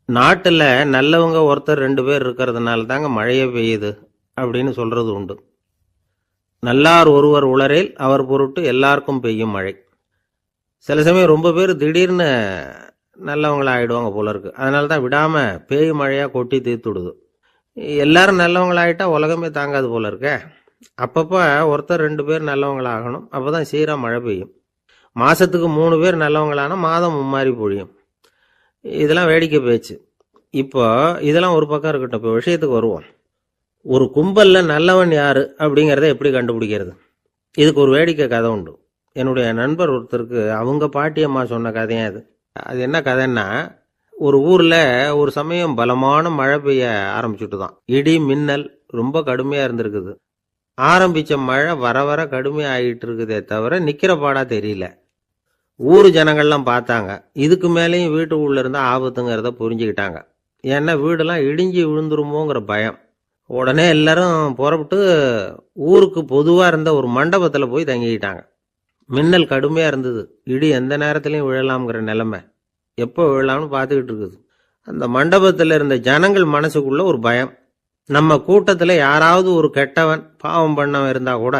நாட்டில் நல்லவங்க ஒருத்தர் 2 பேர் இருக்கிறதுனால தாங்க மழையே பெய்யுது அப்படின்னு சொல்றது உண்டு. நல்லார் ஒருவர் உளரேல் அவர் பொருட்டு எல்லாருக்கும் பெய்யும் மழை. சில சமயம் ரொம்ப பேர் திடீர்னு நல்லவங்களா ஆயிடுவாங்க போல இருக்கு. அதனால தான் விடாம பேய் மழையா கொட்டி தீர்த்துடுது. எல்லாரும் நல்லவங்களாயிட்டா உலகமே தாங்காது போல இருக்க. அப்பப்போ ஒருத்தர் 2 பேர் நல்லவங்களாகணும். அப்பதான் சீரா மழை பெய்யும். மாசத்துக்கு 3 பேர் நல்லவங்களானா மாதம் மும்மாரி பொழியும். இதெல்லாம் வேடிக்கை பேச்சு. இப்போ இதெல்லாம் ஒரு பக்கம் இருக்கட்டும். இப்போ விஷயத்துக்கு வருவோம். ஒரு கும்பல்ல நல்லவன் யாரு அப்படிங்கிறத எப்படி கண்டுபிடிக்கிறது? இதுக்கு ஒரு வேடிக்கை கதை உண்டு. என்னுடைய நண்பர் ஒருத்தருக்கு அவங்க பாட்டியம்மா சொன்ன கதையா அது. அது என்ன கதைன்னா, ஒரு ஊர்ல ஒரு சமயம் பலமான மழை பெய்ய ஆரம்பிச்சுட்டு தான். இடி மின்னல் ரொம்ப கடுமையா இருந்திருக்குது. ஆரம்பிச்ச மழை வர வர கடுமையா ஆகிட்டு இருக்குதே தவிர நிக்கிற பாடா தெரியல. ஊர் ஜனங்கள்லாம் பார்த்தாங்க. இதுக்கு மேலேயும் வீட்டுக்குள்ள இருந்தா ஆபத்துங்கிறத புரிஞ்சுக்கிட்டாங்க. ஏன்னா வீடெல்லாம் இடிஞ்சி விழுந்துருமோங்கிற பயம். உடனே எல்லாரும் புறப்பட்டு ஊருக்கு பொதுவா இருந்த ஒரு மண்டபத்துல போய் தங்கிக்கிட்டாங்க. மின்னல் கடுமையா இருந்தது. இடி எந்த நேரத்திலையும் விழலாம்ங்கிற நிலைமை. எப்போ விழலாம்னு பார்த்துக்கிட்டு இருக்குது. அந்த மண்டபத்தில் இருந்த ஜனங்கள் மனசுக்குள்ள ஒரு பயம். நம்ம கூட்டத்தில் யாராவது ஒரு கெட்டவன் பாவம் பண்ணவன் இருந்தா கூட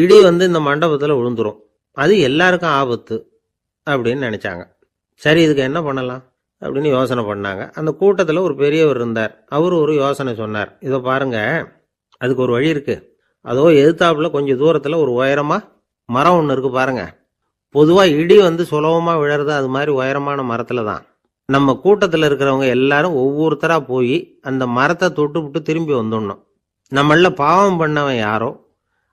இடி இந்த மண்டபத்தில் விழுந்துரும். அது எல்லாருக்கும் ஆபத்து அப்படின்னு நினைச்சாங்க. சரி, இதுக்கு என்ன பண்ணலாம் அப்படின்னு யோசனை பண்ணாங்க. அந்த கூட்டத்தில் ஒரு பெரியவர் இருந்தார். அவர் ஒரு யோசனை சொன்னார். இதை பாருங்க, அதுக்கு ஒரு வழி இருக்கு. அதோ எதிர்த்தாப்புல கொஞ்சம் தூரத்தில் ஒரு உயரமா மரம் ஒன்று இருக்கு பாருங்க. பொதுவாக இடி சுலபமா விழறது அது மாதிரி உயரமான மரத்துல தான். நம்ம கூட்டத்தில் இருக்கிறவங்க எல்லாரும் ஒவ்வொருத்தரா போய் அந்த மரத்தை தொட்டு விட்டு திரும்பி வந்துடணும். நம்மள பாவம் பண்ணவன் யாரோ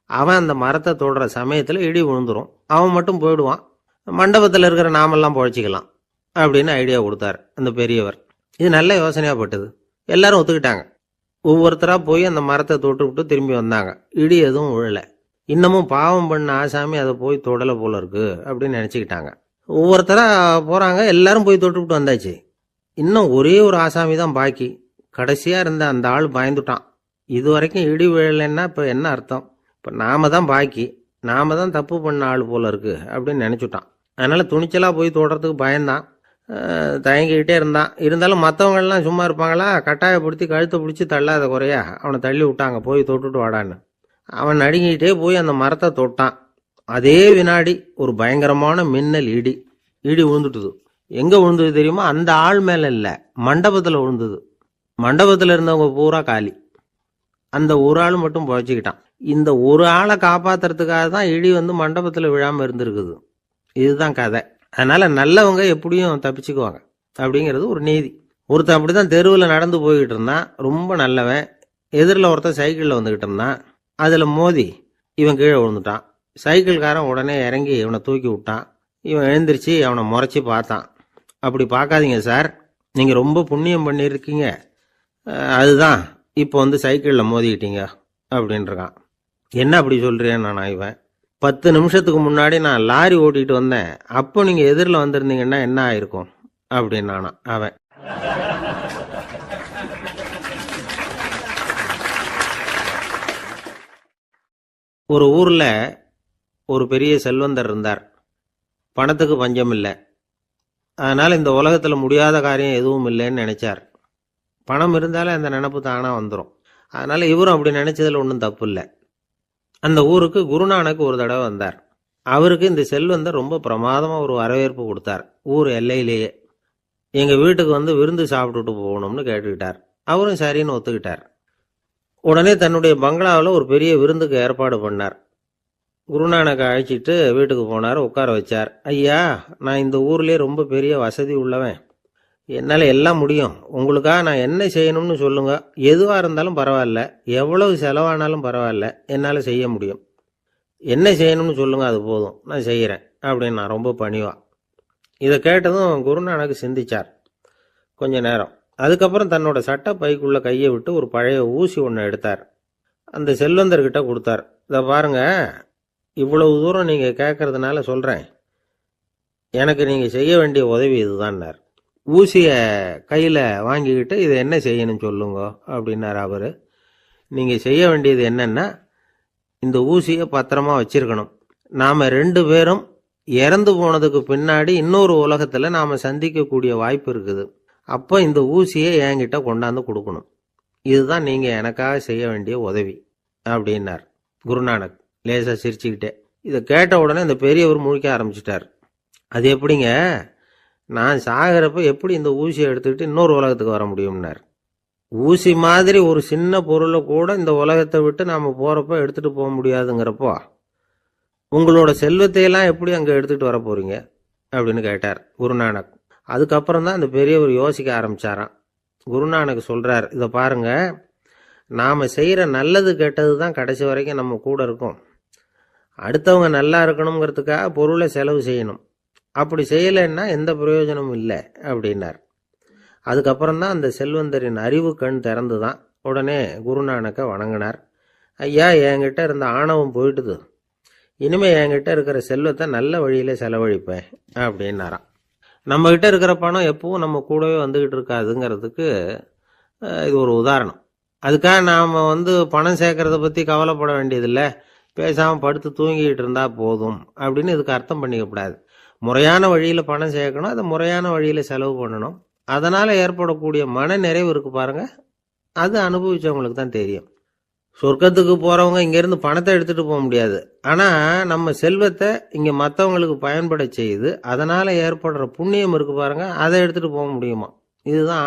அவன் அந்த மரத்தை தொடுற சமயத்தில் இடி விழுந்துரும். அவன் மட்டும் போயிடுவான். மண்டபத்தில் இருக்கிற நாமெல்லாம் பொழைச்சிக்கலாம் அப்படின்னு ஐடியா கொடுத்தாரு அந்த பெரியவர். இது நல்ல யோசனையா பட்டது. எல்லாரும் ஒத்துக்கிட்டாங்க. ஒவ்வொருத்தரா போய் அந்த மரத்தை தொட்டு விட்டு திரும்பி வந்தாங்க. இடி எதுவும் விழல. இன்னமும் பாவம் பண்ண ஆசாமி அதை போய் தொடலை போல இருக்கு அப்படின்னு நினைச்சுக்கிட்டாங்க. ஒவ்வொருத்தரா போறாங்க. எல்லாரும் போய் தொட்டு விட்டு வந்தாச்சு. இன்னும் ஒரே ஒரு ஆசாமி தான் பாக்கி. கடைசியா இருந்த அந்த ஆள் பயந்துட்டான். இது வரைக்கும் இடி விழலைன்னா இப்ப என்ன அர்த்தம்? இப்ப நாம தான் பாக்கி, நாம தான் தப்பு பண்ண ஆள் போல இருக்கு அப்படின்னு நினைச்சுட்டான். அதனால துணிச்சலா போய் தொடறதுக்கு பயந்தான். தயங்கிக்கிட்டே இருந்தான். இருந்தாலும் மற்றவங்கெல்லாம் சும்மா இருப்பாங்களா? கட்டாயப்படுத்தி கழுத்தை பிடிச்சி தள்ளாத குறையா அவனை தள்ளி விட்டாங்க. போய் தொட்டுட்டு வாடான்னு. அவன் நடுங்கிட்டே போய் அந்த மரத்தை தொட்டான். அதே வினாடி ஒரு பயங்கரமான மின்னல் இடி விழுந்துட்டுது. எங்க விழுந்தது தெரியுமா? அந்த ஆள் மேல இல்ல, மண்டபத்துல விழுந்தது. மண்டபத்துல இருந்தவங்க பூரா காலி. அந்த ஒரு ஆள் மட்டும் பொழைச்சிக்கிட்டான். இந்த ஒரு ஆளை காப்பாத்துறதுக்காக தான் இடி மண்டபத்துல விழாம இருந்திருக்குது. இதுதான் கதை. அதனால நல்லவங்க எப்படியும் தப்பிச்சுக்குவாங்க அப்படிங்கிறது ஒரு நீதி. ஒருத்தன் அப்படிதான் தெருவில் நடந்து போய்கிட்டு இருந்தான். ரொம்ப நல்லவன். எதிரில் ஒருத்தன் சைக்கிளில் வந்துகிட்டு இருந்தான். அதில் மோதி இவன் கீழே விழுந்துட்டான். சைக்கிள்காரன் உடனே இறங்கி இவனை தூக்கி விட்டான். இவன் எழுந்திரிச்சு அவனை முறைச்சி பார்த்தான். அப்படி பார்க்காதீங்க சார், நீங்கள் ரொம்ப புண்ணியம் பண்ணியிருக்கீங்க, அதுதான் இப்போ சைக்கிளில் மோதிக்கிட்டீங்க அப்படின்றான். என்ன அப்படி சொல்கிறேன் நான்? இவன் 10 நிமிஷத்துக்கு முன்னாடி நான் லாரி ஓட்டிட்டு வந்தேன், அப்போ நீங்கள் எதிரில் வந்திருந்தீங்கன்னா என்ன ஆயிருக்கும் அப்படின்னானா அவன். ஒரு ஊர்ல ஒரு பெரிய செல்வந்தர் இருந்தார். பணத்துக்கு பஞ்சம் இல்லை. அதனால இந்த உலகத்துல முடியாத காரியம் எதுவும் இல்லைன்னு நினைச்சார். பணம் இருந்தாலே அந்த நினப்பு தானா வந்துடும். அதனால இவரும் அப்படி நினைச்சதுல ஒன்றும் தப்பு இல்லை. அந்த ஊருக்கு குருநானக் ஒரு தடவை வந்தார். அவருக்கு இந்த செல்வந்தர் ரொம்ப பிரமாதமா ஒரு வரவேற்பு கொடுத்தார். ஊர் எல்லையிலேயே எங்க வீட்டுக்கு விருந்து சாப்பிட்டுட்டு போகணும்னு கேட்டுக்கிட்டார். அவரும் சரின்னு ஒத்துக்கிட்டார். உடனே தன்னுடைய பங்களாவில் ஒரு பெரிய விருந்துக்கு ஏற்பாடு பண்ணார். குருநானக்கை அழைச்சிட்டு வீட்டுக்கு போனார். உட்கார வச்சார். ஐயா, நான் இந்த ஊர்லேயே ரொம்ப பெரிய வசதி உள்ளவன். என்னால் எல்லாம் முடியும். உங்களுக்காக நான் என்ன செய்யணும்னு சொல்லுங்க. எதுவாக இருந்தாலும் பரவாயில்ல, எவ்வளவு செலவானாலும் பரவாயில்ல, என்னால் செய்ய முடியும். என்ன செய்யணும்னு சொல்லுங்க, அது போதும், நான் செய்கிறேன் அப்படின்னு நான் ரொம்ப பணிவா. இதை கேட்டதும் குருநானக் சிந்திச்சார் கொஞ்ச நேரம். அதுக்கப்புறம் தன்னோட சட்டை பைக்குள்ள கையை விட்டு ஒரு பழைய ஊசி ஒன்று எடுத்தார். அந்த செல்வந்தர்கிட்ட கொடுத்தார். இதை பாருங்க, இவ்வளவு தூரம் நீங்கள் கேட்கறதுனால சொல்கிறேன். எனக்கு நீங்கள் செய்ய வேண்டிய உதவி இதுதான்னார். ஊசியை கையில் வாங்கிக்கிட்டு இதை என்ன செய்யணும்னு சொல்லுங்க அப்படின்னார் அவர். நீங்கள் செய்ய வேண்டியது என்னன்னா, இந்த ஊசியை பத்திரமா வச்சிருக்கணும். நாம் 2 பேரும் இறந்து போனதுக்கு பின்னாடி இன்னொரு உலகத்தில் நாம் சந்திக்கக்கூடிய வாய்ப்பு இருக்குது. அப்போ இந்த ஊசியை என்கிட்ட கொண்டாந்து கொடுக்கணும். இதுதான் நீங்கள் எனக்காக செய்ய வேண்டிய உதவி அப்படின்னார் குருநானக் லேசாக சிரிச்சுக்கிட்டே. இதை கேட்ட உடனே இந்த பெரியவர் முழிக்க ஆரம்பிச்சிட்டார். அது எப்படிங்க, நான் சாகிறப்ப எப்படி இந்த ஊசியை எடுத்துக்கிட்டு இன்னொரு உலகத்துக்கு வர முடியும்னார். ஊசி மாதிரி ஒரு சின்ன பொருளை கூட இந்த உலகத்தை விட்டு நாம் போகிறப்ப எடுத்துகிட்டு போக முடியாதுங்கிறப்போ உங்களோட செல்வத்தையெல்லாம் எப்படி அங்கே எடுத்துகிட்டு வர போகிறீங்க அப்படின்னு கேட்டார் குருநானக். அதுக்கப்புறம் தான் அந்த பெரியவர் யோசிக்க ஆரம்பித்தாராம். குருநானக் சொல்கிறார், இதை பாருங்க, நாம் செய்கிற நல்லது கெட்டது தான் கடைசி வரைக்கும் நம்ம கூட இருக்கும். அடுத்தவங்க நல்லா இருக்கணுங்கிறதுக்காக பொருளை செலவு செய்யணும். அப்படி செய்யலைன்னா எந்த பிரயோஜனமும் இல்லை அப்படின்னார். அதுக்கப்புறம் தான் அந்த செல்வந்தரின் அறிவு கண் திறந்து தான். உடனே குருநானக்கை வணங்கினார். ஐயா, என்கிட்ட இருந்த ஆணவம் போயிட்டுது, இனிமேல் என்கிட்ட இருக்கிற செல்வத்தை நல்ல வழியில் செலவழிப்பேன் அப்படின்னாராம். நம்மகிட்ட இருக்கிற பணம் எப்பவும் நம்ம கூடவே வந்துக்கிட்டு இருக்காதுங்கிறதுக்கு இது ஒரு உதாரணம். அதுக்காக நாம் பணம் சேர்க்கறத பற்றி கவலைப்பட வேண்டியதில்லை, பேசாமல் படுத்து தூங்கிக்கிட்டு இருந்தால் போதும் அப்படின்னு இதுக்கு அர்த்தம் பண்ணிக்கக்கூடாது. முறையான வழியில் பணம் சேர்க்கணும், அதை முறையான வழியில் செலவு பண்ணணும். அதனால் ஏற்படக்கூடிய மன நிறைவு இருக்கு பாருங்க, அது அனுபவிச்சவங்களுக்கு தான் தெரியும். சொர்க்கத்துக்கு போகிறவங்க இங்கேருந்து பணத்தை எடுத்துகிட்டு போக முடியாது. ஆனால் நம்ம செல்வத்தை இங்கே மற்றவங்களுக்கு பயன்பட செய்து அதனால் ஏற்படுற புண்ணியம் இருக்கு பாருங்க, அதை எடுத்துகிட்டு போக முடியுமா. இதுதான்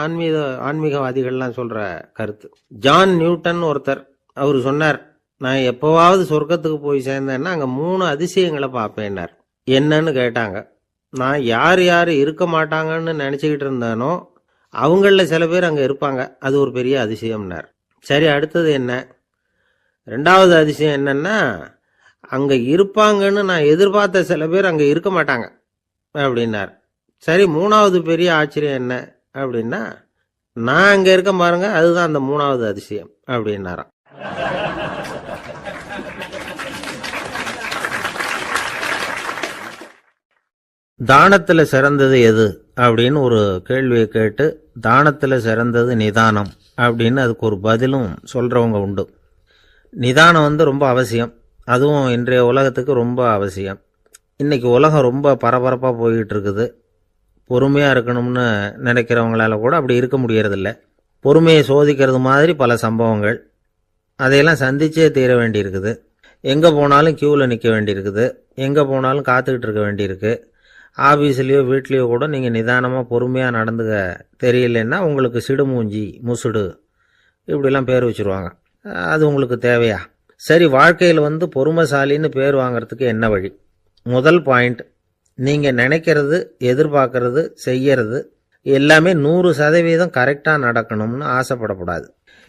ஆன்மீகவாதிகள்லாம் சொல்கிற கருத்து. ஜான் நியூட்டன் ஒருத்தர், அவர் சொன்னார், நான் எப்போவாவது சொர்க்கத்துக்கு போய் சேர்ந்தேன்னா அங்கே 3 அதிசயங்களை பார்ப்பேன்னார். என்னன்னு கேட்டாங்க. நான் யார் யார் இருக்க மாட்டாங்கன்னு நினச்சிக்கிட்டு இருந்தேனோ அவங்களில் சில பேர் அங்கே இருப்பாங்க, அது ஒரு பெரிய அதிசயம்னார். சரி, அடுத்தது என்ன? 2வது அதிசயம் என்னன்னா, அங்கே இருப்பாங்கன்னு நான் எதிர்பார்த்த சில பேர் அங்கே இருக்க மாட்டாங்க அப்படின்னார். சரி, 3வது பெரிய ஆச்சரியம் என்ன அப்படின்னா, நான் அங்கே இருக்க பாருங்க, அதுதான் அந்த 3வது அதிசயம் அப்படின்னாராம். தானத்தில் சிறந்தது எது அப்படின்னு ஒரு கேள்வியை கேட்டு, தானத்தில் சிறந்தது நிதானம் அப்படின்னு அதுக்கு ஒரு பதிலும் சொல்கிறவங்க உண்டு. நிதானம் ரொம்ப அவசியம், அதுவும் இன்றைய உலகத்துக்கு ரொம்ப அவசியம். இன்றைக்கி உலகம் ரொம்ப பரபரப்பாக போய்கிட்டு இருக்குது. பொறுமையாக இருக்கணும்னு நினைக்கிறவங்களால கூட அப்படி இருக்க முடியறதில்ல. பொறுமையை சோதிக்கிறது மாதிரி பல சம்பவங்கள், அதையெல்லாம் சந்திச்சே தீர வேண்டியிருக்குது. எங்கே போனாலும் க்யூவில் நிற்க வேண்டியிருக்குது, எங்கே போனாலும் காத்துக்கிட்டு இருக்க வேண்டியிருக்கு. ஆஃபீஸ்லேயோ வீட்லேயோ கூட நீங்கள் நிதானமாக பொறுமையாக நடந்துக்க தெரியலன்னா உங்களுக்கு சிடுமூஞ்சி, முசுடு இப்படிலாம் பேர் வச்சுருவாங்க. அது உங்களுக்கு தேவையா? சரி, வாழ்க்கையில் பொறுமைசாலின்னு பேர் வாங்கிறதுக்கு என்ன வழி? முதல் பாயிண்ட், நீங்கள் நினைக்கிறது, எதிர்பார்க்கறது, செய்யறது எல்லாமே 100% கரெக்டாக நடக்கணும்னு ஆசைப்படக்கூடாது.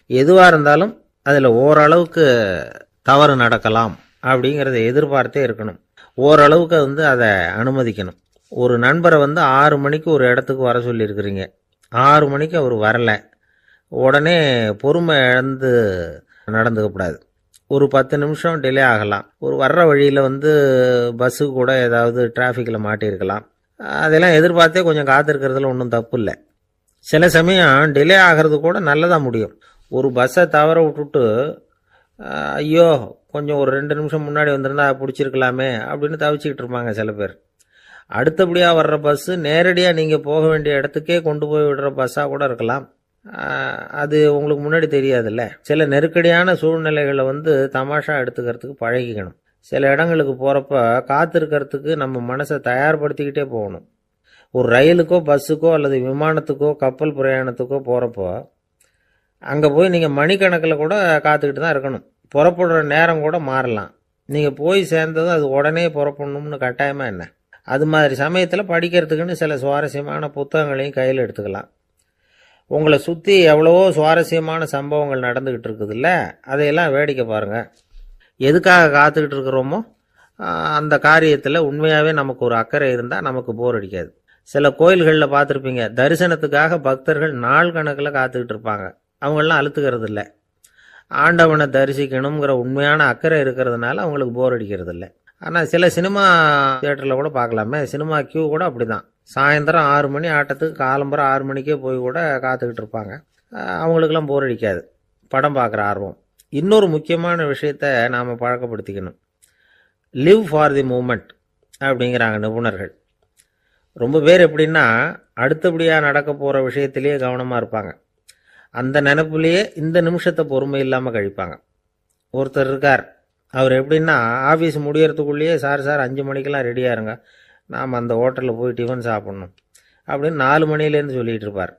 எதுவாக இருந்தாலும் அதில் ஓரளவுக்கு தவறு நடக்கலாம் அப்படிங்கிறத எதிர்பார்த்தே இருக்கணும். ஓரளவுக்கு அதை அனுமதிக்கணும். ஒரு நண்பரை 6 மணிக்கு ஒரு இடத்துக்கு வர சொல்லியிருக்கிறீங்க, 6 மணிக்கு அவர் வரலை, உடனே பொறுமை இழந்து நடந்துக்கக்கூடாது. ஒரு 10 நிமிஷம் டிலே ஆகலாம். ஒரு வர்ற வழியில் பஸ்ஸு கூட ஏதாவது டிராஃபிக்கில் மாட்டியிருக்கலாம். அதெல்லாம் எதிர்பார்த்தே கொஞ்சம் காத்திருக்கிறதுல ஒன்றும் தப்பு இல்லை. சில சமயம் டிலே ஆகிறது கூட நல்லதாக முடியும். ஒரு பஸ்ஸை தவற விட்டுட்டு, ஐயோ கொஞ்சம் ஒரு 2 நிமிஷம் முன்னாடி வந்திருந்தா பிடிச்சிருக்கலாமே அப்படின்னு தவிச்சிக்கிட்டு இருப்பாங்க சில பேர். அடுத்தபடியாக வர்ற பஸ்ஸு நேரடியாக நீங்கள் போக வேண்டிய இடத்துக்கே கொண்டு போய் விடுற பஸ்ஸாக கூட இருக்கலாம். அது உங்களுக்கு முன்னாடி தெரியாதுல்ல. சில நெருக்கடியான சூழ்நிலைகளை தமாஷா எடுத்துக்கிறதுக்கு பழகிக்கணும். சில இடங்களுக்கு போகிறப்ப காத்திருக்கிறதுக்கு நம்ம மனசை தயார்படுத்திக்கிட்டே போகணும். ஒரு ரயிலுக்கோ பஸ்ஸுக்கோ அல்லது விமானத்துக்கோ கப்பல் பிரயாணத்துக்கோ போகிறப்போ அங்கே போய் நீங்கள் மணிக்கணக்கில் கூட காத்துக்கிட்டு தான் இருக்கணும். புறப்படுற நேரம் கூட மாறலாம். நீங்கள் போய் சேர்ந்ததும் அது உடனே புறப்படணும்னு கட்டாயமாக என்ன? அது மாதிரி சமயத்தில் படிக்கிறதுக்குன்னு சில சுவாரஸ்யமான புத்தகங்களையும் கையில் எடுத்துக்கலாம். உங்களை சுற்றி எவ்வளவோ சுவாரஸ்யமான சம்பவங்கள் நடந்துக்கிட்டு இருக்குதுல்ல, அதையெல்லாம் வேடிக்கை பாருங்கள். எதுக்காக காத்துக்கிட்டு இருக்கிறோமோ அந்த காரியத்தில் உண்மையாகவே நமக்கு ஒரு அக்கறை இருந்தால் நமக்கு போர் அடிக்காது. சில கோயில்களில் பார்த்துருப்பீங்க, தரிசனத்துக்காக பக்தர்கள் நாள் கணக்கில் காத்துக்கிட்டு இருப்பாங்க. அவங்களெலாம் அழுத்துக்கிறது இல்லை. ஆண்டவனை தரிசிக்கணுங்கிற உண்மையான அக்கறை இருக்கிறதுனால அவங்களுக்கு போர் அடிக்கிறது இல்லை. ஆனால் சில சினிமா தியேட்டரில் கூட பார்க்கலாமே, சினிமா கியூ கூட அப்படி தான். சாயந்தரம் 6 மணி ஆட்டத்துக்கு காலம்பரம் 6 மணிக்கே போய் கூட காத்துக்கிட்டு இருப்பாங்க. அவங்களுக்கெல்லாம் போர் அடிக்காது, படம் பார்க்குற ஆர்வம். இன்னொரு முக்கியமான விஷயத்தை நாம் பழக்கப்படுத்திக்கணும். லிவ் ஃபார் தி மூமெண்ட் அப்படிங்கிறாங்க நிபுணர்கள். ரொம்ப பேர் எப்படின்னா, அடுத்தபடியாக நடக்க போகிற விஷயத்திலேயே கவனமாக இருப்பாங்க. அந்த நினைப்புலேயே இந்த நிமிஷத்தை பொறுமை இல்லாமல் கழிப்பாங்க. ஒருத்தர் இருக்கார், அவர் எப்படின்னா ஆஃபீஸ் முடியறதுக்குள்ளேயே சார் 5 மணிக்கெல்லாம் ரெடியாக இருங்க, நாம் அந்த ஹோட்டலில் போய் டிஃபன் சாப்பிட்ணும் அப்படின்னு 4 மணிலேருந்து சொல்லிகிட்டு இருப்பார்.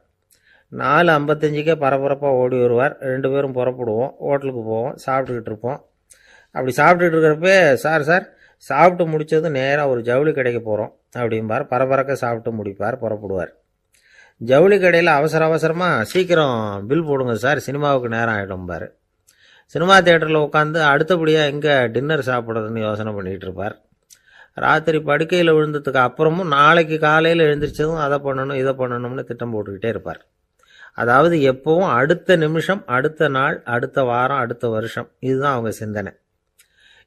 4:55 பரபரப்பாக ஓடி வருவார். 2 பேரும் புறப்படுவோம், ஹோட்டலுக்கு போவோம், சாப்பிட்டுக்கிட்டு இருப்போம். அப்படி சாப்பிட்டுட்டு இருக்கிறப்ப சார் சாப்பிட்டு முடித்ததும் நேராக ஒரு ஜவுளி கடைக்கு போகிறோம் அப்படிம்பார். பரபரக்க சாப்பிட்டு முடிப்பார், புறப்படுவார். ஜவுளி கடையில் அவசரமாக சீக்கிரம் பில் போடுங்க சார், சினிமாவுக்கு நேரம் ஆகிடும்பார். சினிமா தியேட்டரில் உட்காந்து அடுத்தபடியாக எங்கே டின்னர் சாப்பிட்றதுன்னு யோசனை பண்ணிகிட்டு இருப்பார். ராத்திரி படுக்கையில் விழுந்ததுக்கு அப்புறமும் நாளைக்கு காலையில் எழுந்திரிச்சதும் அதை பண்ணணும் இதை பண்ணணும்னு திட்டம் போட்டுக்கிட்டே இருப்பார். அதாவது எப்பவும் அடுத்த நிமிஷம், அடுத்த நாள், அடுத்த வாரம், அடுத்த வருஷம், இதுதான் அவங்க சிந்தனை.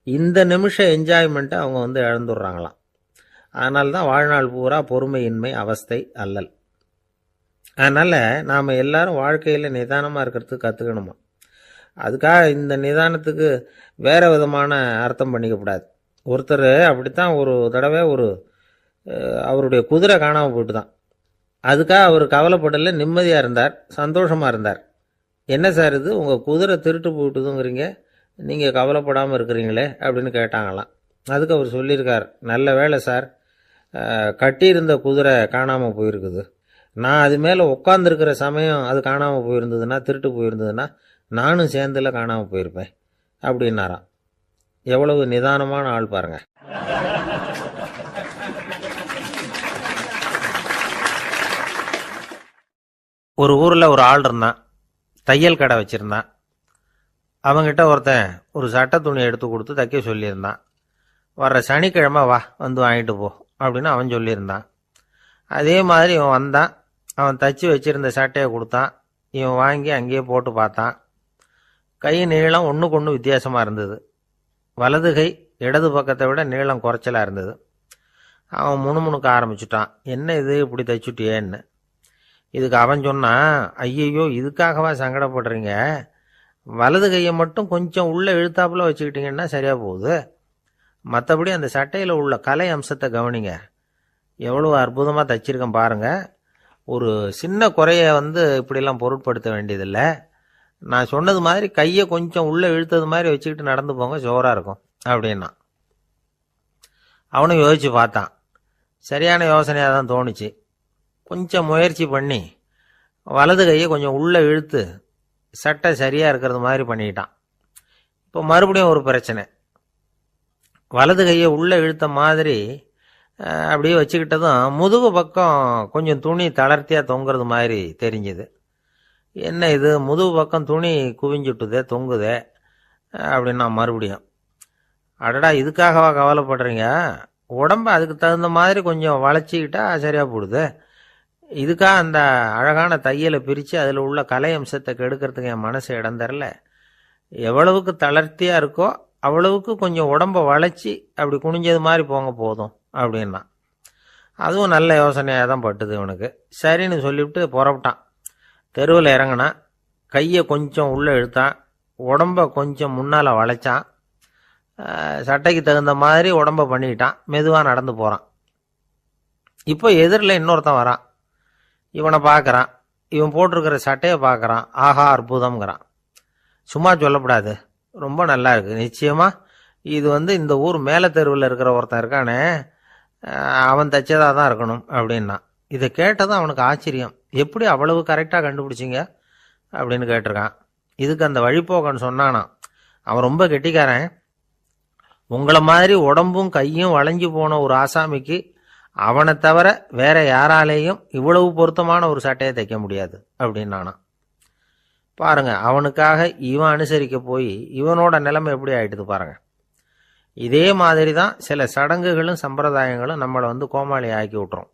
இந்த நிமிஷம் என்ஜாய்மெண்ட்டை அவங்க இழந்துடுறாங்களாம். அதனால தான் வாழ்நாள் பூரா பொறுமையின்மை, அவஸ்தை, அல்லல். அதனால் நாம் எல்லாரும் வாழ்க்கையில் நிதானமாக இருக்கிறதுக்கு கற்றுக்கணுமா. அதுக்காக இந்த நிதானத்துக்கு வேறு விதமான அர்த்தம் பண்ணிக்கக்கூடாது. ஒருத்தர் அப்படித்தான் ஒரு தடவை அவருடைய குதிரை காணாமல் போயிட்டு தான். அதுக்காக அவர் கவலைப்படலை, நிம்மதியாக இருந்தார், சந்தோஷமாக இருந்தார். என்ன சார் இது, உங்கள் குதிரை திருட்டு போயிட்டுதுங்கிறீங்க, நீங்கள் கவலைப்படாமல் இருக்கிறீங்களே அப்படின்னு கேட்டாங்களாம். அதுக்கு அவர் சொல்லியிருக்கார், நல்ல வேலை சார், கட்டியிருந்த குதிரை காணாமல் போயிருக்குது. நான் அது மேலே உட்காந்துருக்கிற சமயம் அது காணாமல் போயிருந்ததுன்னா, திருட்டு போயிருந்ததுன்னா நானும் சேர்ந்துல காணாமல் போயிருப்பேன் அப்படின்னாராம். எவ்வளவு நிதானமான ஆள் பாருங்க. ஒரு ஊரில் ஒரு ஆள் இருந்தான், தையல் கடை வச்சுருந்தான். அவங்கிட்ட ஒருத்தன் ஒரு சட்டை துணி எடுத்து கொடுத்து தைக்க சொல்லியிருந்தான். வர்ற சனிக்கிழமை வா, வாங்கிட்டு போ அப்படின்னு அவன் சொல்லியிருந்தான். அதே மாதிரி இவன் வந்தான். அவன் தச்சு வச்சிருந்த சட்டையை கொடுத்தான். இவன் வாங்கி அங்கேயே போட்டு பார்த்தான். கை நீளம் ஒன்றுக்கு ஒன்று வித்தியாசமாக இருந்தது. வலது கை இடது பக்கத்தை விட நீளம் குறைச்சலாக இருந்தது. அவன் முணுமுணுக்க ஆரம்பிச்சுட்டான், என்ன இது இப்படி தைச்சுட்டியேன்னு. இதுக்கு அவன் சொன்னான், ஐயையோ இதுக்காகவா சங்கடப்படுறீங்க, வலது கையை மட்டும் கொஞ்சம் உள்ளே இழுத்தாப்புல வச்சுக்கிட்டிங்கன்னா சரியாக போகுது. மற்றபடி அந்த சட்டையில் உள்ள கலை அம்சத்தை கவனிங்க, எவ்வளோ அற்புதமாக தைச்சிருக்கேன் பாருங்கள். ஒரு சின்ன குறைய இப்படிலாம் பொருட்படுத்த வேண்டியதில்லை. நான் சொன்னது மாதிரி கையை கொஞ்சம் உள்ளே இழுத்தது மாதிரி வச்சுக்கிட்டு நடந்து போங்க, ஜோராக இருக்கும் அப்படின்னா. அவனும் யோசித்து பார்த்தான். சரியான யோசனையாக தான் தோணுச்சு. கொஞ்சம் முயற்சி பண்ணி வலது கையை கொஞ்சம் உள்ளே இழுத்து சட்டை சரியாக இருக்கிறது மாதிரி பண்ணிக்கிட்டான். இப்போ மறுபடியும் ஒரு பிரச்சனை. வலது கையை உள்ளே இழுத்த மாதிரி அப்படியே வச்சுக்கிட்டதும் முதுகு பக்கம் கொஞ்சம் துணி தளர்த்தியாக தொங்குறது மாதிரி தெரிஞ்சுது. என்ன இது, முதுகு பக்கம் துணி குவிஞ்சுட்டுதே, தொங்குதே அப்படின்னா மறுபடியும், அடடா இதுக்காகவா கவலைப்படுறீங்க, உடம்ப அதுக்கு தகுந்த மாதிரி கொஞ்சம் வளைச்சிக்கிட்டா சரியாக போடுது. இதுக்காக அந்த அழகான தையலை பிரித்து அதில் உள்ள கலை அம்சத்தை கெடுக்கிறதுக்கு என் மனசு இடம் தரல. எவ்வளவுக்கு தளர்த்தியாக இருக்கோ அவ்வளவுக்கு கொஞ்சம் உடம்ப வளைச்சி அப்படி குனிஞ்சது மாதிரி போங்க போதும் அப்படின்னா. அதுவும் நல்ல யோசனையாக தான் பட்டுது இவனுக்கு. சரின்னு சொல்லிவிட்டு புறப்பட்டான். தெருவில் இறங்கினான். கையை கொஞ்சம் உள்ளே இழுத்தான், உடம்ப கொஞ்சம் முன்னால் வளைச்சான், சட்டைக்கு தகுந்த மாதிரி உடம்ப பண்ணிக்கிட்டான். மெதுவாக நடந்து போகிறான். இப்போ எதிரில் இன்னொருத்தன் வரான். இவனை பார்க்குறான். இவன் போட்டிருக்கிற சட்டையை பார்க்குறான். ஆஹா அற்புதம்ங்கிறான். சும்மா சொல்லக்கூடாது, ரொம்ப நல்லா இருக்குது, நிச்சயமாக இது இந்த ஊர் மேலே தெருவில் இருக்கிற ஒருத்தன் இருக்கானே அவன் தைச்சதாக தான் இருக்கணும் அப்படின்னா. இதை கேட்டதும் அவனுக்கு ஆச்சரியம். எப்படி அவ்வளவு கரெக்டாக கண்டுபிடிச்சிங்க அப்படின்னு கேட்டிருக்கான். இதுக்கு அந்த வழிபோக்கன்னு சொன்னானான், அவன் ரொம்ப கெட்டிக்காரன், உங்களை மாதிரி உடம்பும் கையும் வளைஞ்சு போன ஒரு ஆசாமிக்கு அவனை தவிர வேற யாராலேயும் இவ்வளவு பொருத்தமான ஒரு சட்டையை தைக்க முடியாது அப்படின்னானா. பாருங்க, அவனுக்காக இவன் அனுசரிக்க போய் இவனோட நிலைமை எப்படி ஆயிடுது பாருங்க. இதே மாதிரி தான் சில சடங்குகளும் சம்பிரதாயங்களும் நம்மளை கோமாளி ஆக்கி விட்டுரும்.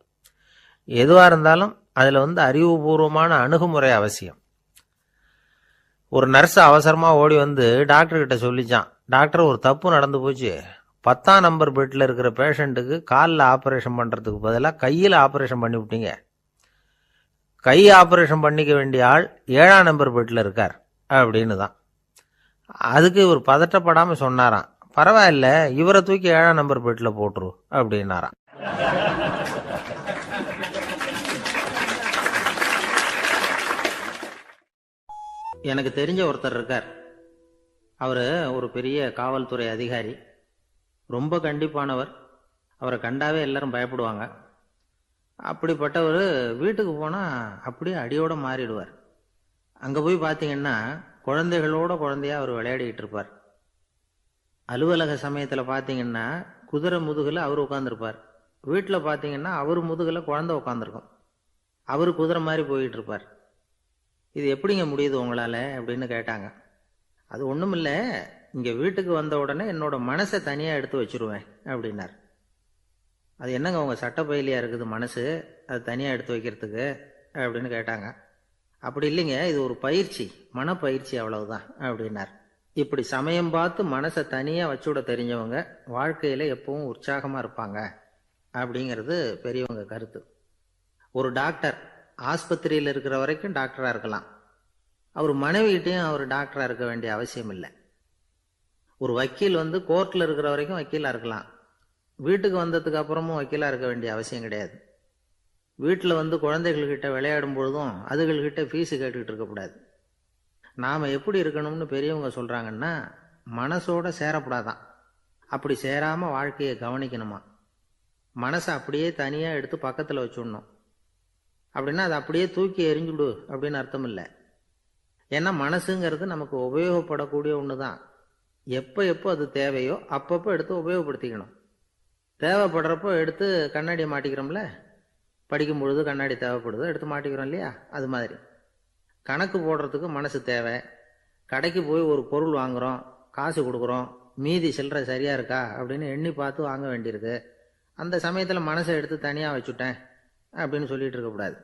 எதுவாக இருந்தாலும் அதில் அறிவுபூர்வமான அணுகுமுறை அவசியம். ஒரு நர்ஸ் அவசரமாக ஓடி டாக்டர்கிட்ட சொல்லிச்சான், டாக்டர் ஒரு தப்பு நடந்து போச்சு, 10ஆம் நம்பர் பெட்டில் இருக்கிற பேஷண்ட்டுக்கு காலில் ஆப்ரேஷன் பண்ணுறதுக்கு பதிலாக கையில் ஆப்ரேஷன் பண்ணி விட்டீங்க. கை ஆப்ரேஷன் பண்ணிக்க வேண்டிய ஆள் 7ஆம் நம்பர் பெட்டில் இருக்கார் அப்படின்னு தான். அதுக்கு இவர் பதட்டப்படாமல் சொன்னாராம், பரவாயில்ல இவரை தூக்கி 7ஆம் நம்பர் பெட்டில் போட்டுரு அப்படின்னாராம். எனக்கு தெரிஞ்ச ஒருத்தர் இருக்கார். அவரு ஒரு பெரிய காவல்துறை அதிகாரி, ரொம்ப கண்டிப்பானவர். அவரை கண்டாவே எல்லாரும் பயப்படுவாங்க. அப்படிப்பட்டவர் வீட்டுக்கு போனா அப்படியே அடியோட மாறிடுவார். அங்க போய் பாத்தீங்கன்னா குழந்தைகளோட குழந்தையா அவர் விளையாடிட்டு இருப்பார். அலுவலக சமயத்துல பாத்தீங்கன்னா குதிரை முதுகுல அவர் உட்கார்ந்துருப்பார். வீட்டுல பாத்தீங்கன்னா அவர் முதுகுல குழந்தை உட்காந்துருக்கும். அவரு குதிரை மாதிரி போயிட்டு இருப்பார். இது எப்படிங்க முடியுது உங்களால அப்படின்னு கேட்டாங்க. அது ஒண்ணுமில்ல, இங்க வீட்டுக்கு வந்த உடனே என்னோட மனசை தனியா எடுத்து வச்சிருவேன் அப்படின்னார். அது என்னங்க உங்க சட்டப்பையிலையா இருக்குது மனசு, அது தனியா எடுத்து வைக்கிறதுக்கு அப்படின்னு கேட்டாங்க. அப்படி இல்லைங்க, இது ஒரு பயிற்சி, மனப்பயிற்சி, அவ்வளவுதான் அப்படின்னார். இப்படி சமயம் பார்த்து மனசை தனியா வச்சுவிட தெரிஞ்சவங்க வாழ்க்கையில எப்பவும் உற்சாகமா இருப்பாங்க அப்படிங்கிறது பெரியவங்க கருத்து. ஒரு டாக்டர் ஆஸ்பத்திரியில் இருக்கிற வரைக்கும் டாக்டரா இருக்கலாம். அவர் மனைவிகிட்டையும் அவர் டாக்டரா இருக்க வேண்டிய அவசியம் இல்லை. ஒரு வக்கீல் கோர்ட்ல இருக்கிற வரைக்கும் வக்கீலா இருக்கலாம். வீட்டுக்கு வந்ததுக்கு அப்புறமும் வக்கீலா இருக்க வேண்டிய அவசியம் கிடையாது. வீட்டில் குழந்தைகள்கிட்ட விளையாடும் பொழுதும் அதுகள்கிட்ட ஃபீஸு கேட்டுக்கிட்டு இருக்கக்கூடாது. நாம எப்படி இருக்கணும்னு பெரியவங்க சொல்றாங்கன்னா, மனசோட சேரப்படாதான். அப்படி சேராம வாழ்க்கையை கவனிக்கணுமா. மனசை அப்படியே தனியா எடுத்து பக்கத்துல வச்சுடணும். அப்படின்னா அதை அப்படியே தூக்கி எறிஞ்சுடு அப்படின்னு அர்த்தம் இல்லை. ஏன்னா மனசுங்கிறது நமக்கு உபயோகப்படக்கூடிய ஒண்ணுதான். எப்போ எப்போ அது தேவையோ அப்பப்போ எடுத்து உபயோகப்படுத்திக்கணும். தேவைப்படுறப்போ எடுத்து கண்ணாடியை மாட்டிக்கிறோம்ல, படிக்கும் பொழுது கண்ணாடி தேவைப்படுது, எடுத்து மாட்டிக்கிறோம் இல்லையா, அது மாதிரி கணக்கு போடுறதுக்கு மனசு தேவை. கடைக்கு போய் ஒரு பொருள் வாங்குறோம், காசு கொடுக்குறோம், மீதி சில்லறை சரியா இருக்கா அப்படின்னு எண்ணி பார்த்து வாங்க வேண்டியிருக்கு. அந்த சமயத்தில் மனசை எடுத்து தனியாக வச்சுட்டேன் அப்படின்னு சொல்லிட்டு இருக்கக்கூடாது.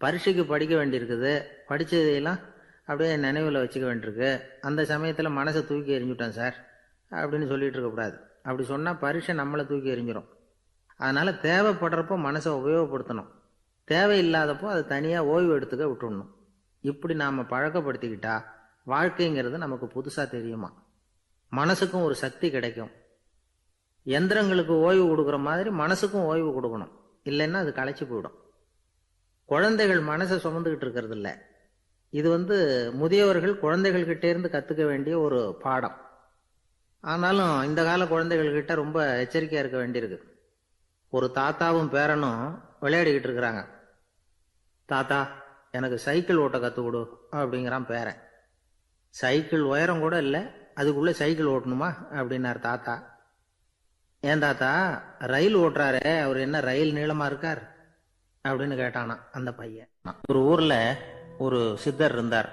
பரீட்சைக்கு படிக்க வேண்டியிருக்குது, படித்ததையெல்லாம் அப்படியே நினைவில் வச்சுக்க வேண்டியிருக்கு. அந்த சமயத்தில் மனசை தூக்கி எறிஞ்சுட்டேன் சார் அப்படின்னு சொல்லிட்டு இருக்கக்கூடாது. அப்படி சொன்னால் பரீட்சை நம்மளை தூக்கி எறிஞ்சிடும். அதனால தேவைப்படுறப்போ மனசை உபயோகப்படுத்தணும், தேவையில்லாதப்போ அதை தனியாக ஓய்வு எடுத்துக்க விட்டுடணும். இப்படி நாம் பழக்கப்படுத்திக்கிட்டா வாழ்க்கைங்கிறது நமக்கு புதுசாக தெரியுமா. மனசுக்கும் ஒரு சக்தி கிடைக்கும். எந்திரங்களுக்கு ஓய்வு கொடுக்குற மாதிரி மனசுக்கும் ஓய்வு கொடுக்கணும், இல்லைன்னா அது களைச்சி போயிடும். குழந்தைகள் மனசை சுமந்துக்கிட்டு இருக்கிறது இல்லை. இது முதியவர்கள் குழந்தைகள்கிட்ட இருந்து கற்றுக்க வேண்டிய ஒரு பாடம். ஆனாலும் இந்த கால குழந்தைகள்கிட்ட ரொம்ப எச்சரிக்கையாக இருக்க வேண்டியிருக்கு. ஒரு தாத்தாவும் பேரனும் விளையாடிக்கிட்டு இருக்கிறாங்க. தாத்தா, எனக்கு சைக்கிள் ஓட்ட கற்றுக் கொடு அப்படிங்கிறான் பேரன். சைக்கிள் உயரம் கூட இல்லை, அதுக்குள்ளே சைக்கிள் ஓட்டணுமா அப்படின்னார் தாத்தா. ஏன் தாத்தா, ரயில் ஓட்டுறாரே, அவர் என்ன ரயில் நீளமா இருக்கார் அப்படின்னு கேட்டானா அந்த பையன். ஒரு ஊர்ல ஒரு சித்தர் இருந்தார்,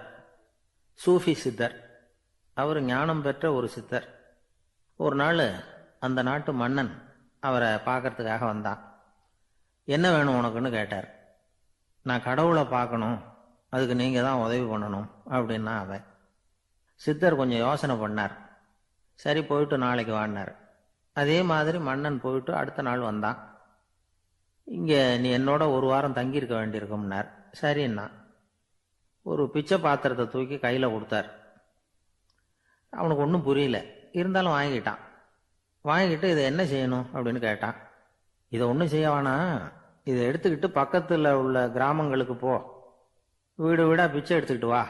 சூஃபி சித்தர். அவர் ஞானம் பெற்ற ஒரு சித்தர். ஒரு நாள் அந்த நாட்டு மன்னன் அவரை பார்க்கறதுக்காக வந்தான். என்ன வேணும் உனக்குன்னு கேட்டார். நான் கடவுளை பார்க்கணும், அதுக்கு நீங்க தான் உதவி பண்ணணும் அப்படின்னா அவன். சித்தர் கொஞ்சம் யோசனை பண்ணார். சரி, போயிட்டு நாளைக்கு வாடினார். அதே மாதிரி மன்னன் போயிட்டு அடுத்த நாள் வந்தான். இங்க நீ என்னோட ஒரு வாரம் தங்கியிருக்க வேண்டியிருக்கும்னார். சரின்னா ஒரு பிச்சை பாத்திரத்தை தூக்கி கையில கொடுத்தார். அவனுக்கு ஒன்றும் புரியல, இருந்தாலும் வாங்கிட்டான். வாங்கிட்டு இதை என்ன செய்யணும் அப்படின்னு கேட்டான். இதை ஒன்றும் செய்ய வேணாம், இதை எடுத்துக்கிட்டு பக்கத்தில் உள்ள கிராமங்களுக்கு போ, வீடு வீடா பிச்சை எடுத்துக்கிட்டு வா.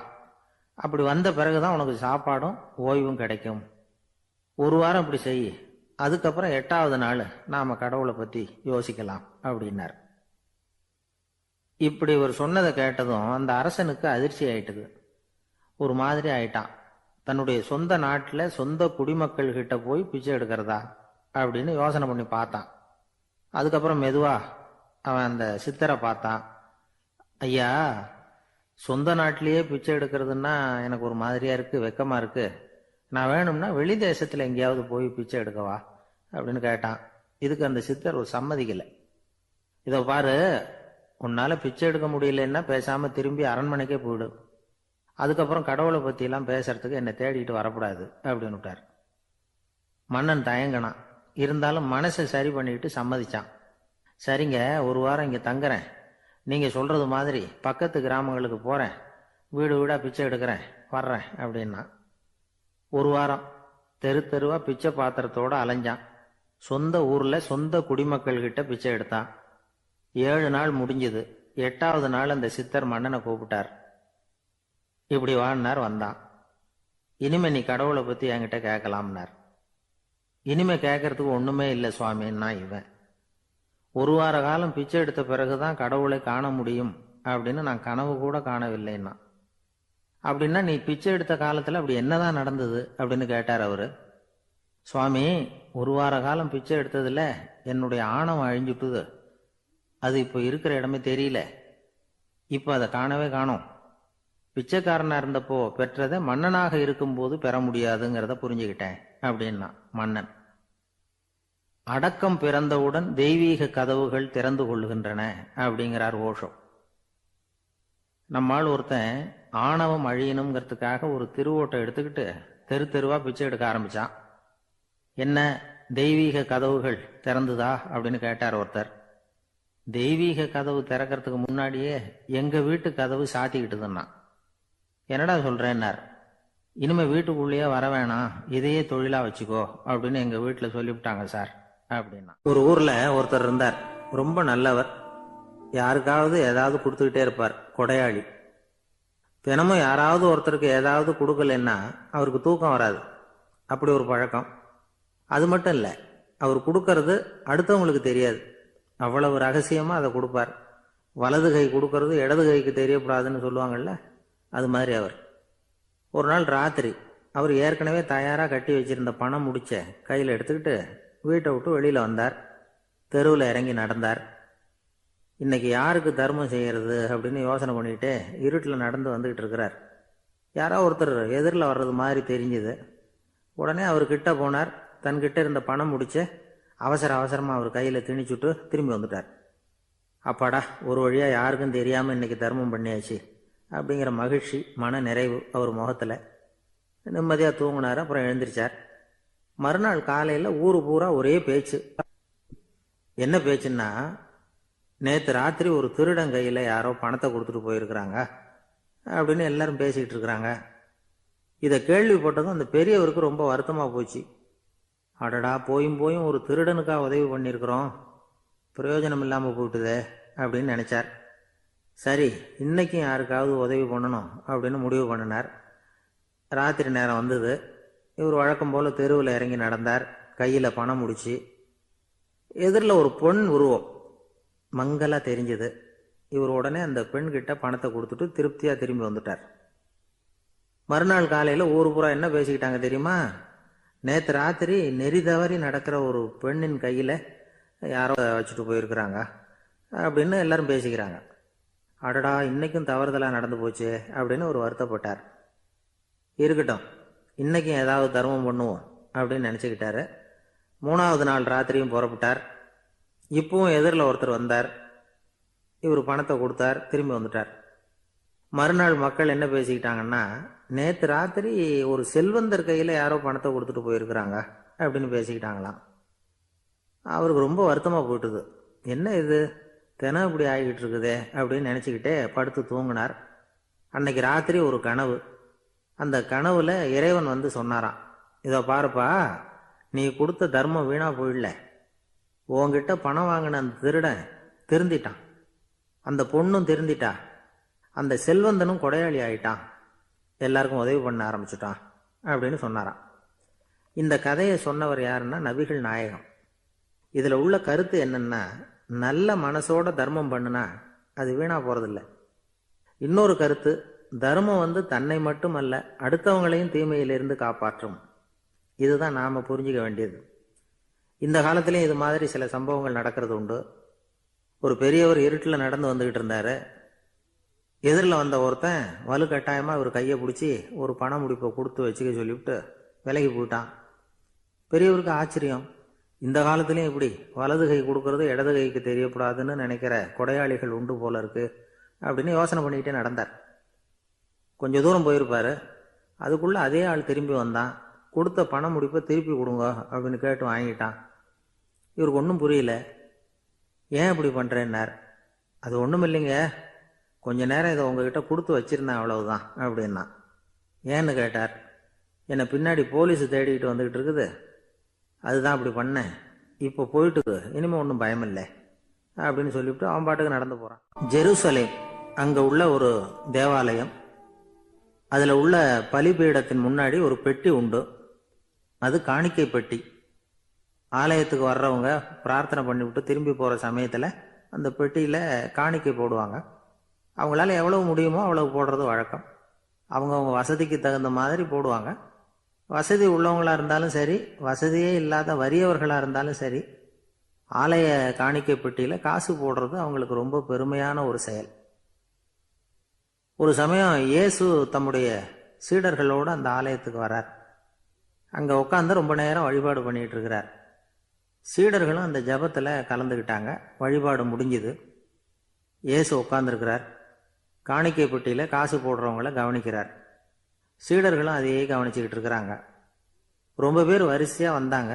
அப்படி வந்த பிறகுதான் உனக்கு சாப்பாடும் ஓய்வும் கிடைக்கும். ஒரு வாரம் இப்படி செய், அதுக்கப்புறம் 8வது நாள் நாம கடவுளை பத்தி யோசிக்கலாம் அப்படின்னார். இப்படி ஒரு சொன்னதை கேட்டதும் அந்த அரசனுக்கு அதிர்ச்சி ஆயிட்டுது. ஒரு மாதிரி ஆயிட்டான். தன்னுடைய சொந்த நாட்டில் சொந்த குடிமக்கள் கிட்ட போய் பிச்சை எடுக்கிறதா அப்படின்னு யோசனை பண்ணி பார்த்தான். அதுக்கப்புறம் மெதுவா அவன் அந்த சித்தரை பார்த்தான். ஐயா, சொந்த நாட்டிலேயே பிச்சை எடுக்கிறதுன்னா எனக்கு ஒரு மாதிரியா இருக்கு, வெக்கமா இருக்கு. நான் வேணும்னா வெளி தேசத்துல எங்கேயாவது போய் பிச்சை எடுக்கவா அப்படின்னு கேட்டான். இதுக்கு அந்த சித்தர் ஒரு சம்மதிக்கலை. இதை பாரு, உன்னால பிச்சை எடுக்க முடியலன்னா பேசாம திரும்பி அரண்மனைக்கே போயிடு, அதுக்கப்புறம் கடவுளை பத்தி எல்லாம் பேசுறதுக்கு என்னை தேடிட்டு வரக்கூடாது அப்படின்னு விட்டார். மன்னன் தயங்கினான், இருந்தாலும் மனசை சரி பண்ணிட்டு சம்மதிச்சான். சரிங்க, ஒரு வாரம் இங்க தங்குறேன், நீங்க சொல்றது மாதிரி பக்கத்து கிராமங்களுக்கு போறேன், வீடு வீடா பிச்சை எடுக்கிறேன், வர்றேன் அப்படின்னா. ஒரு வாரம் தெரு தெருவா பிச்சை பாத்திரத்தோட அலைஞ்சான். சொந்த ஊர்ல சொந்த குடிமக்கள் கிட்ட பிச்சை எடுத்தான். 7 நாள் முடிஞ்சது. 8வது நாள் அந்த சித்தர் மன்னனை கூப்பிட்டார். இப்படி வாழ்னார். வந்தான். இனிமே நீ கடவுளை பத்தி என்கிட்ட கேட்கலாம்னார். இனிமே கேட்கறதுக்கு ஒண்ணுமே இல்லை சுவாமின்னா இவன். ஒரு வார காலம் பிச்சை எடுத்த பிறகுதான் கடவுளை காண முடியும் அப்படின்னு நான் கனவு கூட காணவில்லைன்னா. அப்படின்னா நீ பிச்சை எடுத்த காலத்துல அப்படி என்னதான் நடந்தது அப்படின்னு கேட்டார் அவரு. சுவாமி, ஒரு வார காலம் பிச்சை எடுத்ததுல என்னுடைய ஆணவம் அழிஞ்சுட்டுது. அது இப்போ இருக்கிற இடமே தெரியல. இப்போ அதை காணவே காணோம். பிச்சைக்காரனா இருந்தப்போ பெற்றதை மன்னனாக இருக்கும்போது பெற முடியாதுங்கிறத புரிஞ்சுக்கிட்டேன் அப்படின்னா மன்னன். அடக்கம் பிறந்தவுடன் தெய்வீக கதவுகள் திறந்து கொள்ளுகின்றன அப்படிங்கிறார் ஓஷோ. நம்மால் ஒருத்தன் ஆணவம் அழியணுங்கிறதுக்காக ஒரு திருவோட்டை எடுத்துக்கிட்டு தெரு தெருவா பிச்சை எடுக்க ஆரம்பிச்சான். என்ன, தெய்வீக கதவுகள் திறந்துதா அப்படின்னு கேட்டார் ஒருத்தர். தெய்வீக கதவு திறக்கிறதுக்கு முன்னாடியே எங்க வீட்டு கதவு சாத்திக்கிட்டுதுன்னா. என்னடா சொல்றேன்னார். இனிமே வீட்டுக்குள்ளேயே வர வேணாம், இதையே தொழிலா வச்சுக்கோ அப்படின்னு எங்க வீட்டுல சொல்லிவிட்டாங்க சார் அப்படின்னா. ஒரு ஊர்ல ஒருத்தர் இருந்தார். ரொம்ப நல்லவர். யாருக்காவது ஏதாவது கொடுத்துக்கிட்டே இருப்பார். கொடையாளி. தினமும் யாராவது ஒருத்தருக்கு ஏதாவது கொடுக்கலன்னா அவருக்கு தூக்கம் வராது. அப்படி ஒரு பழக்கம். அது மட்டும் இல்லை, அவர் கொடுக்கறது அடுத்தவங்களுக்கு தெரியாது. அவ்வளவு ரகசியமா அதை கொடுப்பார். வலது கை கொடுக்கறது இடது கைக்கு தெரியக்கூடாதுன்னு சொல்லுவாங்கல்ல, அது மாதிரி அவர். ஒரு நாள் ராத்திரி அவர் ஏற்கனவே தயாரா கட்டி வச்சிருந்த பணம் முடிச்ச கையில் எடுத்துக்கிட்டு வீட்டை விட்டு வெளியில வந்தார். தெருவில் இறங்கி நடந்தார். இன்னைக்கு யாருக்கு தர்மம் செய்யறது அப்படின்னு யோசனை பண்ணிட்டு இருட்டில் நடந்து வந்துகிட்டு இருக்கிறார். யாரோ ஒருத்தர் எதிரில் வர்றது மாதிரி தெரிஞ்சுது. உடனே அவர் கிட்ட போனார். தன்கிட்ட இருந்த பணம் முடிச்ச அவசரமா அவர் கையில திணிச்சுட்டு திரும்பி வந்துட்டார். அப்பாடா, ஒரு வழியா யாருக்கும் தெரியாம இன்னைக்கு தர்மம் பண்ணியாச்சு அப்படிங்கிற மகிழ்ச்சி, மன நிறைவு அவர் முகத்துல. நிம்மதியா தூங்கினார். அப்புறம் எழுந்திரிச்சார். மறுநாள் காலையில ஊரு பூரா ஒரே பேச்சு. என்ன பேச்சுன்னா, நேற்று ராத்திரி ஒரு திருடன் கையில யாரோ பணத்தை கொடுத்துட்டு போயிருக்கிறாங்க அப்படின்னு எல்லாரும் பேசிக்கிட்டு இருக்கிறாங்க. இதை கேள்விப்பட்டதும் அந்த பெரியவருக்கு ரொம்ப வருத்தமா போச்சு. அடடா, போயும் ஒரு திருடனுக்காக உதவி பண்ணியிருக்கிறோம், பிரயோஜனம் இல்லாமல் போயிட்டுதே அப்படின்னு நினைச்சார். சரி, இன்னைக்கும் யாருக்காவது உதவி பண்ணணும் அப்படின்னு முடிவு பண்ணினார். ராத்திரி நேரம் வந்தது. இவர் வழக்கம் போல தெருவில் இறங்கி நடந்தார். கையில் பணம் முடிச்சு. எதிரில் ஒரு பெண் உருவம் மங்கலா தெரிஞ்சது. இவர் உடனே அந்த பெண்கிட்ட பணத்தை கொடுத்துட்டு திருப்தியா திரும்பி வந்துட்டார். மறுநாள் காலையில ஊரு பூரா என்ன பேசிக்கிட்டாங்க தெரியுமா? நேற்று ராத்திரி நெறி தவறி நடக்கிற ஒரு பெண்ணின் கையில யாரோ வச்சுட்டு போயிருக்கிறாங்க அப்படின்னு எல்லாரும் பேசிக்கிறாங்க. அடடா, இன்னைக்கும் தவறுதலா நடந்து போச்சு அப்படின்னு ஒரு வருத்தப்பட்டார். இருக்கட்டும், இன்னைக்கும் ஏதாவது தர்மம் பண்ணுவோம் அப்படின்னு நினைச்சுக்கிட்டாரு. 3வது நாள் ராத்திரியும் புறப்பட்டார். இப்பவும் எதிரில் ஒருத்தர் வந்தார். இவர் பணத்தை கொடுத்தார், திரும்பி வந்துட்டார். மறுநாள் மக்கள் என்ன பேசிக்கிட்டாங்கன்னா, நேற்று ராத்திரி ஒரு செல்வந்தர் கையில் யாரோ பணத்தை கொடுத்துட்டு போயிருக்கிறாங்க அப்படின்னு பேசிக்கிட்டாங்களாம். அவருக்கு ரொம்ப வருத்தமாக போயிட்டுது. என்ன இது, தினம் இப்படி ஆகிக்கிட்டு இருக்குதே அப்படின்னு நினச்சிக்கிட்டே படுத்து தூங்கினார். அன்னைக்கு ராத்திரி ஒரு கனவு. அந்த கனவுல இறைவன் வந்து சொன்னாராம், இதோ பாருப்பா, நீ கொடுத்த தர்மம் வீணா போயிடல. உன்கிட்ட பணம் வாங்கின அந்த திருடன் திருந்திட்டான், அந்த பொண்ணும் திருந்திட்டா, அந்த செல்வந்தனும் கொடையாளி ஆயிட்டான், எல்லாருக்கும் உதவி பண்ண ஆரம்பிச்சுட்டான் அப்படின்னு சொன்னாராம். இந்த கதையை சொன்னவர் யாருன்னா நபிகள் நாயகம். இதுல உள்ள கருத்து என்னன்னா, நல்ல மனசோட தர்மம் பண்ணுனா அது வீணா போறதில்லை. இன்னொரு கருத்து, தர்மம் வந்து தன்னை மட்டுமல்ல அடுத்தவங்களையும் தீமையிலிருந்து காப்பாற்றும். இதுதான் நாம புரிஞ்சுக்க வேண்டியது. இந்த காலத்திலையும் இது மாதிரி சில சம்பவங்கள் நடக்கிறது உண்டு. ஒரு பெரியவர் இருட்டில் நடந்து வந்துகிட்டு இருந்தாரு. எதிரில் வந்த ஒருத்தன் வலு கட்டாயமா இவர் கையை பிடிச்சி ஒரு பண முடிப்பை கொடுத்து வச்சுக்க சொல்லிவிட்டு விலகி போயிட்டான். பெரியவருக்கு ஆச்சரியம். இந்த காலத்திலையும் இப்படி வலது கை கொடுக்கறது இடது கைக்கு தெரியக்கூடாதுன்னு நினைக்கிற கொடையாளிகள் உண்டு போல இருக்கு அப்படின்னு யோசனை பண்ணிக்கிட்டே நடந்தார். கொஞ்சம் தூரம் போயிருப்பாரு. அதுக்குள்ள அதே ஆள் திரும்பி வந்தான். கொடுத்த பண முடிப்பை திருப்பி கொடுங்க அப்படின்னு கேட்டு வாங்கிட்டான். இவருக்கு ஒன்றும் புரியல. ஏன் இப்படி பண்றேன்னார். அது ஒன்றும் இல்லைங்க, கொஞ்ச நேரம் இதை உங்ககிட்ட கொடுத்து வச்சிருந்தேன், அவ்வளவுதான் அப்படின்னா. ஏன்னு கேட்டார். என்னை பின்னாடி போலீஸ் தேடிக்கிட்டு வந்துகிட்டு இருக்குது, அதுதான் அப்படி பண்ணேன். இப்போ போயிட்டு இனிமே ஒன்றும் பயமில்லை அப்படின்னு சொல்லிவிட்டு அவன் பாட்டுக்கு நடந்து போறான். ஜெருசலேம் அங்க உள்ள ஒரு தேவாலயம். அதில் உள்ள பலிபீடத்தின் முன்னாடி ஒரு பெட்டி உண்டு. அது காணிக்கை பெட்டி. ஆலயத்துக்கு வர்றவங்க பிரார்த்தனை பண்ணிவிட்டு திரும்பி போகிற சமயத்தில் அந்த பெட்டியில் காணிக்கை போடுவாங்க. அவங்களால எவ்வளவு முடியுமோ அவ்வளவு போடுறது வழக்கம். அவங்கவுங்க வசதிக்கு தகுந்த மாதிரி போடுவாங்க. வசதி உள்ளவங்களாக இருந்தாலும் சரி, வசதியே இல்லாத வறியவர்களாக இருந்தாலும் சரி, ஆலய காணிக்கை பெட்டியில் காசு போடுறது அவங்களுக்கு ரொம்ப பெருமையான ஒரு செயல். ஒரு சமயம் இயேசு தம்முடைய சீடர்களோடு அந்த ஆலயத்துக்கு வரார். அங்கே உட்காந்து ரொம்ப நேரம் வழிபாடு பண்ணிட்டு இருக்கிறார். சீடர்களும் அந்த ஜபத்தில் கலந்துக்கிட்டாங்க. வழிபாடு முடிஞ்சுது. இயேசு உட்காந்துருக்கிறார். காணிக்கை பெட்டியில் காசு போடுறவங்கள கவனிக்கிறார். சீடர்களும் அதையே கவனிச்சுக்கிட்டு இருக்கிறாங்க. ரொம்ப பேர் வரிசையாக வந்தாங்க.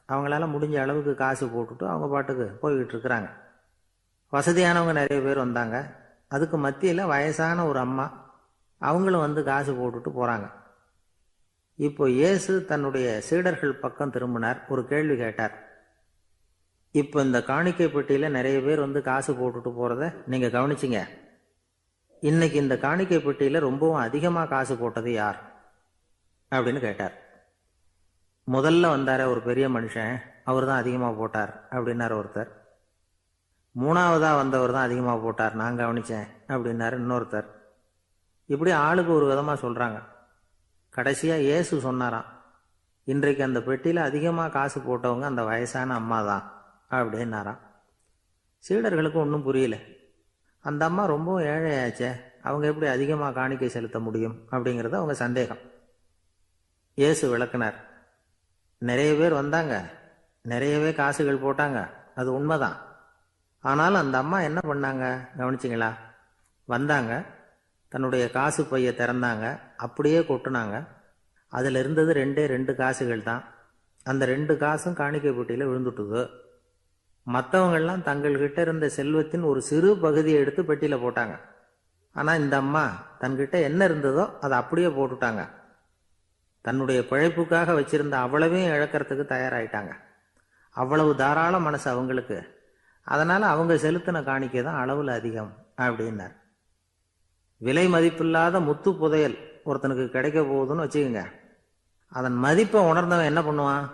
அவங்களால முடிஞ்ச அளவுக்கு காசு போட்டுட்டு அவங்க பாட்டுக்கு போய்கிட்டு இருக்கிறாங்க. வசதியானவங்க நிறைய பேர் வந்தாங்க. அதுக்கு மத்தியில் வயசான ஒரு அம்மா, அவங்களும் வந்து காசு போட்டுட்டு போகிறாங்க. இப்போ இயேசு தன்னுடைய சீடர்கள் பக்கம் திரும்பினார். ஒரு கேள்வி கேட்டார். இப்போ இந்த காணிக்கை பெட்டியில் நிறைய பேர் வந்து காசு போட்டுட்டு போகிறத நீங்கள் கவனிச்சிங்க. இன்னைக்கு இந்த காணிக்கை பெட்டியில் ரொம்பவும் அதிகமாக காசு போட்டது யார் அப்படின்னு கேட்டார். முதல்ல வந்தார ஒரு பெரிய மனுஷன், அவர் தான் அதிகமாக போட்டார் அப்படின்னார் ஒருத்தர். மூணாவதாக வந்தவர் தான் அதிகமாக போட்டார், நான் கவனித்தேன் அப்படின்னாரு இன்னொருத்தர். இப்படி ஆளுக்கு ஒரு விதமாக சொல்கிறாங்க. கடைசியாக இயேசு சொன்னாராம், இன்றைக்கு அந்த பெட்டியில் அதிகமாக காசு போட்டவங்க அந்த வயசான அம்மா தான் அப்படின்னாராம். சீடர்களுக்கு ஒன்றும் புரியல. அந்த அம்மா ரொம்பவும் ஏழையாச்சே, அவங்க எப்படி அதிகமாக காணிக்கை செலுத்த முடியும் அப்படிங்கிறது அவங்க சந்தேகம். இயேசு விளக்குனார். நிறைய பேர் வந்தாங்க, நிறையவே காசுகள் போட்டாங்க, அது உண்மைதான். ஆனாலும் அந்த அம்மா என்ன பண்ணாங்க கவனிச்சிங்களா? வந்தாங்க, தன்னுடைய காசு பையை திறந்தாங்க, அப்படியே கொட்டுனாங்க. அதில் இருந்தது ரெண்டு காசுகள் தான். அந்த 2 காசும் காணிக்கை பெட்டியில் விழுந்துட்டுது. மற்றவங்கள்லாம் தங்கள்கிட்ட இருந்த செல்வத்தின் ஒரு சிறு பகுதியை எடுத்து பெட்டியில் போட்டாங்க. ஆனால் இந்த அம்மா தன்கிட்ட என்ன இருந்ததோ அதை அப்படியே போட்டுட்டாங்க. தன்னுடைய பிழைப்புக்காக வச்சிருந்த அவ்வளவையும் இழக்கிறதுக்கு தயாராயிட்டாங்க. அவ்வளவு தாராள மனசு அவங்களுக்கு. அதனால் அவங்க செலுத்தின காணிக்கை தான் அளவில் அதிகம் அப்படின்னார். விலை மதிப்பில்லாத முத்து புதையல் ஒருத்தனுக்கு கிடைக்க போகுதுன்னு வச்சுக்கோங்க. அதன் மதிப்பை உணர்ந்தவன் என்ன பண்ணுவான்?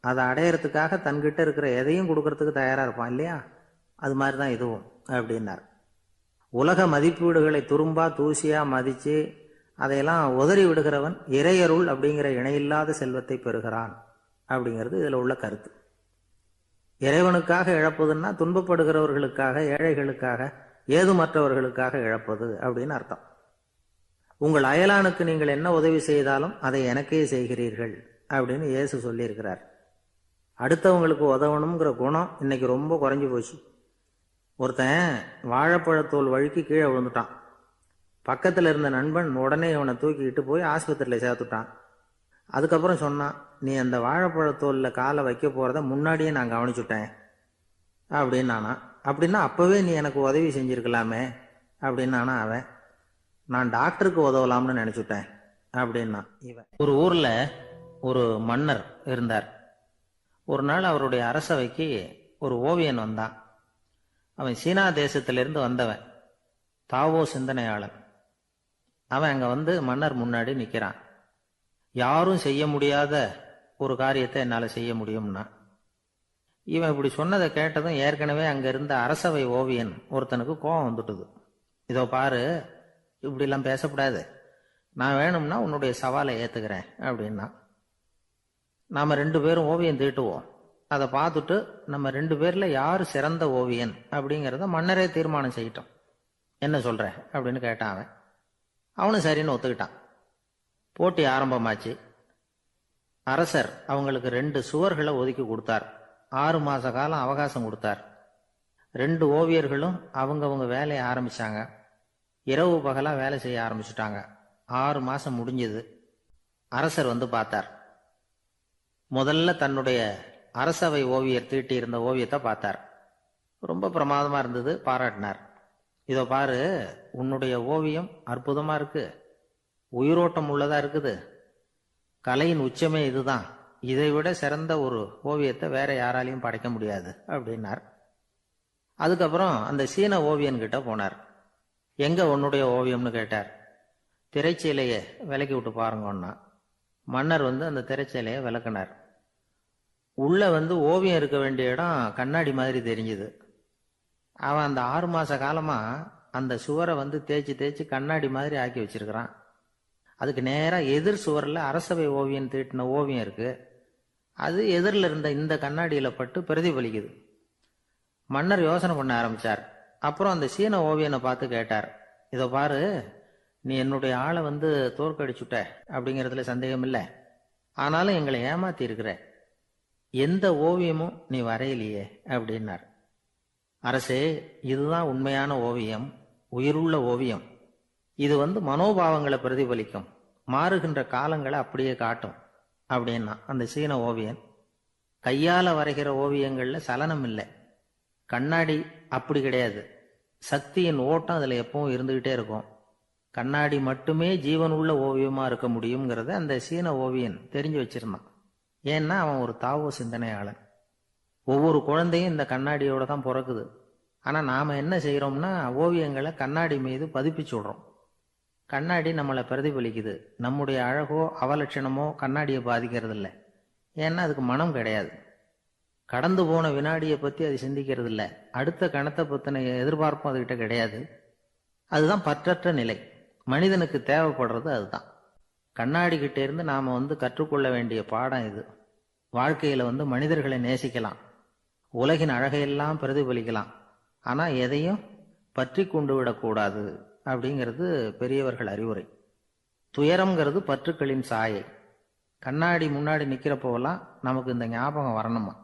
அதை அடையிறதுக்காக தன்கிட்ட இருக்கிற எதையும் கொடுக்கறதுக்கு தயாராக இருப்பான் இல்லையா? அது மாதிரி தான் இதுவும் அப்படின்னார். உலக மதிப்பீடுகளை துரும்பா தூசியாக மதித்து அதையெல்லாம் உதறி விடுகிறவன் இறையருள் அப்படிங்கிற இணையில்லாத செல்வத்தை பெறுகிறான் அப்படிங்கிறது இதில் உள்ள கருத்து. இறைவனுக்காக இழப்பதுன்னா துன்பப்படுகிறவர்களுக்காக, ஏழைகளுக்காக, ஏதுமற்றவர்களுக்காக இழப்பது அப்படின்னு அர்த்தம். உங்கள் அயலானுக்கு நீங்கள் என்ன உதவி செய்தாலும் அதை எனக்கே செய்கிறீர்கள் அப்படின்னு இயேசு சொல்லியிருக்கிறார். அடுத்தவங்களுக்கு உதவணுங்கிற குணம் இன்னைக்கு ரொம்ப குறைஞ்சி போச்சு. ஒருத்தன் வாழைப்பழத்தோல் வழுக்கி கீழே விழுந்துட்டான். பக்கத்தில் இருந்த நண்பன் உடனே இவனை தூக்கிக்கிட்டு போய் ஆஸ்பத்திரியில் சேர்த்துட்டான். அதுக்கப்புறம் சொன்னான், நீ அந்த வாழைப்பழத்தோலில் காலை வைக்க போகிறத முன்னாடியே நான் கவனிச்சுட்டேன் அப்படின்னானா. அப்படின்னா அப்போவே நீ எனக்கு உதவி செஞ்சுருக்கலாமே அப்படின்னானா அவன். நான் டாக்டருக்கு உதவலாம்னு நினச்சிட்டேன் அப்படின்னா இவன். ஒரு ஊரில் ஒரு மன்னர் இருந்தார். ஒரு நாள் அவருடைய அரசவைக்கு ஒரு ஓவியன் வந்தான். அவன் சீனா தேசத்திலிருந்து வந்தவன், தாவோ சிந்தனையாளன். அவன் அங்கே வந்து மன்னர் முன்னாடி நிற்கிறான். யாரும் செய்ய முடியாத ஒரு காரியத்தை என்னால் செய்ய முடியும்னா. இவன் இப்படி சொன்னதை கேட்டதும் ஏற்கனவே அங்கே இருந்த அரசவை ஓவியன் ஒருத்தனுக்கு கோபம் வந்துட்டுது. இதோ பாரு, இப்படிலாம் பேசக்கூடாது, நான் வேணும்னா உன்னுடைய சவாலை ஏற்றுக்கிறேன் அப்படின்னா. நாம் 2 பேரும் ஓவியம் தீட்டுவோம், அதை பார்த்துட்டு நம்ம 2 பேரில் யார் சிறந்த ஓவியன் அப்படிங்கிறத மன்னரே தீர்மானம் செய்யட்டும், என்ன சொல்கிற அப்படின்னு கேட்டான் அவன். அவனும் சரின்னு ஒத்துக்கிட்டான். போட்டி ஆரம்பமாச்சு. அரசர் அவங்களுக்கு 2 சுவர்களை ஒதுக்கி கொடுத்தார். 6 மாத காலம் அவகாசம் கொடுத்தார். 2 ஓவியர்களும் அவங்கவுங்க வேலையை ஆரம்பிச்சாங்க. இரவு பகலாக வேலை செய்ய ஆரம்பிச்சுட்டாங்க. 6 மாதம் முடிஞ்சது. அரசர் வந்து பார்த்தார். முதல்ல தன்னுடைய அரசவை ஓவியர் தீட்டி இருந்த ஓவியத்தை பார்த்தார். ரொம்ப பிரமாதமாக இருந்தது, பாராட்டினார். இதோ பாரு, உன்னுடைய ஓவியம் அற்புதமாக இருக்கு, உயிரோட்டம் உள்ளதா இருக்குது, கலையின் உச்சமே இதுதான், இதை விட சிறந்த ஒரு ஓவியத்தை வேற யாராலையும் படைக்க முடியாது அப்படின்னார். அதுக்கப்புறம் அந்த சீன ஓவியன்கிட்ட போனார். எங்க உன்னுடைய ஓவியம்னு கேட்டார். திரைச்சீலையை விலக்கி விட்டு பாருங்கன்னா மன்னர் அந்த திரைச்சீலையை விளக்குனார். உள்ள ஓவியம் இருக்க வேண்டிய இடம் கண்ணாடி மாதிரி தெரிஞ்சுது. அவன் அந்த 6 மாச காலமா அந்த சுவரை தேய்ச்சி தேய்ச்சி கண்ணாடி மாதிரி ஆக்கி வச்சிருக்கிறான். அதுக்கு நேரா எதிர் சுவரில் அரசவை ஓவியம் தீட்டின ஓவியம் இருக்கு. அது எதிரில் இருந்த இந்த கண்ணாடியில பட்டு பிரதிபலிக்குது. மன்னர் யோசனை பண்ண ஆரம்பிச்சார். அப்புறம் அந்த சீன ஓவியனை பார்த்து கேட்டார், இதை பாரு, நீ என்னுடைய ஆளை தோற்கடிச்சுட்ட அப்படிங்கிறதுல சந்தேகம் இல்லை. ஆனாலும் எங்களை ஏமாத்தி இருக்கிற, எந்த ஓவியமும் நீ வரையலையே அப்படின்னார். அரசே, இதுதான் உண்மையான ஓவியம், உயிருள்ள ஓவியம். இது மனோபாவங்களை பிரதிபலிக்கும், மாறுகின்ற காலங்களை அப்படியே காட்டும் அப்படின்னா அந்த சீன ஓவியன். கையால வரைகிற ஓவியங்கள்ல சலனம் இல்லை, கண்ணாடி அப்படி கிடையாது. சக்தியின் ஓட்டம் அதுல எப்பவும் இருந்துகிட்டே இருக்கும். கண்ணாடி மட்டுமே ஜீவனுள்ள ஓவியமா இருக்க முடியுங்கிறத அந்த சீன ஓவியன் தெரிஞ்சு வச்சிருந்தான். ஏன்னா அவன் ஒரு தாவோ சிந்தனையாளன். ஒவ்வொரு குழந்தையும் இந்த கண்ணாடியோட தான் பிறக்குது. ஆனா நாம என்ன செய்யறோம்னா ஓவியங்களை கண்ணாடி மீது பதிப்பிச்சு விடுறோம். கண்ணாடி நம்மளை பிரதிபலிக்குது. நம்முடைய அழகோ அவலட்சணமோ கண்ணாடியை பாதிக்கிறது இல்லை. ஏன்னா அதுக்கு மனம் கிடையாது. கடந்து போன வினாடியை பத்தி அது சிந்திக்கிறது இல்லை. அடுத்த கணத்தை பத்தின எதிர்பார்ப்பும் அதுகிட்ட கிடையாது. அதுதான் பற்றற்ற நிலை. மனிதனுக்கு தேவைப்படுறது அதுதான். கண்ணாடி கிட்ட இருந்து நாம கற்றுக்கொள்ள வேண்டிய பாடம் இது. வாழ்க்கையில மனிதர்களை நேசிக்கலாம், உலகின் அழகையெல்லாம் பிரதிபலிக்கலாம், ஆனா எதையும் பற்றி கொண்டு விடக்கூடாது அப்படிங்கிறது பெரியவர்கள் அறிவுரை. துயரம்ங்கிறது பற்றுக்களின் சாயை. கண்ணாடி முன்னாடி நிக்கிறப்போவெல்லாம் நமக்கு இந்த ஞாபகம் வரணுமா.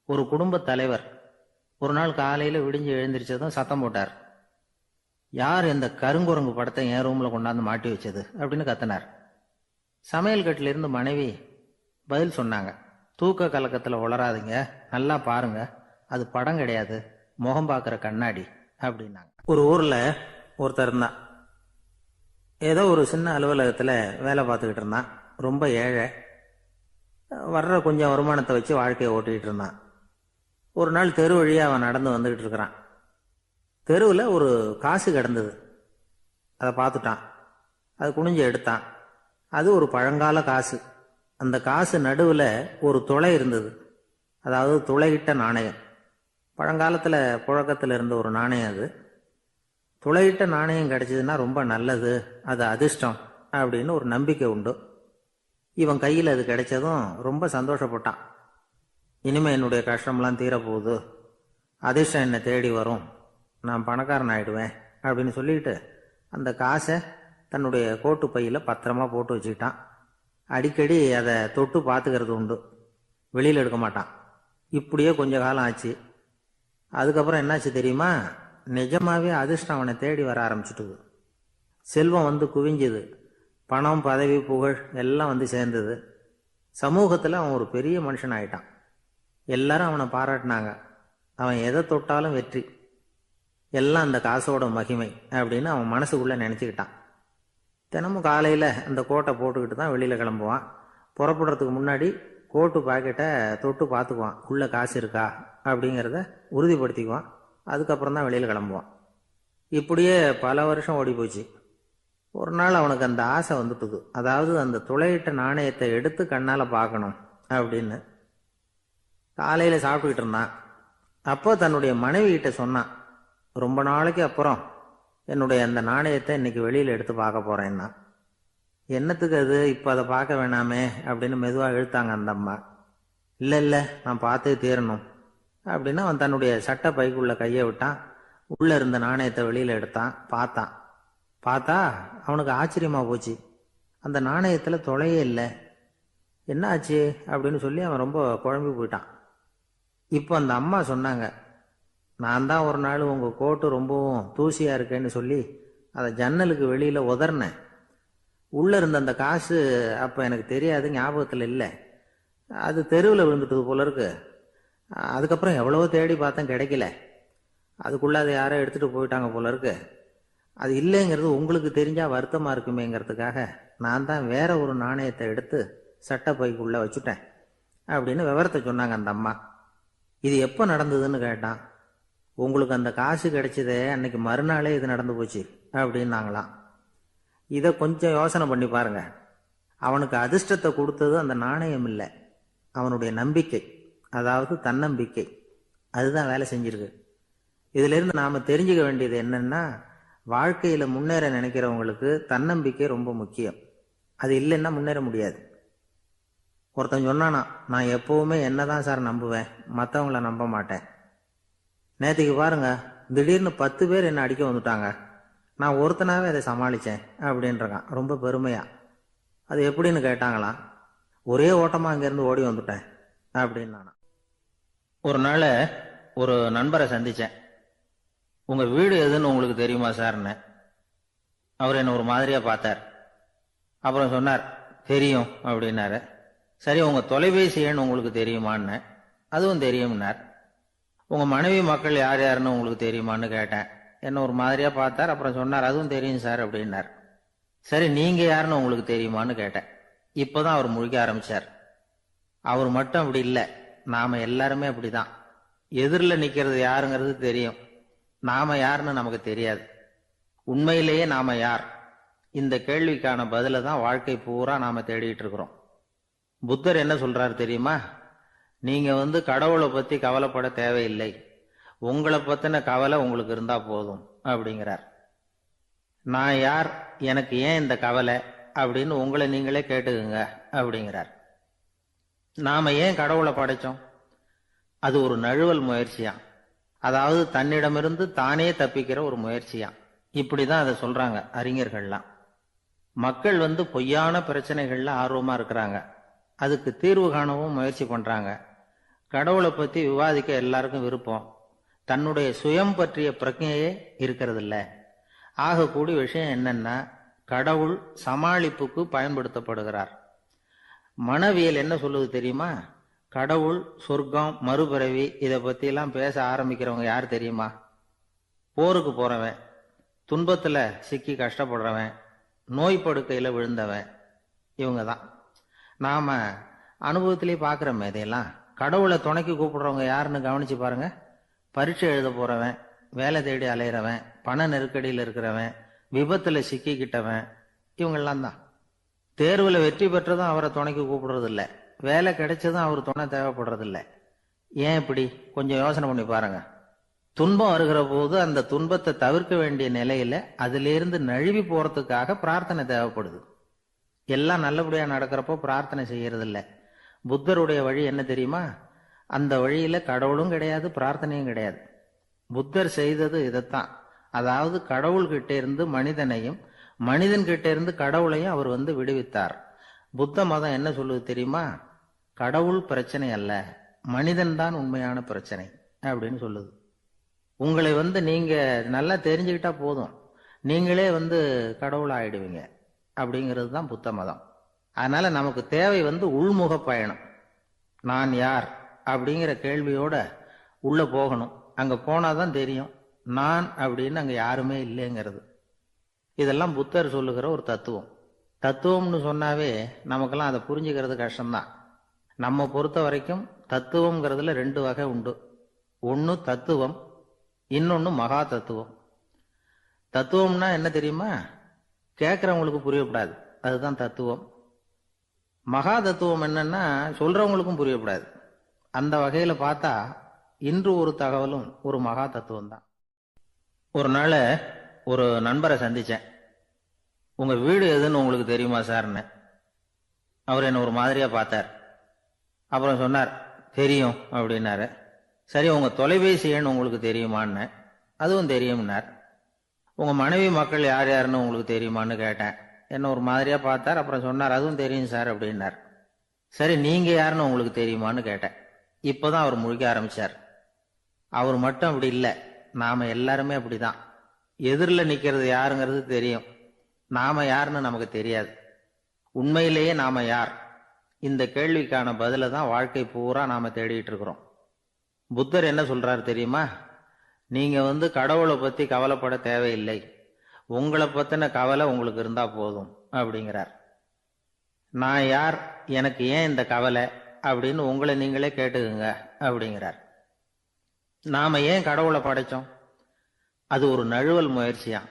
ஒரு குடும்ப தலைவர் ஒரு நாள் காலையில விடிஞ்சு எழுந்திரிச்சதும் சத்தம் போட்டார். யார் இந்த கருங்குரங்கு படத்தை என் ரூம்ல கொண்டாந்து மாட்டி வச்சது அப்படின்னு கத்தினார். சமையல் கட்டில இருந்து மனைவி பதில் சொன்னாங்க, தூக்க கலக்கத்துல உளராதீங்க, நல்லா பாருங்க, அது படம் கிடையாது, முகம் பார்க்கிற கண்ணாடி அப்படின்னாங்க. ஒரு ஊர்ல ஒருத்தர் இருந்தான். ஏதோ ஒரு சின்ன அலுவலகத்துல வேலை பார்த்துக்கிட்டு இருந்தான். ரொம்ப ஏழை. வர்ற கொஞ்சம் வருமானத்தை வச்சு வாழ்க்கையை ஓட்டிக்கிட்டு இருந்தான். ஒரு நாள் தெரு வழியா அவன் நடந்து வந்துகிட்டு இருக்கிறான். தெருவில் ஒரு காசு கிடந்தது. அதை பார்த்துட்டான். அது குனிஞ்சு எடுத்தான். அது ஒரு பழங்கால காசு. அந்த காசு நடுவில் ஒரு துளை இருந்தது. அதாவது துளையிட்ட நாணயம். பழங்காலத்தில் புழக்கத்தில் இருந்த ஒரு நாணயம் அது. துளையிட்ட நாணயம் கிடைச்சதுன்னா ரொம்ப நல்லது, அது அதிர்ஷ்டம் அப்படின்னு ஒரு நம்பிக்கை உண்டு. இவன் கையில் அது கிடைச்சதும் ரொம்ப சந்தோஷப்பட்டான். இனிமே என்னுடைய கஷ்டம்லாம் தீரப்போகுது, அதிர்ஷ்டம் என்னை தேடி வரும், நான் பணக்காரன் ஆயிடுவேன் அப்படின்னு சொல்லிட்டு அந்த காசை தன்னுடைய கோட்டு பையில் பத்திரமா போட்டு வச்சுக்கிட்டான். அடிக்கடி அதை தொட்டு பார்த்துக்கிறது உண்டு, வெளியில் எடுக்க மாட்டான். இப்படியே கொஞ்ச காலம் ஆச்சு. அதுக்கப்புறம் என்னாச்சு தெரியுமா? நிஜமாவே அதிர்ஷ்டம் அவனை தேடி வர ஆரம்பிச்சுட்டுது. செல்வம் குவிஞ்சுது. பணம், பதவி, புகழ் எல்லாம் சேர்ந்தது. சமூகத்தில் அவன் ஒரு பெரிய மனுஷன் ஆயிட்டான். எல்லாரும் அவனை பாராட்டினாங்க. அவன் எதை தொட்டாலும் வெற்றி, எல்லாம் அந்த காசோட மகிமை அப்படின்னு அவன் மனசுக்குள்ள நினைச்சுக்கிட்டான். தினமும் காலையில் அந்த கோட்டை போட்டுக்கிட்டு தான் வெளியில் கிளம்புவான். புறப்படுறதுக்கு முன்னாடி கோட்டு பாக்கெட்டை தொட்டு பார்த்துக்குவான், உள்ள காசு இருக்கா அப்படிங்கிறத உறுதிப்படுத்திக்குவான். அதுக்கப்புறம் தான் வெளியில் கிளம்புவான். இப்படியே பல வருஷம் ஓடி போச்சு. ஒரு நாள் அவனுக்கு அந்த ஆசை வந்துட்டுது. அதாவது அந்த துளையிட்ட நாணயத்தை எடுத்து கண்ணால் பார்க்கணும் அப்படின்னு. காலையில் சாப்பிட்டுக்கிட்டு இருந்தான். அப்போ தன்னுடைய மனைவி கிட்ட சொன்னான், ரொம்ப நாளைக்கு அப்புறம் என்னுடைய அந்த நாணயத்தை இன்னைக்கு வெளியில் எடுத்து பார்க்க போறேன்னா. என்னத்துக்கு அது, இப்போ அதை பார்க்க வேணாமே அப்படின்னு மெதுவாக இழுத்தாங்க அந்த அம்மா. இல்லை இல்லை, நான் பார்த்தே தீரணும் அப்படின்னு அவன் தன்னுடைய சட்டை பைக்குள்ள கையை விட்டான். உள்ள இருந்த நாணயத்தை வெளியில் எடுத்தான். பார்த்தா அவனுக்கு ஆச்சரியமா போச்சு. அந்த நாணயத்தில் தொலையே இல்லை. என்ன ஆச்சு அப்படின்னு சொல்லி அவன் ரொம்ப குழம்பி போயிட்டான். இப்போ அந்த அம்மா சொன்னாங்க, நான் தான் ஒரு நாள் உங்கள் கோட்டு ரொம்பவும் தூசியாக இருக்கேன்னு சொல்லி அதை ஜன்னலுக்கு வெளியில் உதறினேன். உள்ளே இருந்த அந்த காசு அப்போ எனக்கு தெரியாது, ஞாபகத்தில் இல்லை. அது தெருவில் விழுந்துட்டது போல இருக்கு. அதுக்கப்புறம் எவ்வளவோ தேடி பார்த்தேன், கிடைக்கல. அதுக்குள்ளே அதை யாரோ எடுத்துகிட்டு போயிட்டாங்க போல இருக்கு. அது இல்லைங்கிறது உங்களுக்கு தெரிஞ்சால் வருத்தமாக இருக்குமேங்கிறதுக்காக நான் தான் வேற ஒரு நாணயத்தை எடுத்து சட்டை பைக்குள்ளே வச்சுட்டேன் அப்படின்னு விவரத்தை சொன்னாங்க அந்த அம்மா. இது எப்போ நடந்ததுன்னு கேட்டான். உங்களுக்கு அந்த காசு கிடைச்சதே அன்னைக்கு மறுநாளே இது நடந்து போச்சு அப்படின்னாங்களாம். இதை கொஞ்சம் யோசனை பண்ணி பாருங்க. அவனுக்கு அதிர்ஷ்டத்தை கொடுத்தது அந்த நாணயம் இல்லை, அவனுடைய நம்பிக்கை, அதாவது தன்னம்பிக்கை. அதுதான் வேலை செஞ்சிருக்கு. இதிலிருந்து நாம் தெரிஞ்சுக்க வேண்டியது என்னன்னா, வாழ்க்கையில் முன்னேற நினைக்கிறவங்களுக்கு தன்னம்பிக்கை ரொம்ப முக்கியம். அது இல்லைன்னா முன்னேற முடியாது. ஒருத்தன் சொன்னானா, நான் எப்பவுமே என்னதான் சார் நம்புவேன், மற்றவங்கள நம்ப மாட்டேன். நேற்றுக்கு பாருங்க, திடீர்னு 10 பேர் என்னை அடிக்க வந்துட்டாங்க, நான் ஒருத்தனாவே அதை சமாளித்தேன் அப்படின்றான் ரொம்ப பெருமையா. அது எப்படின்னு கேட்டாங்களாம். ஒரே ஓட்டமாக அங்கேருந்து ஓடி வந்துட்டேன் அப்படின்னு நானா. ஒரு நாள் ஒரு நண்பரை சந்தித்தேன். உங்கள் வீடு எதுன்னு உங்களுக்கு தெரியுமா சார்ன்னு. அவர் என்னை ஒரு மாதிரியாக பார்த்தார். அப்புறம் சொன்னார், தெரியும் அப்படின்னாரு. சரி, உங்கள் தொலைபேசி எண் உங்களுக்கு தெரியுமான்னு. அதுவும் தெரியும்னார். உங்கள் மனைவி மக்கள் யார் யாருன்னு உங்களுக்கு தெரியுமான்னு கேட்டேன். என்ன ஒரு மாதிரியாக பார்த்தார். அப்புறம் சொன்னார், அதுவும் தெரியும் சார் அப்படின்னார். சரி, நீங்கள் யாருன்னு உங்களுக்கு தெரியுமான்னு கேட்டேன். இப்போ தான் அவர் முழிக்க ஆரம்பித்தார். அவர் மட்டும் அப்படி இல்லை, நாம் எல்லாருமே அப்படி தான். எதிரில் நிற்கிறது யாருங்கிறது தெரியும், நாம் யாருன்னு நமக்கு தெரியாது. உண்மையிலேயே நாம் யார்? இந்த கேள்விக்கான பதிலை தான் வாழ்க்கை பூரா நாம் தேடிட்டு இருக்கிறோம். புத்தர் என்ன சொல்றாரு தெரியுமா? நீங்க கடவுளை பத்தி கவலைப்பட தேவையில்லை, உங்களை பத்தின கவலை உங்களுக்கு இருந்தா போதும் அப்படிங்கிறார். நான் யார், எனக்கு ஏன் இந்த கவலை அப்படின்னு உங்களை நீங்களே கேட்டுக்குங்க அப்படிங்கிறார். நாம ஏன் கடவுளை படைச்சோம்? அது ஒரு நழுவல் முயற்சியாம், அதாவது தன்னிடமிருந்து தானே தப்பிக்கிற ஒரு முயற்சியாம். இப்படிதான் அதை சொல்றாங்க அறிஞர்கள்லாம். மக்கள் பொய்யான பிரச்சனைகள்ல ஆர்வமா இருக்கிறாங்க, அதுக்கு தீர்வு காணவும் முயற்சி பண்றாங்க. கடவுளை பத்தி விவாதிக்க எல்லாருக்கும் விருப்பம், தன்னுடைய சுயம் பற்றிய பிரஜையே இருக்கிறது இல்ல. ஆகக்கூடிய விஷயம் என்னன்னா, கடவுள் சமாளிப்புக்கு பயன்படுத்தப்படுகிறார். மனவியல் என்ன சொல்லுது தெரியுமா? கடவுள், சொர்க்கம், மறுபிறவி இதை பத்தி எல்லாம் பேச ஆரம்பிக்கிறவங்க யார் தெரியுமா? போருக்கு போறவன், துன்பத்துல சிக்கி கஷ்டப்படுறவன், நோய் படுக்கையில விழுந்தவன், இவங்க தான். நாம அனுபவத்திலே பார்க்குறோமே இதையெல்லாம். கடவுளை துணைக்கு கூப்பிடுறவங்க யாருன்னு கவனிச்சு பாருங்க. பரீட்சை எழுத போறவன், வேலை தேடி அலையிறவன், பண நெருக்கடியில் இருக்கிறவன், விபத்துல சிக்கிக்கிட்டவன், இவங்கெல்லாம் தான். தேர்வில் வெற்றி பெற்றதும் அவரை துணைக்கு கூப்பிடுறது இல்லை, வேலை கிடைச்சதும் அவர் துணை தேவைப்படுறது இல்லை. ஏன் இப்படி? கொஞ்சம் யோசனை பண்ணி பாருங்க. துன்பம் வருகிற போது அந்த துன்பத்தை தவிர்க்க வேண்டிய நிலையில அதிலிருந்து நழுவி போறதுக்காக பிரார்த்தனை தேவைப்படுது. எல்லாம் நல்லபடியா நடக்கிறப்போ பிரார்த்தனை செய்யறது இல்லை. புத்தருடைய வழி என்ன தெரியுமா? அந்த வழியில கடவுளும் கிடையாது, பிரார்த்தனையும் கிடையாது. புத்தர் செய்தது இதைத்தான். அதாவது கடவுள்கிட்ட இருந்து மனிதனையும், மனிதன் கிட்ட இருந்து கடவுளையும் அவர் விடுவித்தார். புத்த மதம் என்ன சொல்லுது தெரியுமா? கடவுள் பிரச்சனை அல்ல, மனிதன் தான் உண்மையான பிரச்சனை அப்படின்னு சொல்லுது. உங்களை நீங்க நல்லா தெரிஞ்சுக்கிட்டா போதும், நீங்களே கடவுள் ஆயிடுவீங்க அப்படிங்கிறது தான் புத்த மதம். அதனால நமக்கு தேவை உள்முக பயணம். நான் யார் அப்படிங்கிற கேள்வியோட உள்ள போகணும். அங்க போனாதான் தெரியும் நான் அப்படின்னு அங்க யாருமே இல்லைங்கிறது. இதெல்லாம் புத்தர் சொல்லுகிற ஒரு தத்துவம். தத்துவம்னு சொன்னாவே நமக்கெல்லாம் அதை புரிஞ்சுக்கிறது கஷ்டம்தான். நம்ம பொறுத்த வரைக்கும் தத்துவம்ங்கிறதுல 2 வகை உண்டு. ஒன்று தத்துவம், இன்னொன்று மகா தத்துவம். தத்துவம்னா என்ன தெரியுமா? கேட்கறவங்களுக்கு புரியப்படாது, அதுதான் தத்துவம். மகா தத்துவம் என்னன்னா சொல்றவங்களுக்கும் புரியப்படாது. அந்த வகையில பார்த்தா இன்று ஒரு தகவலும் ஒரு மகா தத்துவம் தான். ஒரு நாள் ஒரு நண்பரை சந்திச்சேன். உங்க வீடு எதுன்னு உங்களுக்கு தெரியுமா சார்ன்னு. அவர் என்ன ஒரு மாதிரியா பார்த்தார். அப்புறம் சொன்னார், தெரியும் அப்படின்னாரு. சரி, உங்க தொலைபேசி எண் உங்களுக்கு தெரியுமான்னு. அதுவும் தெரியும்னார். உங்க மனைவி மக்கள் யார் யாருன்னு உங்களுக்கு தெரியுமான்னு கேட்டேன். என்ன ஒரு மாதிரியா பார்த்தார். அப்புறம் சொன்னார், அதுவும் தெரியும் சார் அப்படின்னார். சரி, நீங்க யாருன்னு உங்களுக்கு தெரியுமான்னு கேட்டேன். இப்பதான் அவர் முழிக்க ஆரம்பிச்சார். அவர் மட்டும் அப்படி இல்லை, நாம எல்லாருமே அப்படிதான். எதிரில் நிக்கிறது யாருங்கிறது தெரியும், நாம யாருன்னு நமக்கு தெரியாது. உண்மையிலேயே நாம யார்? இந்த கேள்விக்கான பதிலை தான் வாழ்க்கை பூரா நாம தேடிட்டு இருக்கிறோம். புத்தர் என்ன சொல்றாரு தெரியுமா? நீங்க கடவுளை பத்தி கவலைப்பட தேவையில்லை, உங்களை பத்தின கவலை உங்களுக்கு இருந்தா போதும் அப்படிங்கிறார். நான் யார், எனக்கு ஏன் இந்த கவலை அப்படின்னு உங்களை நீங்களே கேட்டுக்குங்க அப்படிங்கிறார். நாம ஏன் கடவுளை படைச்சோம்? அது ஒரு நழுவல் முயற்சியாம்,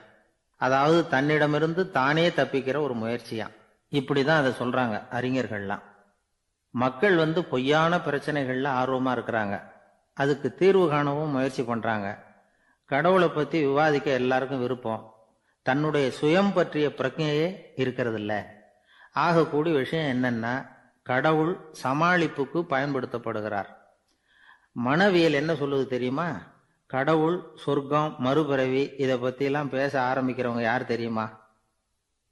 அதாவது தன்னிடமிருந்து தானே தப்பிக்கிற ஒரு முயற்சியாம். இப்படிதான் அதை சொல்றாங்க அறிஞர்கள்லாம். மக்கள் பொய்யான பிரச்சனைகள்ல ஆர்வமா இருக்கிறாங்க, அதுக்கு தீர்வு காணவும் முயற்சி பண்றாங்க. கடவுளை பத்தி விவாதிக்க எல்லாருக்கும் விருப்பம், தன்னுடைய சுயம் பற்றிய பிரஜையே இருக்கிறதில்ல. ஆகக்கூடிய விஷயம் என்னன்னா, கடவுள் சமாளிப்புக்கு பயன்படுத்தப்படுகிறார். மனவியல் என்ன சொல்லுது தெரியுமா? கடவுள், சொர்க்கம், மறுபிறவி இதை பத்தி எல்லாம் பேச ஆரம்பிக்கிறவங்க யார் தெரியுமா?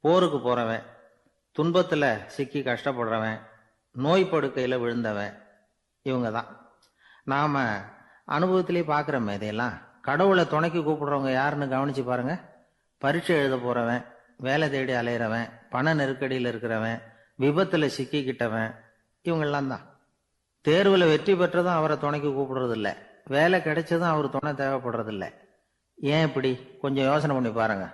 போருக்கு போறவன், துன்பத்துல சிக்கி கஷ்டப்படுறவன், நோய் படுக்கையில விழுந்தவன், இவங்க தான். நாம அனுபவத்திலே பார்க்கிறோமே இதையெல்லாம். கடவுளை துணைக்கு கூப்பிடுறவங்க யாருன்னு கவனிச்சு பாருங்க. பரீட்சை எழுத போறவன், வேலை தேடி அலையிறவன், பண நெருக்கடியில் இருக்கிறவன், விபத்துல சிக்கிக்கிட்டவன், இவங்கெல்லாம் தான். தேர்வுல வெற்றி பெற்றதும் அவரை துணைக்கு கூப்பிடுறது இல்லை, வேலை கிடைச்சதும் அவர் துணை தேவைப்படுறது இல்லை. ஏன் இப்படி? கொஞ்சம் யோசனை பண்ணி பாருங்க.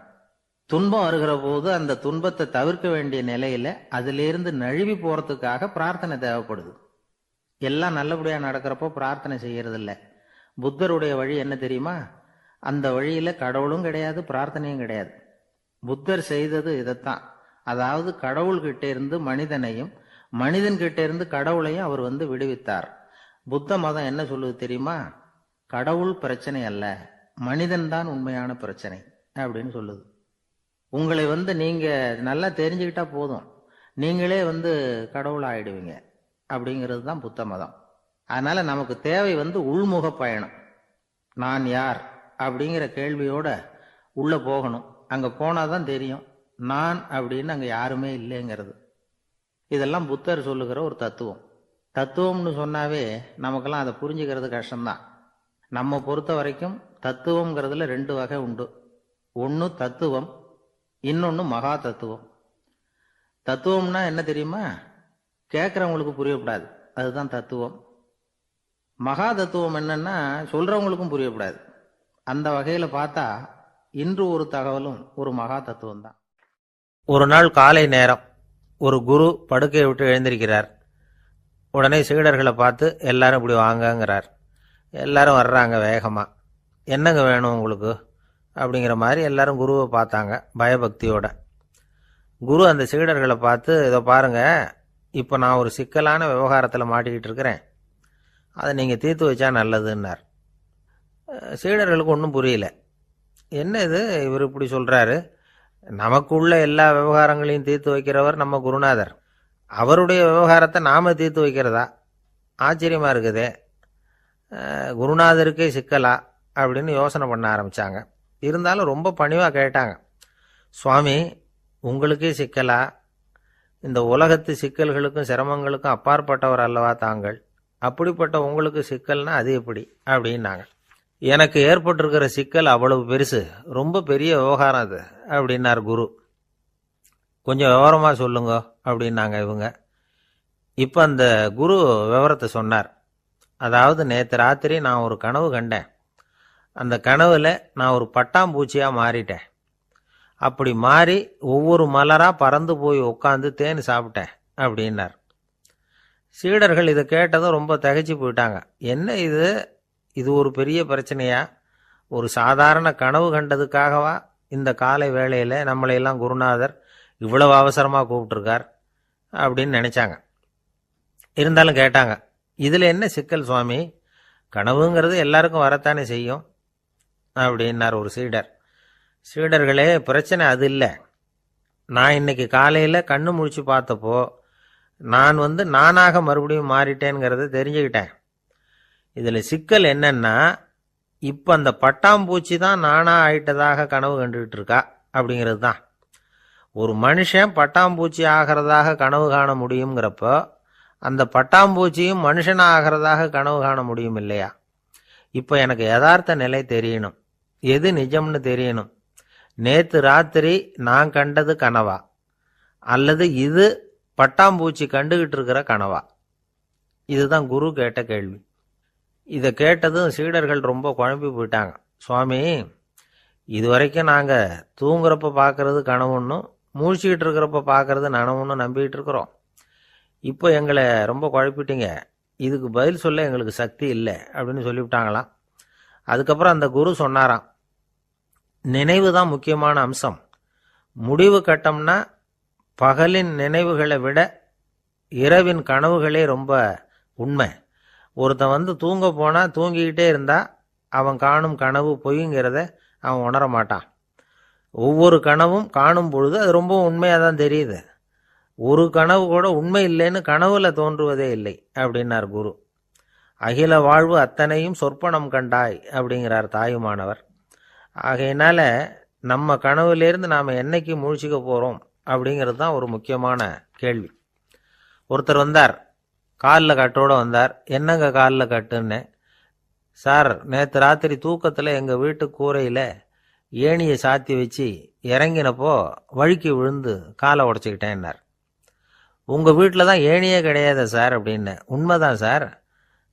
துன்பம் வருகிற போது அந்த துன்பத்தை தவிர்க்க வேண்டிய நிலையில அதிலிருந்து நழுவி போறதுக்காக பிரார்த்தனை தேவைப்படுது. எல்லாம் நல்லபடியா நடக்கிறப்போ பிரார்த்தனை செய்யறது இல்லை. புத்தருடைய வழி என்ன தெரியுமா? அந்த வழியில கடவுளும் கிடையாது, பிரார்த்தனையும் கிடையாது. புத்தர் செய்தது இதைத்தான். அதாவது கடவுள்கிட்ட இருந்து மனிதனையும், மனிதன் கிட்ட இருந்து கடவுளையும் அவர் விடுவித்தார். புத்த மதம் என்ன சொல்லுது தெரியுமா? கடவுள் பிரச்சனை அல்ல, மனிதன் தான் உண்மையான பிரச்சனை அப்படின்னு சொல்லுது. உங்களை நீங்க நல்லா தெரிஞ்சுக்கிட்டா போதும், நீங்களே கடவுள் ஆயிடுவீங்க அப்படிங்கிறது தான் புத்த மதம். அதனால நமக்கு தேவை உள்முக பயணம். நான் யார் அப்படிங்கிற கேள்வியோட உள்ள போகணும். அங்க போனாதான் தெரியும் நான் அப்படின்னு அங்க யாருமே இல்லைங்கிறது. இதெல்லாம் புத்தர் சொல்லுகிற ஒரு தத்துவம். தத்துவம்னு சொன்னாவே நமக்கெல்லாம் அதை புரிஞ்சுக்கிறது கஷ்டம்தான். நம்ம பொறுத்த வரைக்கும் தத்துவம்ங்கிறதுல 2 வகை உண்டு. ஒன்று தத்துவம், இன்னொன்று மகா தத்துவம். தத்துவம்னா என்ன தெரியுமா? கேட்கறவங்களுக்கு புரியக்கூடாது, அதுதான் தத்துவம். மகா தத்துவம் என்னன்னா சொல்றவங்களுக்கும் புரியக்கூடாது. அந்த வகையில பார்த்தா இன்று ஒரு தகவலும் ஒரு மகா தத்துவம் தான். ஒரு நாள் காலை நேரம் ஒரு குரு படுக்கையை விட்டு எழுந்திருக்கிறார். உடனே சீடர்களை பார்த்து எல்லாரும் இப்படி வாங்கங்கிறார். எல்லாரும் வர்றாங்க வேகமா. என்னங்க வேணும் உங்களுக்கு அப்படிங்கிற மாதிரி எல்லாரும் குருவை பார்த்தாங்க பயபக்தியோட. குரு அந்த சீடர்களை பார்த்து, இதை பாருங்க, இப்போ நான் ஒரு சிக்கலான விவகாரத்தில் மாட்டிக்கிட்டு இருக்கிறேன், அதை நீங்கள் தீர்த்து வச்சா நல்லதுன்னார். சீடர்களுக்கு ஒன்றும் புரியல. என்ன இது இவர் இப்படி சொல்கிறாரு? நமக்குள்ள எல்லா விவகாரங்களையும் தீர்த்து வைக்கிறவர் நம்ம குருநாதர், அவருடைய விவகாரத்தை நாம் தீர்த்து வைக்கிறதா? ஆச்சரியமாக இருக்குதே, குருநாதருக்கே சிக்கலா அப்படின்னு யோசனை பண்ண ஆரம்பித்தாங்க. இருந்தாலும் ரொம்ப பணிவாக கேட்டாங்க, சுவாமி உங்களுக்கே சிக்கலா? இந்த உலகத்து சிக்கல்களுக்கும் சிரமங்களுக்கும் அப்பாற்பட்டவர் அல்லவா தாங்கள்? அப்படிப்பட்ட உங்களுக்கு சிக்கல்னா அது எப்படி அப்படின்னாங்க. எனக்கு ஏற்பட்டிருக்கிற சிக்கல் அவ்வளவு பெருசு, ரொம்ப பெரிய விவகாரம் அது அப்படின்னார் குரு. கொஞ்சம் விவரமாக சொல்லுங்க அப்படின்னாங்க இவங்க. இப்போ அந்த குரு விவரத்தை சொன்னார். அதாவது நேற்று ராத்திரி நான் ஒரு கனவு கண்டேன். அந்த கனவுல நான் ஒரு பட்டாம்பூச்சியாக மாறிட்டேன். அப்படி மாறி ஒவ்வொரு மலராக பறந்து போய் உட்காந்து தேன் சாப்பிட்டேன் அப்படின்னார். சீடர்கள் இதை கேட்டதும் ரொம்ப திகைச்சு போயிட்டாங்க. என்ன இது, இது ஒரு பெரிய பிரச்சனையா? ஒரு சாதாரண கனவு கண்டதுக்காகவா இந்த காலை வேளையில் நம்மளையெல்லாம் குருநாதர் இவ்வளவு அவசரமாக கூப்பிட்டுருக்கார் அப்படின்னு நினச்சாங்க. இருந்தாலும் கேட்டாங்க, இதில் என்ன சிக்கல் சுவாமி? கனவுங்கிறது எல்லாருக்கும் வரத்தானே செய்யும் அப்படின்னார் ஒரு சீடர். சீடர்களே, பிரச்சனை அது இல்லை. நான் இன்னைக்கு காலையில் கண்ணு முழிச்சு பார்த்தப்போ நான் நானாக மறுபடியும் மாறிட்டேங்கிறத தெரிஞ்சுக்கிட்டேன். இதில் சிக்கல் என்னன்னா, இப்போ அந்த பட்டாம்பூச்சி தான் நானாக ஆயிட்டதாக கனவு கண்டுகிட்டு இருக்கா அப்படிங்கிறது தான். ஒரு மனுஷன் பட்டாம்பூச்சி ஆகிறதாக கனவு காண முடியுங்கிறப்போ அந்த பட்டாம்பூச்சியும் மனுஷனாக ஆகிறதாக கனவு காண முடியும் இல்லையா? இப்போ எனக்கு யதார்த்த நிலை தெரியணும், எது நிஜம்னு தெரியணும். நேற்று ராத்திரி நான் கண்டது கனவா, அல்லது இது பட்டாம்பூச்சி கண்டுகிட்டு இருக்கிற கனவா? இதுதான் குரு கேட்ட கேள்வி. இதை கேட்டதும் சீடர்கள் ரொம்ப குழம்பி போயிட்டாங்க. சுவாமி, இதுவரைக்கும் நாங்கள் தூங்குறப்ப பார்க்கறது கனவுன்னும் மூழ்கிக்கிட்டு இருக்கிறப்ப பார்க்கறது நனவுன்னு நம்பிக்கிட்டு இருக்கிறோம். இப்போ எங்களை ரொம்ப குழப்பிட்டீங்க, இதுக்கு பதில் சொல்ல எங்களுக்கு சக்தி இல்லை அப்படின்னு சொல்லிவிட்டாங்களாம். அதுக்கப்புறம் அந்த குரு சொன்னாராம், நினைவு தான் முக்கியமான அம்சம், முடிவு கட்டம்னா பகலின் நினைவுகளை விட இரவின் கனவுகளே ரொம்ப உண்மை. ஒருத்தன் தூங்க போனால் தூங்கிக்கிட்டே இருந்தால் அவன் காணும் கனவு பொய்ங்கிறத அவன் உணர மாட்டான். ஒவ்வொரு கனவும் காணும் பொழுது அது ரொம்ப உண்மையாக தான் தெரியுது. ஒரு கனவு கூட உண்மை இல்லைன்னு கனவுல தோன்றுவதே இல்லை அப்படின்னார் குரு. அகில வாழ்வு அத்தனையும் சொற்பனம் கண்டாய் அப்படிங்கிறார் தாயுமானவர். ஆகையினால நம்ம கனவுலேருந்து நாம் என்னைக்கு முழிச்சிக்க போகிறோம் அப்படிங்கிறது தான் ஒரு முக்கியமான கேள்வி. ஒருத்தர் வந்தார், காலில் கட்டோடு வந்தார். என்னங்க காலில் கட்டுன்னு? சார், நேற்று ராத்திரி தூக்கத்தில் எங்கள் வீட்டு கூரையில் ஏணியை சாத்தி வச்சு இறங்கினப்போ வழுக்கி விழுந்து காலை உடச்சிக்கிட்டேன்னார். உங்கள் வீட்டில் தான் ஏணியே கிடையாது சார் அப்படின்னு. உண்மைதான் சார்,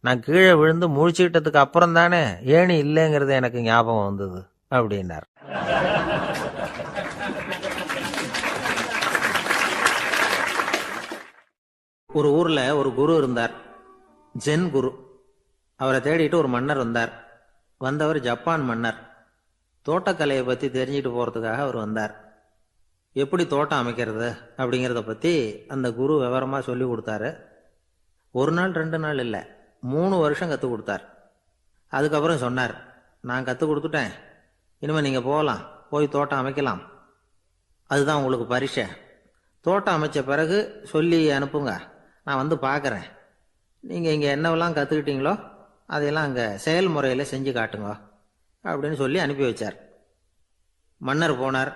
நான் கீழே விழுந்து முழிச்சுக்கிட்டதுக்கு அப்புறம் தானே ஏணி இல்லைங்கிறது எனக்கு ஞாபகம் வந்தது அப்படின்னார். ஒரு ஊரில் ஒரு குரு இருந்தார், ஜென் குரு. அவரை தேடிட்டு ஒரு மன்னர் வந்தார். வந்தவர் ஜப்பான் மன்னர். தோட்டக்கலையை பற்றி தெரிஞ்சுட்டு போகிறதுக்காக அவர் வந்தார். எப்படி தோட்டம் அமைக்கிறது அப்படிங்கிறத பற்றி அந்த குரு விவரமாக சொல்லி கொடுத்தாரு. ஒரு நாள் 2 நாள் இல்லை, 3 வருஷம் கற்றுக் கொடுத்தார். அதுக்கப்புறம் சொன்னார், நான் கற்றுக் கொடுத்துட்டேன், இனிமேல் நீங்கள் போகலாம், போய் தோட்டம் அமைக்கலாம். அதுதான் உங்களுக்கு பரிசை. தோட்டம் அமைச்ச பிறகு சொல்லி அனுப்புங்க, நான் பார்க்குறேன். நீங்கள் இங்கே என்னவெல்லாம் கற்றுக்கிட்டீங்களோ அதையெல்லாம் அங்கே செயல்முறையில் செஞ்சு காட்டுங்க அப்படின்னு சொல்லி அனுப்பி வச்சார். மன்னர் போனார்.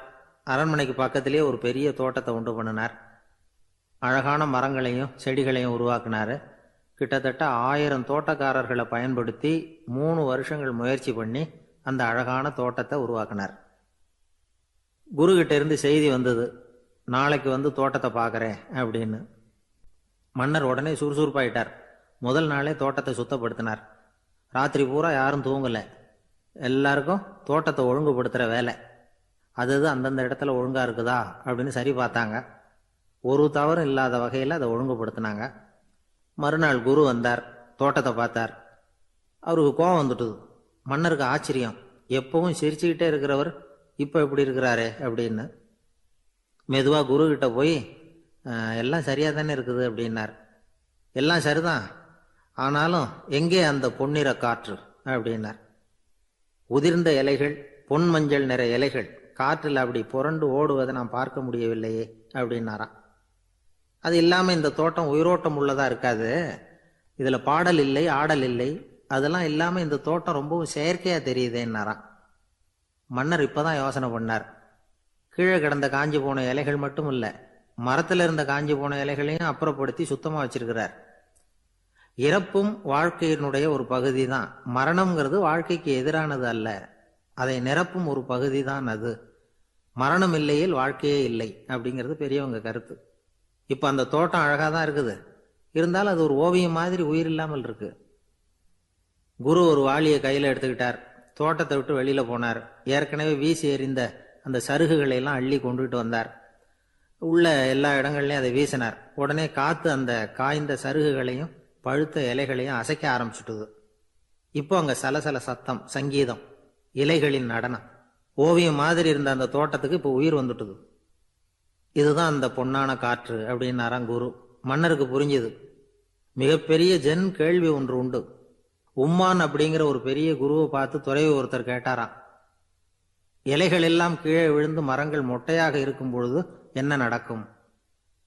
அரண்மனைக்கு பக்கத்திலே ஒரு பெரிய தோட்டத்தை உண்டு பண்ணினார். அழகான மரங்களையும் செடிகளையும் உருவாக்கினார். கிட்டத்தட்ட 1000 தோட்டக்காரர்களை பயன்படுத்தி 3 வருஷங்கள் முயற்சி பண்ணி அந்த அழகான தோட்டத்தை உருவாக்கினார். குருகிட்ட இருந்து செய்தி வந்தது, நாளைக்கு தோட்டத்தை பார்க்குறேன் அப்படின்னு. மன்னர் உடனே சுறுசுறுப்பாயிட்டார். முதல் நாளே தோட்டத்தை சுத்தப்படுத்தினார். ராத்திரி பூரா யாரும் தூங்கலை. எல்லாருக்கும் தோட்டத்தை ஒழுங்குபடுத்துகிற வேலை. அது அந்தந்த இடத்துல ஒழுங்காக இருக்குதா அப்படின்னு சரி பார்த்தாங்க. ஒரு தவறும் இல்லாத வகையில் அதை ஒழுங்குபடுத்தினாங்க. மறுநாள் குரு வந்தார், தோட்டத்தை பார்த்தார். அவருக்கு கோபம் வந்துட்டுது. மன்னருக்கு ஆச்சரியம், எப்பவும் சிரிச்சுக்கிட்டே இருக்கிறவர் இப்போ எப்படி இருக்கிறாரே அப்படின்னு. மெதுவாக குருக்கிட்ட போய், எல்லாம் சரியாக தானே இருக்குது அப்படின்னார். எல்லாம் சரிதான், ஆனாலும் எங்கே அந்த பொன்னிற காற்று அப்படின்னார். உதிர்ந்த இலைகள், பொன் மஞ்சள் நிற இலைகள் காற்றில் அப்படி புரண்டு ஓடுவதை நான் பார்க்க முடியவில்லையே அப்படின்னாராம். அது இல்லாமல் இந்த தோட்டம் உயிரோட்டம் உள்ளதாக இருக்காது, இதில் பாடல் இல்லை, ஆடல் இல்லை, அதெல்லாம் இல்லாமல் இந்த தோட்டம் ரொம்பவும் செயற்கையாக தெரியுதேன்னாராம். மன்னர் இப்போதான் யோசனை பண்ணார். கீழே கிடந்த காஞ்சி போன இலைகள் மட்டும் இல்லை, மரத்தில் இருந்த காஞ்சி போன இலைகளையும் அப்புறப்படுத்தி சுத்தமாக வச்சிருக்கிறார். இறப்பும் வாழ்க்கையினுடைய ஒரு பகுதி தான். மரணம்ங்கிறது வாழ்க்கைக்கு எதிரானது அல்ல, அதை நிரப்பும் ஒரு பகுதி தான் அது. மரணம் இல்லையில் வாழ்க்கையே இல்லை அப்படிங்கிறது பெரியவங்க கருத்து. இப்போ அந்த தோட்டம் அழகாக தான் இருக்குது, இருந்தாலும் அது ஒரு ஓவியம் மாதிரி உயிர் இல்லாமல் இருக்கு. குரு ஒரு வாளியை கையில் எடுத்துக்கிட்டார். தோட்டத்தை விட்டு வெளியில் போனார். ஏற்கனவே வீசி எறிந்த அந்த சருகுகளை எல்லாம் அள்ளி கொண்டுகிட்டு வந்தார். உள்ள எல்லா இடங்கள்லையும் அதை வீசினார். உடனே காற்று அந்த காய்ந்த சருகுகளையும் பழுத்த இலைகளையும் அசைக்க ஆரம்பிச்சுட்டுது. இப்போ அங்கே சலசல சத்தம், சங்கீதம், இலைகளின் நடனம், ஓவியம் மாதிரி இருந்த அந்த தோட்டத்துக்கு இப்போ உயிர் வந்துட்டுது. இதுதான் அந்த பொன்னான காற்று அப்படின்னாராம் குரு. மன்னருக்கு புரிஞ்சுது. மிகப்பெரிய ஜென் கேள்வி ஒன்று உண்டு. உம்மான் அப்படிங்கிற ஒரு பெரிய குருவை பார்த்து துறவி ஒருத்தர் கேட்டாராம், இலைகள் எல்லாம் கீழே விழுந்து மரங்கள் மொட்டையாக இருக்கும் பொழுது என்ன நடக்கும்?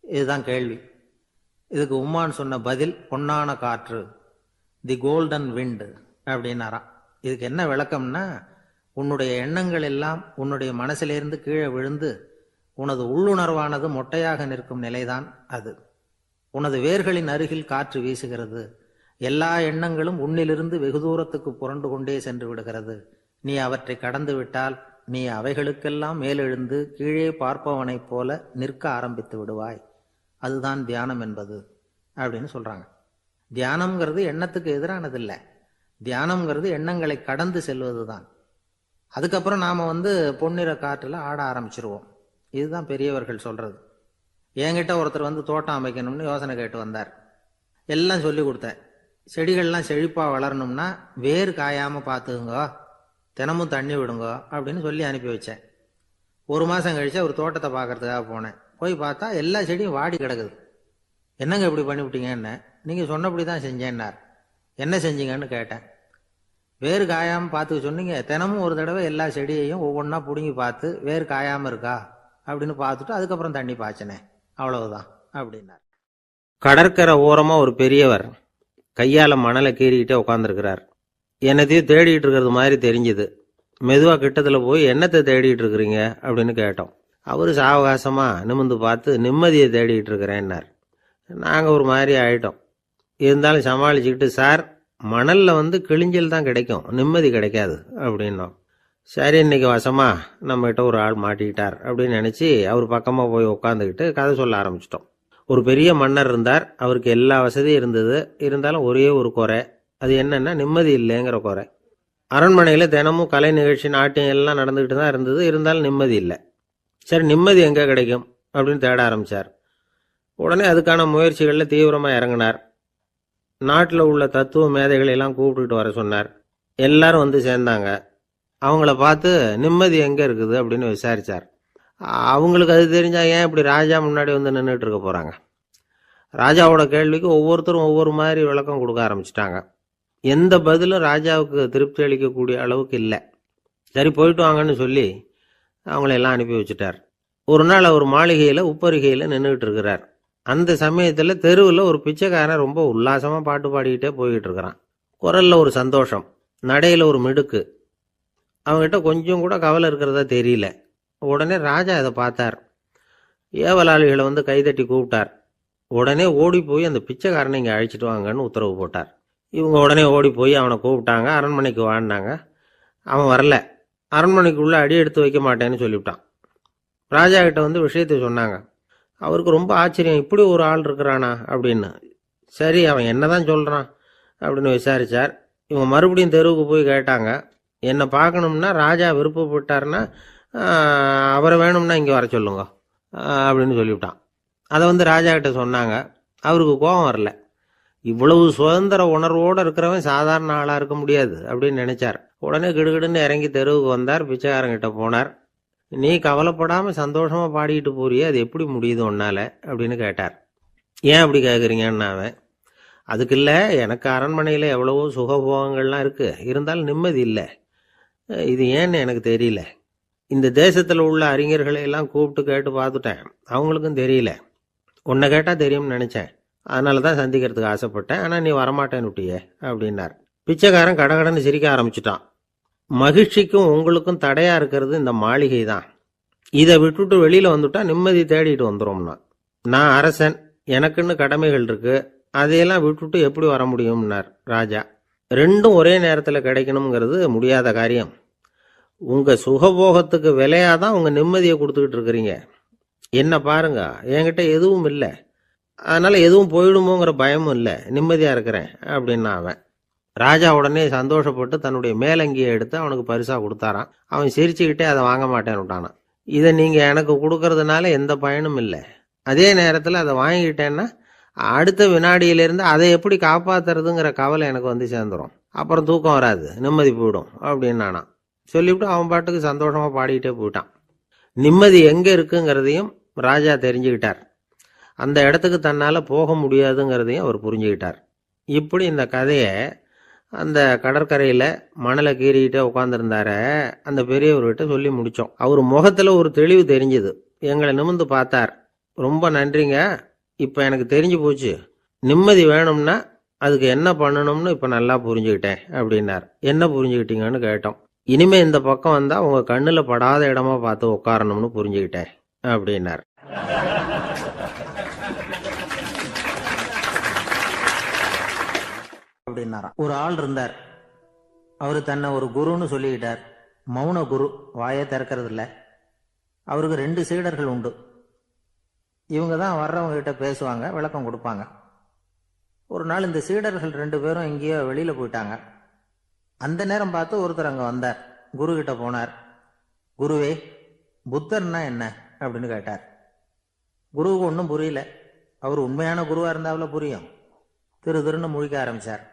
இதுதான் கேள்வி. இதுக்கு உம்மான் சொன்ன பதில் பொன்னான காற்று, தி கோல்டன் விண்ட் அப்படின்னாராம். இதுக்கு என்ன விளக்கம்னா, உன்னுடைய எண்ணங்கள் எல்லாம் உன்னுடைய மனசிலிருந்து கீழே விழுந்து உனது உள்ளுணர்வானது மொட்டையாக நிற்கும் நிலைதான் அது. உனது வேர்களின் அருகில் காற்று வீசுகிறது. எல்லா எண்ணங்களும் உன்னிலிருந்து வெகு தூரத்துக்கு புரண்டு கொண்டே சென்று விடுகிறது. நீ அவற்றை கடந்து விட்டால் நீ அவைகளுக்கெல்லாம் மேலெழுந்து கீழே பார்ப்பவனைப் போல நிற்க ஆரம்பித்து விடுவாய். அதுதான் தியானம் என்பது அப்படின்னு சொல்றாங்க. தியானம்ங்கிறது எண்ணத்துக்கு எதிரானதில்லை. தியானம்ங்கிறது எண்ணங்களை கடந்து செல்வது தான். அதுக்கப்புறம் நாம பொன்னிற காற்றுல ஆட ஆரம்பிச்சிருவோம். இதுதான் பெரியவர்கள் சொல்றது. என்கிட்ட ஒருத்தர் தோட்டம் அமைக்கணும்னு யோசனை கேட்டு வந்தார். எல்லாம் சொல்லி கொடுத்தேன். செடிகள்லாம் செழிப்பா வளரணும்னா வேர் காயாம பார்த்துக்குங்க, தினமும் தண்ணி விடுங்க அப்படின்னு சொல்லி அனுப்பி வச்சேன். 1 மாதம் கழிச்சு அவர் தோட்டத்தை பார்க்கறதுக்காக போனேன். போய் பார்த்தா எல்லா செடியும் வாடி கிடக்குது. என்னங்க இப்படி பண்ணிவிட்டீங்கன்னு. நீங்கள் சொன்னபடி தான் செஞ்சேன்னார். என்ன செஞ்சீங்கன்னு கேட்டேன். வேறு காயாமல் பார்த்துக்க சொன்னீங்க. தினமும் ஒரு தடவை எல்லா செடியையும் ஒவ்வொன்றா பிடுங்கி பார்த்து வேறு காயாமல் இருக்கா அப்படின்னு பார்த்துட்டு அதுக்கப்புறம் தண்ணி பாய்ச்சினேன், அவ்வளவுதான் அப்படின்னார். கடற்கரை ஓரமாக ஒரு பெரியவர் கையால் மணலை கீறிக்கிட்டே உட்காந்துருக்கிறார். என்னத்தையும் தேடிட்டு இருக்கிறது மாதிரி தெரிஞ்சுது. மெதுவாக கிட்டத்தில் போய் என்னத்தை தேடிட்டு இருக்கிறீங்க அப்படின்னு கேட்டோம். அவர் சாவகாசமாக நிமிந்து பார்த்து நிம்மதியை தேடிட்டு இருக்கிறேன்னார். நாங்கள் ஒரு மாதிரி ஆகிட்டோம். இருந்தாலும் சமாளிச்சுக்கிட்டு, சார் மணலில் கிழிஞ்சல் தான் கிடைக்கும், நிம்மதி கிடைக்காது அப்படின்னோம். சரி, இன்னைக்கு வசமா நம்மகிட்ட ஒரு ஆள் மாட்டிக்கிட்டார் அப்படின்னு நினச்சி அவர் பக்கமாக போய் உட்காந்துக்கிட்டு கதை சொல்ல ஆரம்பிச்சிட்டோம். ஒரு பெரிய மன்னர் இருந்தார். அவருக்கு எல்லா வசதியும் இருந்தது. இருந்தாலும் ஒரே ஒரு குறை. அது என்னன்னா நிம்மதி இல்லைங்கிற குறை. அரண்மனையில் தினமும் கலை நிகழ்ச்சி, நாட்டியம் எல்லாம் நடந்துக்கிட்டு தான் இருந்தது. இருந்தாலும் நிம்மதி இல்லை. சரி, நிம்மதி எங்கே கிடைக்கும் அப்படின்னு தேட ஆரம்பித்தார். உடனே அதுக்கான முயற்சிகளில் தீவிரமாக இறங்கினார். நாட்டில் உள்ள தத்துவ மேதைகளை எல்லாம் கூப்பிட்டுட்டு வர சொன்னார். எல்லாரும் சேர்ந்தாங்க. அவங்கள பார்த்து நிம்மதி எங்கே இருக்குது அப்படின்னு விசாரித்தார். அவங்களுக்கு அது தெரிஞ்சால் ஏன் இப்படி ராஜா முன்னாடி நின்றுட்டு இருக்க போகிறாங்க? ராஜாவோட கேள்விக்கு ஒவ்வொருத்தரும் ஒவ்வொரு மாதிரி விளக்கம் கொடுக்க ஆரம்பிச்சிட்டாங்க. எந்த பதிலும் ராஜாவுக்கு திருப்தி அளிக்கக்கூடிய அளவுக்கு இல்லை. சரி, போயிட்டு வாங்கன்னு சொல்லி அவங்களெல்லாம் அனுப்பி வச்சுட்டார். ஒரு நாள் அவர் மாளிகையில் உப்பருகையில் நின்றுட்டு இருக்கிறார். அந்த சமயத்தில் தெருவில் ஒரு பிச்சைக்காரன் ரொம்ப உல்லாசமாக பாட்டு பாடிக்கிட்டே போய்கிட்டு இருக்கிறான். குரலில் ஒரு சந்தோஷம், நடையில் ஒரு மிடுக்கு. அவங்ககிட்ட கொஞ்சம் கூட கவலை இருக்கிறதா தெரியல. உடனே ராஜா இதை பார்த்தார். ஏவலாளிகளை கைதட்டி கூப்பிட்டார். உடனே ஓடி போய் அந்த பிச்சைக்காரனை இங்கே அழைச்சிட்டு வாங்கன்னு உத்தரவு போட்டார். இவங்க உடனே ஓடி போய் அவனை கூப்பிட்டாங்க. அரண்மனைக்கு வாழ்ந்தாங்க. அவன் வரல. அரண்மனைக்குள்ளே அடி எடுத்து வைக்க மாட்டேன்னு சொல்லிவிட்டான். ராஜா கிட்ட விஷயத்தை சொன்னாங்க. அவருக்கு ரொம்ப ஆச்சரியம், இப்படி ஒரு ஆள் இருக்கிறானா அப்படின்னு. சரி, அவன் என்னதான் சொல்கிறான் அப்படின்னு விசாரித்தார். இவங்க மறுபடியும் தெருவுக்கு போய் கேட்டாங்க. என்னை பார்க்கணும்னா ராஜா விருப்பப்பட்டார்னா அவரை வேணும்னா இங்கே வர சொல்லுங்க அப்படின்னு சொல்லிவிட்டான். அதை ராஜா கிட்ட சொன்னாங்க. அவருக்கு கோபம் வரல. இவ்வளவு சுதந்திர உணர்வோடு இருக்கிறவன் சாதாரண ஆளாக இருக்க முடியாது அப்படின்னு நினைச்சார். உடனே கிடுகிடுன்னு இறங்கி தெருவுக்கு வந்தார். பிச்சைக்காரங்கிட்ட போனார். நீ கவலைப்படாமல் சந்தோஷமாக பாடிக்கிட்டு போறியே, அது எப்படி முடியுது உன்னால அப்படின்னு கேட்டார். ஏன் அப்படி கேட்குறீங்கன்னு அவன், அதுக்கு இல்லை, எனக்கு அரண்மனையில் எவ்வளவோ சுகபோகங்கள்லாம் இருக்குது, இருந்தாலும் நிம்மதி இல்லை. இது ஏன்னு எனக்கு தெரியல. இந்த தேசத்தில் உள்ள அறிஞர்களை எல்லாம் கூப்பிட்டு கேட்டு பார்த்துட்டேன், அவங்களுக்கும் தெரியல. உன்னை கேட்டால் தெரியும்னு நினச்சேன், அதனால தான் சந்திக்கிறதுக்கு ஆசைப்பட்டேன். ஆனால் நீ வரமாட்டேன்னு விட்டியே அப்படின்னார். பிச்சைக்காரன் கடகடன்னு சிரிக்க ஆரம்பிச்சிட்டான். மகிழ்ச்சிக்கும் உங்களுக்கும் தடையா இருக்கிறது இந்த மாளிகை தான். இதை விட்டுட்டு வெளியில வந்துட்டா நிம்மதி தேடிட்டு வந்துடும்னா. நான் அரசன், எனக்குன்னு கடமைகள் இருக்கு, அதையெல்லாம் விட்டுட்டு எப்படி வர முடியும்னார் ராஜா. ரெண்டும் ஒரே நேரத்தில் கிடைக்கணுங்கிறது முடியாத காரியம். உங்க சுகபோகத்துக்கு விலையாதான் உங்க நிம்மதியை கொடுத்துக்கிட்டு இருக்கிறீங்க. என்ன பாருங்க, என்கிட்ட எதுவும் இல்லை, அதனால எதுவும் போயிடுமோங்கிற பயமும் இல்லை, நிம்மதியா இருக்கிறேன் அப்படின்னா அவன். ராஜா உடனே சந்தோஷப்பட்டு தன்னுடைய மேலங்கியை எடுத்து அவனுக்கு பரிசா கொடுத்தாரான். அவன் சிரிச்சுக்கிட்டே அதை வாங்க மாட்டேன்னு விட்டானான். இதை நீங்க எனக்கு கொடுக்கறதுனால எந்த பயனும் இல்லை, அதே நேரத்தில் அதை வாங்கிக்கிட்டேன்னா அடுத்த வினாடியிலிருந்து அதை எப்படி காப்பாத்துறதுங்கிற கவலை எனக்கு சேர்ந்துடும், அப்புறம் தூக்கம் வராது, நிம்மதி போயிடும் அப்படின்னு சொல்லிவிட்டு அவன் பாட்டுக்கு சந்தோஷமா பாடிக்கிட்டே போயிட்டான். நிம்மதி எங்க இருக்குங்கிறதையும் ராஜா தெரிஞ்சுக்கிட்டார். அந்த இடத்துக்கு தன்னால போக முடியாதுங்கிறதையும் அவர் புரிஞ்சுக்கிட்டார். இப்படி இந்த கதையை அந்த கடற்கரையில் மணலை கீறிக்கிட்டே உட்காந்துருந்தார அந்த பெரியவர்கிட்ட சொல்லி முடித்தோம். அவர் முகத்தில் ஒரு தெளிவு தெரிஞ்சுது. எங்களை நிமிர்ந்து பார்த்தார். ரொம்ப நன்றிங்க, இப்போ எனக்கு தெரிஞ்சு போச்சு, நிம்மதி வேணும்னா அதுக்கு என்ன பண்ணணும்னு இப்போ நல்லா புரிஞ்சுக்கிட்டேன் அப்படின்னார். என்ன புரிஞ்சுக்கிட்டீங்கன்னு கேட்டோம். இனிமே இந்த பக்கம் வந்தால் உங்கள் கண்ணில் படாத இடமா பார்த்து உட்காரணும்னு புரிஞ்சுக்கிட்டேன் அப்படின்னார். அப்படின்னாராம். ஒரு ஆள் இருந்தார். அவரு தன்னை ஒரு குருன்னு சொல்லிக்கிட்டார். மௌன குரு, வாயை திறக்கிறது இல்லை. அவருக்கு 2 சீடர்கள் உண்டு. இவங்க தான் வர்றவங்க கிட்ட பேசுவாங்க, விளக்கம் கொடுப்பாங்க. ஒரு நாள் இந்த சீடர்கள் 2 பேரும் எங்கேயோ வெளியில போயிட்டாங்க. அந்த நேரம் பார்த்து ஒருத்தர் அங்க வந்தார். குரு கிட்ட போனார். குருவே, புத்தர்னா என்ன அப்படின்னு கேட்டார். குருவுக்கு ஒன்றும் புரியல. அவர் உண்மையான குருவா இருந்தாவில புரியும். திருன்னு முழிக்க ஆரம்பிச்சார்.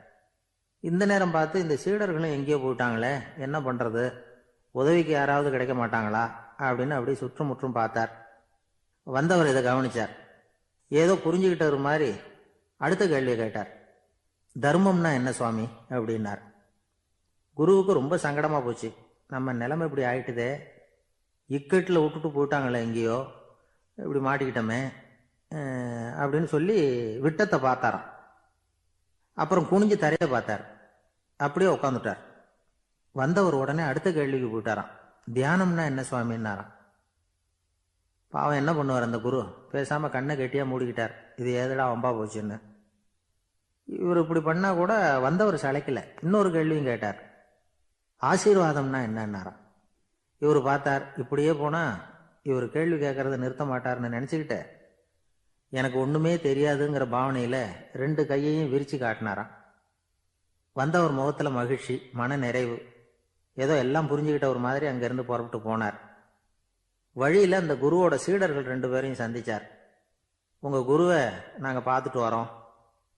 இந்த நேரம் பார்த்து இந்த சீடர்களும் எங்கேயோ போயிட்டாங்களே, என்ன பண்றது, உதவிக்கு யாராவது கிடைக்க மாட்டாங்களா அப்படின்னு அப்படியே சுற்றுமுற்றும் பார்த்தார். வந்தவர் இதை கவனிச்சார். ஏதோ புரிஞ்சுக்கிட்டவர் மாதிரி அடுத்த கேள்வியை கேட்டார். தர்மம்னா என்ன சுவாமி அப்படின்னார். குருவுக்கு ரொம்ப சங்கடமா போச்சு. நம்ம நிலைமை இப்படி ஆயிட்டுதே, இக்கட்டில் விட்டுட்டு போயிட்டாங்களே, எங்கேயோ இப்படி மாட்டிக்கிட்டோமே அப்படின்னு சொல்லி விட்டத்தை பார்த்தாராம். அப்புறம் குனிஞ்சு தரையை பார்த்தார். அப்படியே உட்காந்துட்டார். வந்தவர் உடனே அடுத்த கேள்விக்கு போயிட்டாராம். தியானம்னா என்ன சுவாமின்னாராம். பாவம் என்ன பண்ணுவார் அந்த குரு, பேசாம கண்ணை கெட்டியா மூடிக்கிட்டார். இது ஏதடா வம்பா போச்சுன்னு. இவர் இப்படி பண்ணா கூட வந்தவர் சளைக்கல. இன்னொரு கேள்வியும் கேட்டார். ஆசீர்வாதம்னா என்னன்னாராம். இவர் பார்த்தார். இப்படியே போனா இவர் கேள்வி கேட்கறத நிறுத்த மாட்டார்னு நினைச்சுக்கிட்ட எனக்கு ஒண்ணுமே தெரியாதுங்கிற பாவனையில 2 கையையும் விரிச்சு காட்டினாராம். வந்தவர் முகத்துல மகிழ்ச்சி, மன நிறைவு, ஏதோ எல்லாம் புரிஞ்சுக்கிட்ட ஒரு மாதிரி அங்கிருந்து புறப்பட்டு போனார். வழியில அந்த குருவோட சீடர்கள் 2 பேரையும் சந்திச்சார். உங்க குருவை நாங்க பார்த்துட்டு வரோம்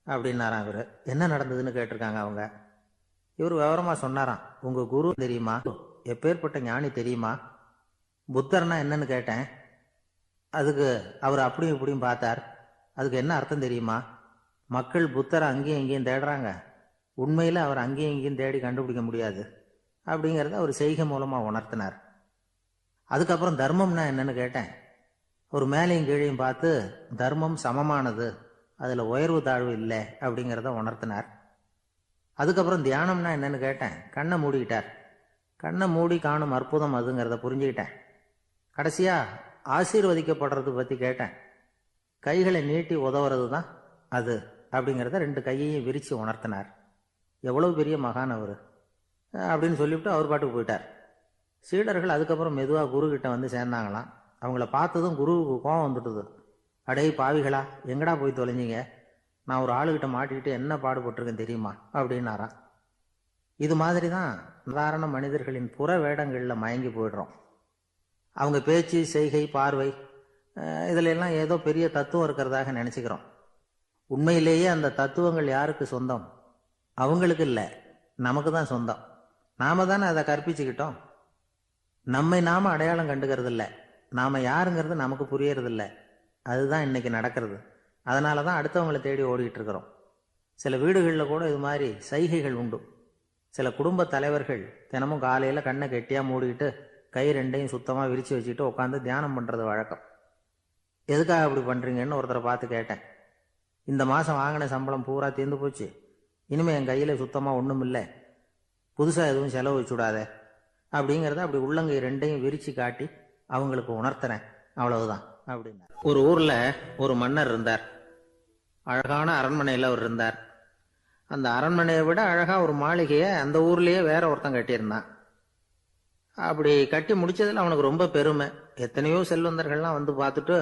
அப்படின்னாராம். இவரு என்ன நடந்ததுன்னு கேட்டிருக்காங்க அவங்க. இவர் விவரமா சொன்னாராம். உங்க குரு தெரியுமா, எப்பேற்பட்ட ஞானி தெரியுமா, புத்தர்னா என்னன்னு கேட்டேன். அதுக்கு அவர் அப்படியும் இப்படியும் பார்த்தார். அதுக்கு என்ன அர்த்தம் தெரியுமா, மக்கள் புத்தரை அங்கேயும் இங்கேயும் தேடுறாங்க, உண்மையில அவர் அங்கேயும் இங்கேயும் தேடி கண்டுபிடிக்க முடியாது அப்படிங்கிறத அவர் செய்கை மூலமா உணர்த்தினார். அதுக்கப்புறம் தர்மம்னா என்னன்னு கேட்டேன். ஒரு மேலையும் கீழையும் பார்த்து தர்மம் சமமானது, அதுல உயர்வு தாழ்வு இல்லை அப்படிங்கிறத உணர்த்தினார். அதுக்கப்புறம் தியானம்னா என்னன்னு கேட்டேன். கண்ணை மூடிக்கிட்டார். கண்ணை மூடி காணும் அற்புதம் அதுங்கிறத புரிஞ்சுக்கிட்டேன். கடைசியா ஆசீர்வதிக்கப்படுறது பத்தி கேட்டேன். கைகளை நீட்டி உதவுறது தான் அது அப்படிங்கிறத 2 கையையும் விரிச்சு உணர்த்தினார். எவ்வளவு பெரிய மகான் அவரு அப்படின்னு சொல்லிவிட்டு அவர் பாட்டுக்கு போயிட்டார். சீடர்கள் அதுக்கப்புறம் மெதுவா குரு கிட்ட வந்து சேர்ந்தாங்களாம். அவங்கள பார்த்ததும் குருவுக்கு கோபம் வந்துட்டுது. அடே பாவிகளா, எங்கடா போய் தொலைஞ்சிங்க, நான் ஒரு ஆளுகிட்ட மாட்டிக்கிட்டு என்ன பாடுபட்டிருக்கேன் தெரியுமா அப்படின்னாராம். இது மாதிரி தான் சாதாரண மனிதர்களின் புற வேடங்களில் மயங்கி போயிடுறோம். அவங்க பேச்சு, செய்கை, பார்வை இதுல எல்லாம் ஏதோ பெரிய தத்துவம் இருக்கிறதாக நினைச்சுக்கிறோம். உண்மையிலேயே அந்த தத்துவங்கள் யாருக்கு சொந்தம்? அவங்களுக்கு இல்லை, நமக்கு தான் சொந்தம். நாம தானே அதை கற்பிச்சுக்கிட்டோம். நம்மை நாம அடையாளம் கண்டுக்கிறது இல்லை, நாம யாருங்கிறது நமக்கு புரியறது இல்லை. அதுதான் இன்னைக்கு நடக்கிறது. அதனாலதான் அடுத்தவங்களை தேடி ஓடிட்டு இருக்கிறோம். சில வீடுகளில் கூட இது மாதிரி சைகைகள் உண்டு. சில குடும்ப தலைவர்கள் தினமும் காலையில கண்ணை கெட்டியா மூடிக்கிட்டு கை 2ஐயும் சுத்தமா விரிச்சு வச்சுட்டு உட்காந்து தியானம் பண்றது வழக்கம். எதுக்காக அப்படி பண்றீங்கன்னு ஒருத்தரை பார்த்து கேட்டேன். இந்த மாசம் வாங்கின சம்பளம் பூரா தீர்ந்து போச்சு, இனிமே என் கையில சுத்தமா ஒண்ணும் இல்லை, புதுசா எதுவும் செலவு வச்சுடாத அப்படிங்கிறத அப்படி உள்ளங்கை 2ஐயும் விரிச்சு காட்டி அவங்களுக்கு உணர்த்தினேன், அவ்வளவுதான் அப்படின்னா. ஒரு ஊர்ல ஒரு மன்னர் இருந்தார். அழகான அரண்மனையில அவர் இருந்தார். அந்த அரண்மனையை விட அழகா ஒரு மாளிகையை அந்த ஊர்லயே வேற ஒருத்தன் கட்டியிருந்தான். அப்படி கட்டி முடிச்சதுல அவனுக்கு ரொம்ப பெருமை. எத்தனையோ செல்வந்தர்கள்லாம் வந்து பார்த்துட்டு,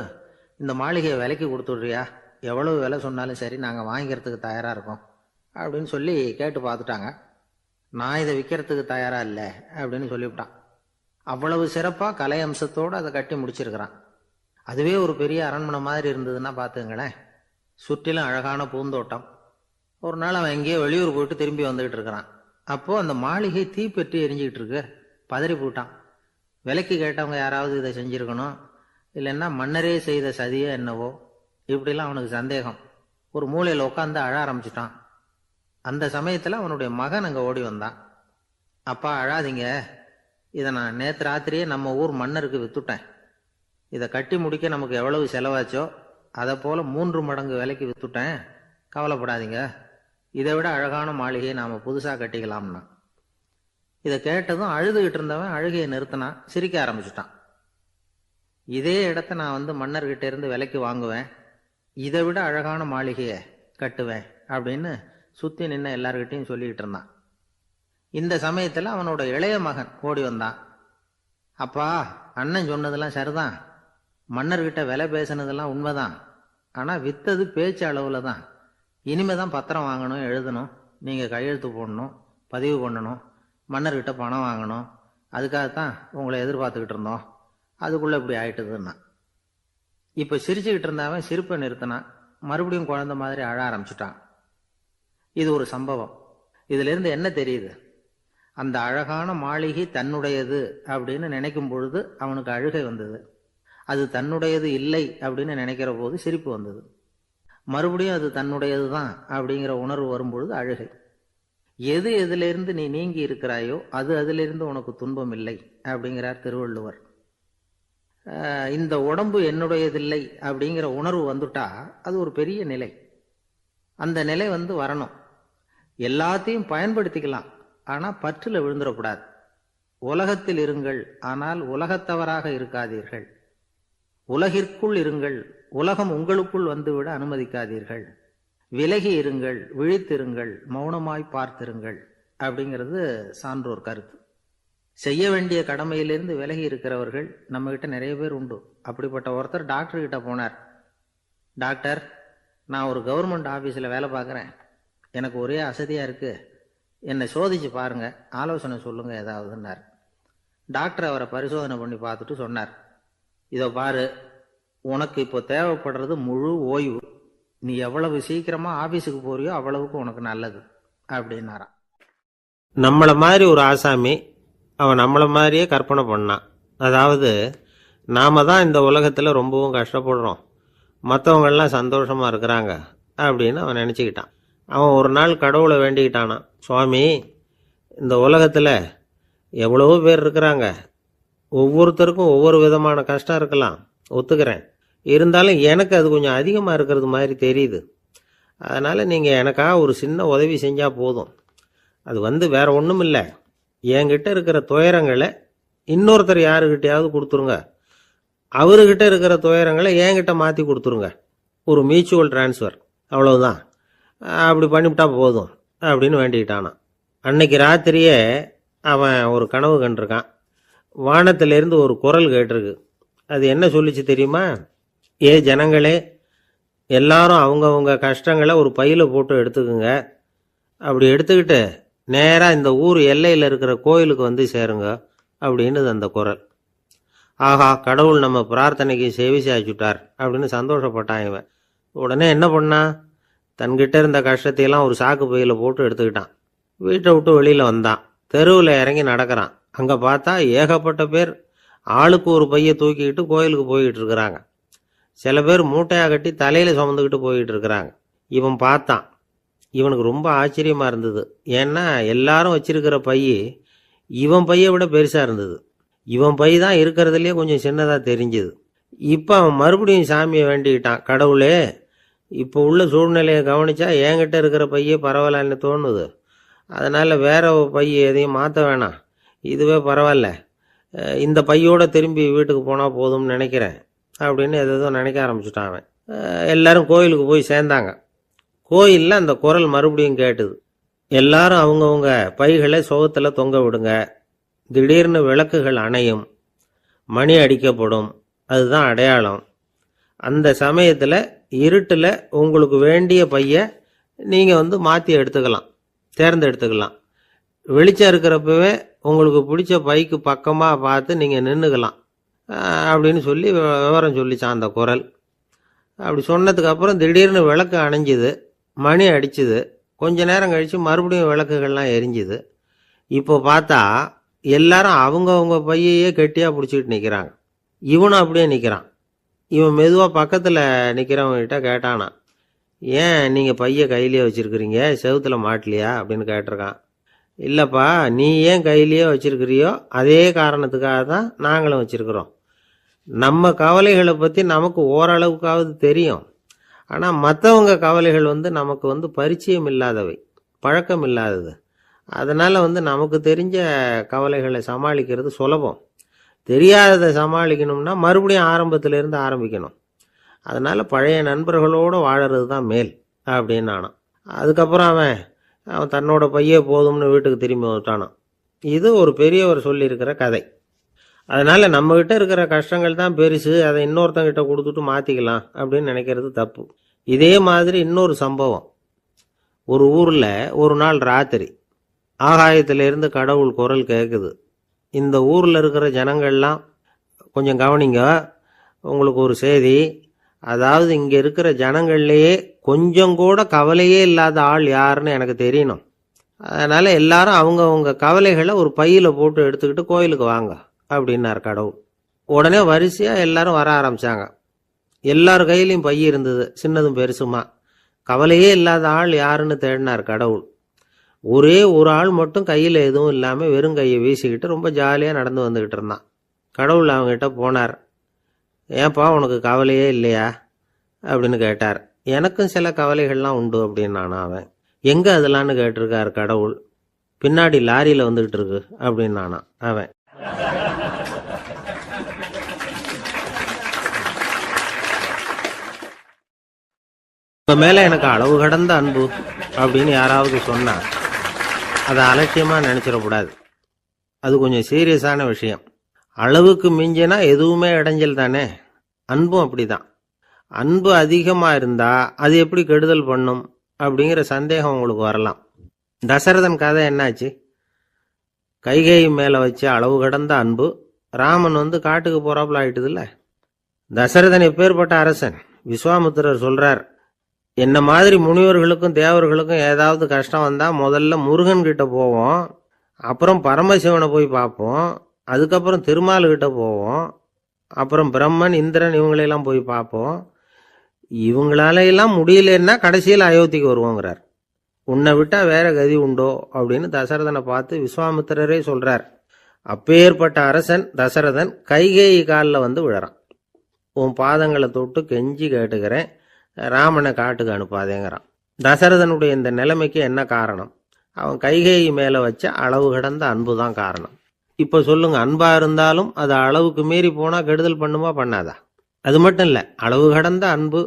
இந்த மாளிகையை விலைக்கு கொடுத்துடுறியா, எவ்வளவு விலை சொன்னாலும் சரி நாங்க வாங்கிக்கிறதுக்கு தயாரா இருக்கோம் அப்படின்னு சொல்லி கேட்டு பார்த்துட்டாங்க. நான் இதை விற்கிறதுக்கு தயாரா இல்லை அப்படின்னு சொல்லிவிட்டான். அவ்வளவு சிறப்பா கலை அம்சத்தோடு அதை கட்டி முடிச்சிருக்கிறான். அதுவே ஒரு பெரிய அரண்மனை மாதிரி இருந்ததுன்னா பார்த்துங்களேன். சுற்றிலும் அழகான பூந்தோட்டம். ஒரு நாள் அவன் எங்கேயோ வெளியூர் போயிட்டு திரும்பி வந்துகிட்டு இருக்கிறான். அப்போ அந்த மாளிகை தீப்பெட்டி எரிஞ்சுக்கிட்டு இருக்கு. பதறி போட்டான். விலைக்கு கேட்டவங்க யாராவது இதை செஞ்சிருக்கணும், இல்லைன்னா மன்னரே செய்த சதியோ என்னவோ, இப்படிலாம் அவனுக்கு சந்தேகம். ஒரு மூலையில் உட்காந்து அழ ஆரம்பிச்சுட்டான். அந்த சமயத்துல அவனுடைய மகன் அங்க ஓடி வந்தான். அப்பா அழாதீங்க, இதை நான் நேற்று ராத்திரியே நம்ம ஊர் மன்னருக்கு வித்துட்டேன். இதை கட்டி முடிக்க நமக்கு எவ்வளவு செலவாச்சோ அதை போல 3 மடங்கு விலைக்கு வித்துட்டேன், கவலைப்படாதீங்க, இதை விட அழகான மாளிகையை நாம புதுசா கட்டிக்கலாம்னா. இதை கேட்டதும் அழுதுகிட்டு இருந்தவன் அழுகையை நிறுத்தினான், சிரிக்க ஆரம்பிச்சுட்டான். இதே இடத்த நான் வந்து மன்னர்கிட்ட இருந்து விலைக்கு வாங்குவேன், இதை விட அழகான மாளிகையை கட்டுவேன் அப்படின்னு சுத்தி நின்ன எல்லார்கிட்டையும் சொல்லிக்கிட்டு இருந்தான். இந்த சமயத்துல அவனோட இளைய மகன் ஓடி வந்தான். அப்பா, அண்ணன் சொன்னதெல்லாம் சரிதான், மன்னர்கிட்ட விலை பேசினதெல்லாம் உண்மைதான், ஆனா வித்தது பேச்சு அளவுல தான். இனிமேதான் பத்திரம் வாங்கணும், எழுதணும், நீங்க கையெழுத்து போடணும், பதிவு பண்ணணும், மன்னர்கிட்ட பணம் வாங்கணும், அதுக்காகத்தான் உங்களை எதிர்பார்த்துக்கிட்டு இருந்தோம், அதுக்குள்ள இப்படி ஆயிட்டுதுன்னா. இப்ப சிரிச்சுக்கிட்டு இருந்தவன் சிரிப்பை நிறுத்தினான். மறுபடியும் குழந்தை மாதிரி அழ ஆரம்பிச்சுட்டான். இது ஒரு சம்பவம். இதுல இருந்து என்ன தெரியுது? அந்த அழகான மாளிகை தன்னுடையது அப்படின்னு நினைக்கும் பொழுது அவனுக்கு அழுகை வந்தது. அது தன்னுடையது இல்லை அப்படின்னு நினைக்கிற போது சிரிப்பு வந்தது. மறுபடியும் அது தன்னுடையது தான் அப்படிங்கிற உணர்வு வரும்பொழுது அழுகை. எது எதிலிருந்து நீ நீங்கி இருக்கிறாயோ அது அதிலிருந்து உனக்கு துன்பம் இல்லை அப்படிங்கிறார் திருவள்ளுவர். இந்த உடம்பு என்னுடையதில்லை அப்படிங்கிற உணர்வு வந்துட்டா அது ஒரு பெரிய நிலை. அந்த நிலை வரணும். எல்லாத்தையும் பயன்படுத்திக்கலாம், ஆனா பற்றுல விழுந்துடக்கூடாது. உலகத்தில் இருங்கள், ஆனால் உலகத்தவராக இருக்காதீர்கள். உலகிற்குள் இருங்கள், உலகம் உங்களுக்குள் வந்துவிட அனுமதிக்காதீர்கள். விலகி இருங்கள், விழித்திருங்கள், மௌனமாய் பார்த்திருங்கள் அப்படிங்கிறது சான்றோர் கருத்து. செய்ய வேண்டிய கடமையிலிருந்து விலகி இருக்கிறவர்கள் நம்ம கிட்ட நிறைய பேர் உண்டு. அப்படிப்பட்ட ஒருத்தர் டாக்டர் கிட்ட போனார். டாக்டர், நான் ஒரு கவர்மெண்ட் ஆபீஸ்ல வேலை பார்க்குறேன், எனக்கு ஒரே அசதியா இருக்கு, என்னை சோதிச்சு பாருங்க, ஆலோசனை சொல்லுங்க ஏதாவதுன்னார். டாக்டர் அவரை பரிசோதனை பண்ணி பார்த்துட்டு சொன்னார், இதோ பாரு, உனக்கு இப்போ தேவைப்படுறது முழு ஓய்வு. நீ எவ்வளவு சீக்கிரமா ஆபீஸுக்கு போறியோ அவ்வளவுக்கு உனக்கு நல்லது அப்படின்னாராம். நம்மள மாதிரி ஒரு ஆசாமி அவன் நம்மள மாதிரியே கற்பனை பண்ணான். அதாவது நாம தான் இந்த உலகத்துல ரொம்பவும் கஷ்டப்படுறோம், மற்றவங்கெல்லாம் சந்தோஷமா இருக்கிறாங்க அப்படின்னு அவன் நினைச்சுக்கிட்டான். அவன் ஒரு நாள் கடவுளை வேண்டிக்கிட்டானான், சுவாமி, இந்த உலகத்துல எவ்வளவோ பேர் இருக்கிறாங்க, ஒவ்வொருத்தருக்கும் ஒவ்வொரு விதமான கஷ்டம் இருக்கலாம், ஒத்துக்கிறேன். இருந்தாலும் எனக்கு அது கொஞ்சம் அதிகமா இருக்கிறது மாதிரி தெரியுது. அதனால நீங்க எனக்காக ஒரு சின்ன உதவி செஞ்சா போதும். அது வேற ஒண்ணும் இல்லை, என்கிட்ட இருக்கிற துயரங்களை இன்னொருத்தர் யாருக்கிட்டையாவது கொடுத்துருங்க, அவர்கிட்ட இருக்கிற துயரங்களை என்கிட்ட மாற்றி கொடுத்துருங்க. ஒரு மியூச்சுவல் டிரான்ஸ்ஃபர், அவ்வளவுதான். அப்படி பண்ணிவிட்டா போதும் அப்படின்னு வேண்டிக்கிட்டானான். அன்னைக்கு ராத்திரியே அவன் ஒரு கனவு கண்டிருக்கான். வானத்திலிருந்து ஒரு குரல் கேட்டிருக்கு. அது என்ன சொல்லிச்சு தெரியுமா? ஏ ஜனங்களே, எல்லாரும் அவங்கவுங்க கஷ்டங்களை ஒரு பையில போட்டு எடுத்துக்குங்க. அப்படி எடுத்துக்கிட்டு நேராக இந்த ஊர் எல்லையில் இருக்கிற கோயிலுக்கு சேருங்க அப்படின்னு அந்த குரல். ஆஹா, கடவுள் நம்ம பிரார்த்தனைக்கு செவி சாய்ச்சுட்டார் அப்படின்னு சந்தோஷப்பட்டான் இவன். உடனே என்ன பண்ணான்? தன்கிட்ட இருந்த கஷ்டத்தையெல்லாம் ஒரு சாக்கு பையில போட்டு எடுத்துக்கிட்டான். வீட்டை விட்டு வெளியில் வந்தான். தெருவில் இறங்கி நடக்கிறான். அங்கே பார்த்தா ஏகப்பட்ட பேர் ஆளுக்கு ஒரு பையை தூக்கிக்கிட்டு கோயிலுக்கு போய்கிட்டு இருக்கிறாங்க. சில பேர் மூட்டையாக கட்டி தலையில் சுமந்துக்கிட்டு போய்கிட்டு இருக்கிறாங்க. இவன் பார்த்தான். இவனுக்கு ரொம்ப ஆச்சரியமா இருந்தது. ஏன்னா எல்லாரும் வச்சிருக்கிற பை இவன் பையை விட பெருசா இருந்தது. இவன் பை தான் இருக்கிறதுலயே கொஞ்சம் சின்னதா தெரிஞ்சது. இப்ப அவன் மறுபடியும் சாமியை வேண்டிக்கிட்டான், கடவுளே, இப்போ உள்ள சூழ்நிலையை கவனிச்சா என்கிட்ட இருக்கிற பையே பரவாயில்லன்னு தோணுது. அதனால வேற பை எதையும் மாற்ற வேணாம், இதுவே பரவாயில்ல, இந்த பையோட திரும்பி வீட்டுக்கு போனா போதும்னு நினைக்கிறேன் அப்படின்னு எதோ நினைக்க ஆரம்பிச்சுட்டான் அவன். எல்லாரும் கோயிலுக்கு போய் சேர்ந்தாங்க. கோயிலில் அந்த குரல் மறுபடியும் கேட்டுது. எல்லாரும் அவங்கவுங்க பைகளை சுகத்துல தொங்க விடுங்க, திடீர்னு விளக்குகள் அணையும், மணி அடிக்கப்படும், அதுதான் அடையாளம். அந்த சமயத்தில் இருட்டில் உங்களுக்கு வேண்டிய பைய நீங்கள் மாற்றி எடுத்துக்கலாம், தேர்ந்தெடுத்துக்கலாம். வெளிச்சம் இருக்கிறப்பவே உங்களுக்கு பிடிச்ச பைக்கு பக்கமாக பார்த்து நீங்கள் நின்றுக்கலாம் அப்படின்னு சொல்லி விவரம் சொல்லிச்சான் அந்த குரல். அப்படி சொன்னதுக்கு அப்புறம் திடீர்னு விளக்கு அணைஞ்சுது, மணி அடிச்சுது. கொஞ்ச நேரம் கழிச்சு மறுபடியும் விளக்குகள்லாம் எரிஞ்சுது. இப்போ பார்த்தா எல்லாரும் அவங்கவுங்க பையையே கெட்டியாக பிடிச்சிக்கிட்டு நிற்கிறாங்க. இவனும் அப்படியே நிற்கிறான். இவன் மெதுவாக பக்கத்தில் நிற்கிறவங்ககிட்ட கேட்டானா, ஏன் நீங்கள் பைய கையிலேயே வச்சுருக்கிறீங்க, செவுத்துல மாட்டலையா அப்படின்னு கேட்டிருக்கான். இல்லைப்பா, நீ ஏன் கையிலேயே வச்சிருக்கிறியோ அதே காரணத்துக்காக தான் நாங்களும் வச்சிருக்கிறோம். நம்ம கவலைகளை பற்றி நமக்கு ஓரளவுக்காவது தெரியும், ஆனால் மற்றவங்க கவலைகள் நமக்கு பரிச்சயம் இல்லாதவை, பழக்கம் இல்லாதது. அதனால் நமக்கு தெரிஞ்ச கவலைகளை சமாளிக்கிறது சுலபம். தெரியாததை சமாளிக்கணும்னா மறுபடியும் ஆரம்பத்திலேருந்து ஆரம்பிக்கணும். அதனால் பழைய நண்பர்களோடு வாழறது தான் மேல் அப்படின்னு நானான். அதுக்கப்புறம் அவன் தன்னோட பையே போதும்னு வீட்டுக்கு திரும்பி வந்துட்டானான். இது ஒரு பெரியவர் சொல்லியிருக்கிற கதை. அதனால் நம்மகிட்ட இருக்கிற கஷ்டங்கள் தான் பெருசு, அதை இன்னொருத்தங்கிட்ட கொடுத்துட்டு மாற்றிக்கலாம் அப்படின்னு நினைக்கிறது தப்பு. இதே மாதிரி இன்னொரு சம்பவம். ஒரு ஊரில் ஒரு நாள் ராத்திரி ஆகாயத்திலிருந்து கடவுள் குரல் கேட்குது. இந்த ஊரில் இருக்கிற ஜனங்கள்லாம் கொஞ்சம் கவனிங்க, உங்களுக்கு ஒரு செய்தி. அதாவது இங்கே இருக்கிற ஜனங்கள்லேயே கொஞ்சம் கூட கவலையே இல்லாத ஆள் யாருன்னு எனக்கு தெரியணும். அதனால எல்லாரும் அவங்கவுங்க கவலைகளை ஒரு பையில போட்டு எடுத்துக்கிட்டு கோயிலுக்கு வாங்க அப்படின்னார் கடவுள். உடனே வரிசையா எல்லாரும் வர ஆரம்பிச்சாங்க. எல்லார் கையிலையும் பை இருந்தது, சின்னதும் பெருசுமா. கவலையே இல்லாத ஆள் யாருன்னு தேடினார் கடவுள். ஒரே ஒரு ஆள் மட்டும் கையில் எதுவும் இல்லாமல் வெறும் கையை வீசிக்கிட்டு ரொம்ப ஜாலியாக நடந்து வந்துக்கிட்டு இருந்தான். கடவுள் அவங்ககிட்ட போனார். ஏன்பா உனக்கு கவலையே இல்லையா அப்படின்னு கேட்டார். எனக்கும் சில கவலைகள்லாம் உண்டு அப்படின்னானா அவன். எங்கே அதெல்லாம்னு கேட்டிருக்கார் கடவுள். பின்னாடி லாரியில் வந்துக்கிட்டு இருக்கு அப்படின்னானா அவன். உங்க மேலே எனக்கு அளவு கடந்த அன்பு அப்படின்னு யாராவது சொன்னா அதை அலட்சியமாக நினச்சிடக்கூடாது. அது கொஞ்சம் சீரியஸான விஷயம். அளவுக்கு மிஞ்சினா எதுவுமே இடைஞ்சல் தானே. அன்பும் அப்படிதான். அன்பு அதிகமாக இருந்தால் அது எப்படி கெடுதல் பண்ணும் அப்படிங்கிற சந்தேகம் உங்களுக்கு வரலாம். தசரதன் கதை என்னாச்சு? கைகேயி மேலே வச்ச அளவு கடந்த அன்பு ராமன் காட்டுக்கு போறாப்புல ஆயிட்டுதுல்ல. தசரதன் எப்பேற்பட்ட அரசன். விஸ்வாமித்திரர் சொல்றார், என்ன மாதிரி முனிவர்களுக்கும் தேவர்களுக்கும் ஏதாவது கஷ்டம் வந்தா முதல்ல முருகன் கிட்ட போவோம், அப்புறம் பரமசிவனை போய் பார்ப்போம், அதுக்கப்புறம் திருமால் கிட்ட போவோம், அப்புறம் பிரம்மன் இந்திரன் இவங்களையெல்லாம் போய் பார்ப்போம். இவங்களால எல்லாம் முடியலன்னா கடைசியில் அயோத்திக்கு வருவோங்கிறார். உன்னை விட்டா வேற கதி உண்டோ அப்படின்னு தசரதனை பார்த்து விஸ்வாமித்திரரே சொல்றார். அப்பேற்பட்ட அரசன் தசரதன் கைகேயி காலில் விழறான். உன் பாதங்களை தொட்டு கெஞ்சி கேட்டுக்கிறேன், ராமனை காட்டுக்கு அனுப்பாதேங்கிறான். தசரதனுடைய இந்த நிலைமைக்கு என்ன காரணம்? அவன் கைகேயி மேலே வச்ச அளவு கடந்த அன்பு தான் காரணம். இப்போ சொல்லுங்க, அன்பா இருந்தாலும் அது அளவுக்கு மீறி போனால் கெடுதல் பண்ணுமா பண்ணாதா? அது மட்டும் இல்லை, அளவு கடந்த அன்பு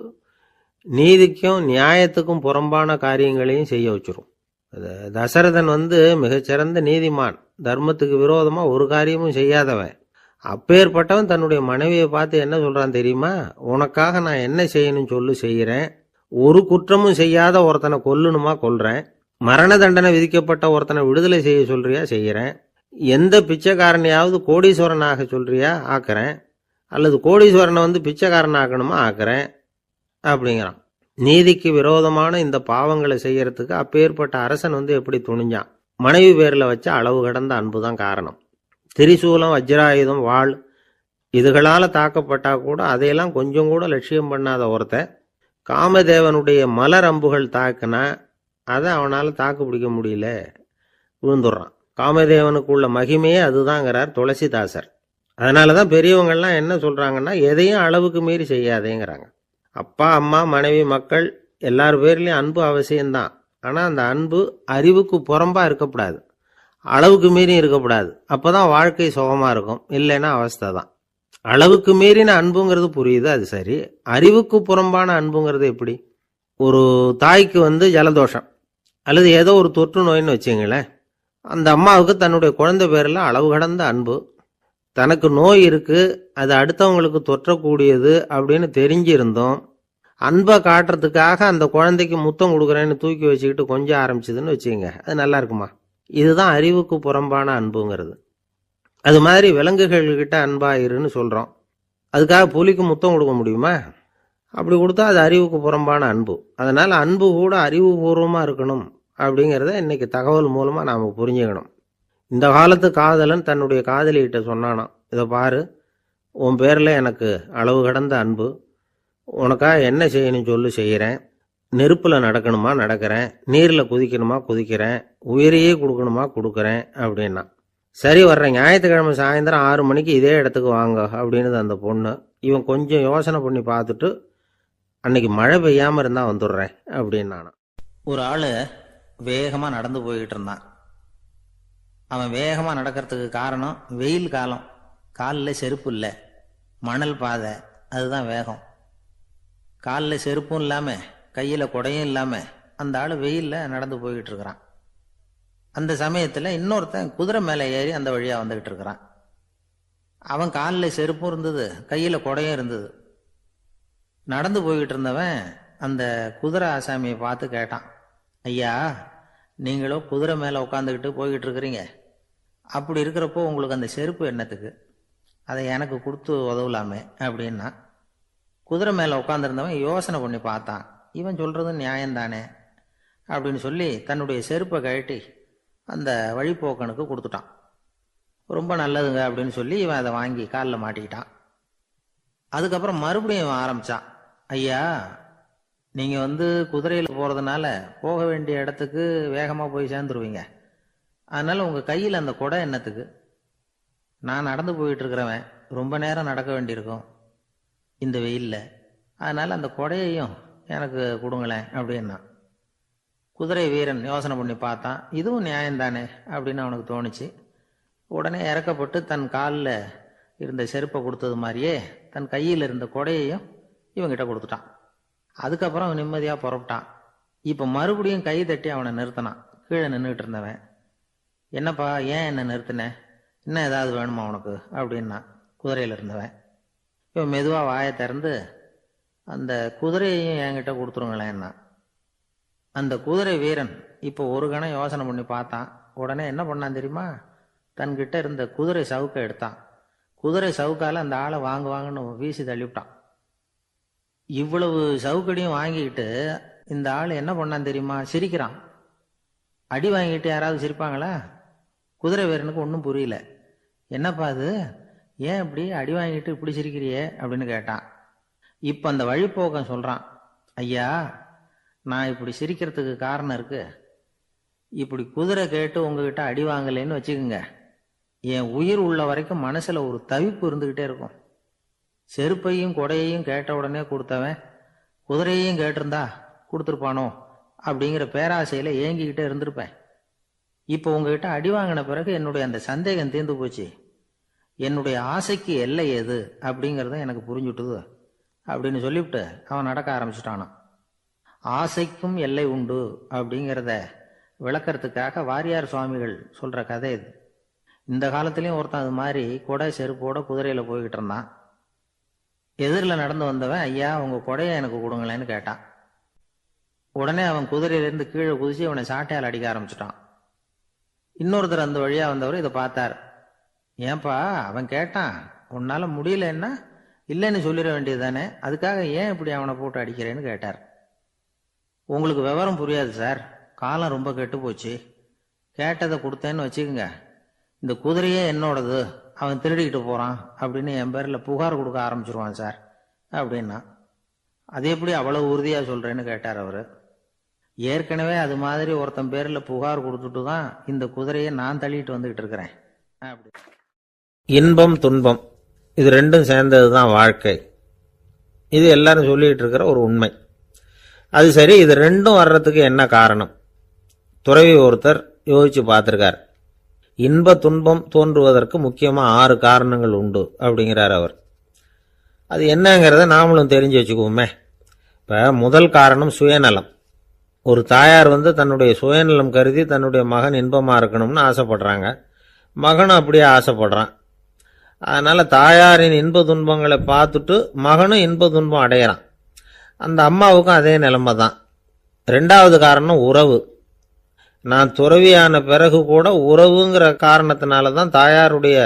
நீதிக்கும் நியாயத்துக்கும் புறம்பான காரியங்களையும் செய்ய வச்சிரும். தசரதன் மிகச்சிறந்த நீதிமான், தர்மத்துக்கு விரோதமாக ஒரு காரியமும் செய்யாதவன். அப்பேற்பட்டவன் தன்னுடைய மனைவியை பார்த்து என்ன சொல்றான் தெரியுமா? உனக்காக நான் என்ன செய்யணும்னு சொல்லு செய்கிறேன். ஒரு குற்றமும் செய்யாத ஒருத்தனை கொல்லணுமா கொல்றேன். மரண தண்டனை விதிக்கப்பட்ட ஒருத்தனை விடுதலை செய்ய சொல்றியா செய்கிறேன். எந்த பிச்சைக்காரனையாவது கோடீஸ்வரனாக சொல்றியா ஆக்குறேன், அல்லது கோடீஸ்வரனை பிச்சைக்காரன் ஆக்கணுமா ஆக்குறேன் அப்படிங்கிறான். நீதிக்கு விரோதமான இந்த பாவங்களை செய்யறதுக்கு அப்பேற்பட்ட அரசன் எப்படி துணிஞ்சான்? மனைவி பேரில் வச்ச அளவு கடந்த அன்பு தான் காரணம். திரிசூலம், வஜ்ராயுதம், வாள் இதுகளால் தாக்கப்பட்டா கூட அதையெல்லாம் கொஞ்சம் கூட லட்சியம் பண்ணாத ஒருத்தன் காமதேவனுடைய மலர் அம்புகள் தாக்குனா அதை அவனால் தாக்கு பிடிக்க முடியல, விழுந்துடுறான். காமதேவனுக்குள்ள மகிமையே அதுதாங்கிறார் துளசிதாசர். அதனால தான் பெரியவங்கள்லாம் என்ன சொல்கிறாங்கன்னா, எதையும் அளவுக்கு மீறி செய்யாதேங்கிறாங்க. அப்பா, அம்மா, மனைவி, மக்கள் எல்லார் பேர்லேயும் அன்பு அவசியம்தான். ஆனால் அந்த அன்பு அறிவுக்கு புறம்பா இருக்கக்கூடாது, அளவுக்கு மீறி இருக்கக்கூடாது. அப்போ தான் வாழ்க்கை சுகமாக இருக்கும். இல்லைன்னா அவஸ்தை தான். அளவுக்கு மீறின அன்புங்கிறது புரியுது, அது சரி. அறிவுக்கு புறம்பான அன்புங்கிறது எப்படி? ஒரு தாய்க்கு ஜலதோஷம் அல்லது ஏதோ ஒரு தொற்று நோயின்னு வச்சுங்களேன். அந்த அம்மாவுக்கு தன்னுடைய குழந்தை பேரில் அளவு கடந்த அன்பு. தனக்கு நோய் இருக்கு, அது அடுத்தவங்களுக்கு தொற்றக்கூடியது அப்படின்னு தெரிஞ்சிருந்தோம் அன்பை காட்டுறதுக்காக அந்த குழந்தைக்கு முத்தம் கொடுக்குறேன்னு தூக்கி வச்சுக்கிட்டு கொஞ்சம் ஆரம்பிச்சதுன்னு வச்சுக்கோங்க, அது நல்லா இருக்குமா? இதுதான் அறிவுக்கு புறம்பான அன்புங்கிறது. அது மாதிரி விலங்குகள்கிட்ட அன்பாயிருன்னு சொல்கிறோம். அதுக்காக புலிக்கு முத்தம் கொடுக்க முடியுமா? அப்படி கொடுத்தா அது அறிவுக்கு புறம்பான அன்பு. அதனால் அன்பு கூட அறிவுபூர்வமாக இருக்கணும் அப்படிங்கிறத இன்னைக்கு தகவல் மூலமாக நாம் புரிஞ்சுக்கணும். இந்த காலத்து காதலன் தன்னுடைய காதலிகிட்ட சொன்னானாம், இதை பாரு, உன் பேரில் எனக்கு அளவு கடந்த அன்பு, உனக்காக என்ன செய்யணும் சொல்லு செய்கிறேன். நெருப்பில் நடக்கணுமா நடக்கிறேன், நீரில் குதிக்கணுமா குதிக்கிறேன், உயிரையே கொடுக்கணுமா கொடுக்குறேன் அப்படின்னா. சரி, வர்றேன் ஞாயிற்றுக்கிழமை சாயந்தரம் 6 மணிக்கு இதே இடத்துக்கு வாங்க அப்படின்னு அந்த பொண்ணு. இவன் கொஞ்சம் யோசனை பண்ணி பார்த்துட்டு, அன்னைக்கு மழை பெய்யாமல் இருந்தால் வந்துடுறேன் அப்படின்னானா. ஒரு ஆள் வேகமாக நடந்து போய்கிட்டு இருந்தான். அவன் வேகமாக நடக்கிறதுக்கு காரணம் வெயில் காலம், காலில் செருப்பு இல்லை, மணல் பாதை, அதுதான் வேகம். காலில் செருப்பும் இல்லாமல் கையில் குடையும் இல்லாமல் அந்த ஆள் வெயிலில் நடந்து போய்கிட்டு இருக்கிறான். அந்த சமயத்தில் இன்னொருத்தன் குதிரை மேலே ஏறி அந்த வழியாக வந்துக்கிட்டு இருக்கிறான். அவன் காலில் செருப்பும் இருந்தது, கையில் குடையும் இருந்தது. நடந்து போய்கிட்டு இருந்தவன் அந்த குதிரை ஆசாமியை பார்த்து கேட்டான், ஐயா, நீங்களும் குதிரை மேலே உட்காந்துக்கிட்டு போய்கிட்டு இருக்கிறீங்க, அப்படி இருக்கிறப்போ உங்களுக்கு அந்த செருப்பு என்னத்துக்கு? அதை எனக்கு கொடுத்து உதவலாமே அப்படின்னா. குதிரை மேலே உட்காந்துருந்தவன் யோசனை பண்ணி பார்த்தான், இவன் சொல்கிறது நியாயம்தானே அப்படின்னு சொல்லி தன்னுடைய செருப்பை கழட்டி அந்த வழிப்போக்கனுக்கு கொடுத்துட்டான். ரொம்ப நல்லதுங்க அப்படின்னு சொல்லி இவன் அதை வாங்கி காலில் மாட்டிக்கிட்டான். அதுக்கப்புறம் மறுபடியும் இவன் ஆரம்பிச்சான், ஐயா நீங்கள் குதிரையில் போகிறதுனால போக வேண்டிய இடத்துக்கு வேகமாக போய் சேர்ந்துருவீங்க. அதனால் உங்கள் கையில் அந்த குடை என்னத்துக்கு? நான் நடந்து போயிட்டு இருக்கிறவன், ரொம்ப நேரம் நடக்க வேண்டியிருக்கும் இந்த வெயிலில். அதனால் அந்த குடையையும் எனக்கு கொடுங்களேன் அப்படின்னா. குதிரை வீரன் யோசனை பண்ணி பார்த்தான், இதுவும் நியாயம்தானே அப்படின்னு அவனுக்கு தோணுச்சு. உடனே இறக்கப்பட்டு தன் காலில் இருந்த செருப்பை கொடுத்தது மாதிரியே தன் கையில் இருந்த குடையையும் இவங்கிட்ட கொடுத்துட்டான். அதுக்கப்புறம் அவன் நிம்மதியாக புறப்பட்டான். இப்போ மறுபடியும் கை தட்டி அவனை நிறுத்தினான். கீழே நின்றுட்டு இருந்தவன், என்னப்பா ஏன் என்ன நிறுத்தினேன், இன்னும் ஏதாவது வேணுமா உனக்கு அப்படின்னா குதிரையில் இருந்தவன். இவன் மெதுவாக வாயை திறந்து, அந்த குதிரையையும் என்கிட்ட கொடுத்துருங்களேன்னா. அந்த குதிரை வீரன் இப்போ ஒரு கணம் யோசனை பண்ணி பார்த்தான். உடனே என்ன பண்ணான் தெரியுமா? தன்கிட்ட இருந்த குதிரை சவுக்கை எடுத்தான். குதிரை சவுக்கால அந்த ஆளை வாங்குன்னு வீசி தள்ளிவிட்டான். இவ்வளவு சவுக்கடியும் வாங்கிக்கிட்டு இந்த ஆள் என்ன பண்ணான் தெரியுமா? சிரிக்கிறான். அடி வாங்கிட்டு யாராவது சிரிப்பாங்களா? குதிரை வீரனுக்கு ஒன்றும் புரியல. என்னப்பா அது, ஏன் இப்படி அடி வாங்கிட்டு இப்படி சிரிக்கிறியே அப்படின்னு கேட்டான். இப்போ அந்த வழிப்போக்கன் சொல்கிறான், ஐயா நான் இப்படி சிரிக்கிறதுக்கு காரணம் இருக்கு. இப்படி குதிரை கேட்டு உங்ககிட்ட அடி வாங்கலைன்னு வச்சுக்கோங்க, என் உயிர் உள்ள வரைக்கும் மனசில் ஒரு தவிப்பு இருந்துக்கிட்டே இருக்கும். செருப்பையும் கொடையையும் கேட்ட உடனே கொடுத்தவன் குதிரையையும் கேட்டிருந்தா கொடுத்துருப்பானோ அப்படிங்கிற பேராசையில் ஏங்கிக்கிட்டே இருந்திருப்பேன். இப்போ உங்ககிட்ட அடி வாங்கின பிறகு என்னுடைய அந்த சந்தேகம் தீர்ந்து போச்சு. என்னுடைய ஆசைக்கு எல்லை எது அப்படிங்கிறத எனக்கு புரிஞ்சுட்டுது அப்படின்னு சொல்லிவிட்டு அவன் நடக்க ஆரம்பிச்சிட்டானான். ஆசைக்கும் எல்லை உண்டு அப்படிங்கிறத விளக்கறதுக்காக வாரியார் சுவாமிகள் சொல்கிற கதை இது. இந்த காலத்துலேயும் ஒருத்தன் அது மாதிரி கொடை செருப்போட குதிரையில் போய்கிட்டு இருந்தான். எதிரில் நடந்து வந்தவன், ஐயா உங்கள் கொடையை எனக்கு கொடுங்களேன்னு கேட்டான். உடனே அவன் குதிரையிலேருந்து கீழே குதிச்சு அவனை சாட்டையால் அடிக்க ஆரம்பிச்சிட்டான். இன்னொருத்தர் அந்த வழியாக வந்தவர் இதை பார்த்தார். ஏன்பா அவன் கேட்டான், உன்னால் முடியலன்னா இல்லைன்னு சொல்லிட வேண்டியது தானே, அதுக்காக ஏன் இப்படி அவனை போட்டு அடிக்கிறேன்னு கேட்டார். உங்களுக்கு விவரம் புரியாது சார், காலம் ரொம்ப கெட்டு போச்சு. கேட்டதை கொடுத்தேன்னு வச்சுக்கோங்க, இந்த குதிரையே என்னோடது, அவன் திருடிக்கிட்டு போகிறான் அப்படின்னு என் பேரில் புகார் கொடுக்க ஆரம்பிச்சிருவான் சார் அப்படின்னா. அது எப்படி அவ்வளோ உறுதியாக சொல்கிறேன்னு கேட்டார் அவர். ஏற்கனவே அது மாதிரி ஒருத்தன் பேரில் புகார் கொடுத்துட்டு தான் இந்த குதிரையை நான் தள்ளிட்டு வந்துக்கிட்டு இருக்கிறேன் அப்படி. இன்பம் துன்பம் இது ரெண்டும் சேர்ந்தது தான் வாழ்க்கை. இது எல்லாரும் சொல்லிகிட்டு இருக்கிற ஒரு உண்மை. அது சரி, இது ரெண்டும் வர்றதுக்கு என்ன காரணம்? துறவி ஒருத்தர் யோசிச்சு பார்த்துருக்கார். இன்ப துன்பம் தோன்றுவதற்கு முக்கியமாக 6 காரணங்கள் உண்டு அப்படிங்கிறார் அவர். அது என்னங்கிறத நாமளும் தெரிஞ்சு வச்சுக்குவோமே. இப்போ முதல் காரணம் சுயநலம். ஒரு தாயார் தன்னுடைய சுயநலம் கருதி தன்னுடைய மகன் இன்பமாக இருக்கணும்னு ஆசைப்படுறாங்க. மகனும் அப்படியே ஆசைப்படுறான். அதனால் தாயாரின் இன்ப துன்பங்களை பார்த்துட்டு மகனும் இன்ப துன்பம் அடையிறான். அந்த அம்மாவுக்கும் அதே நிலைமை தான். 2வது காரணம் உறவு. நான் துறவியான பிறகு கூட உறவுங்கிற காரணத்தினால தான் தாயாருடைய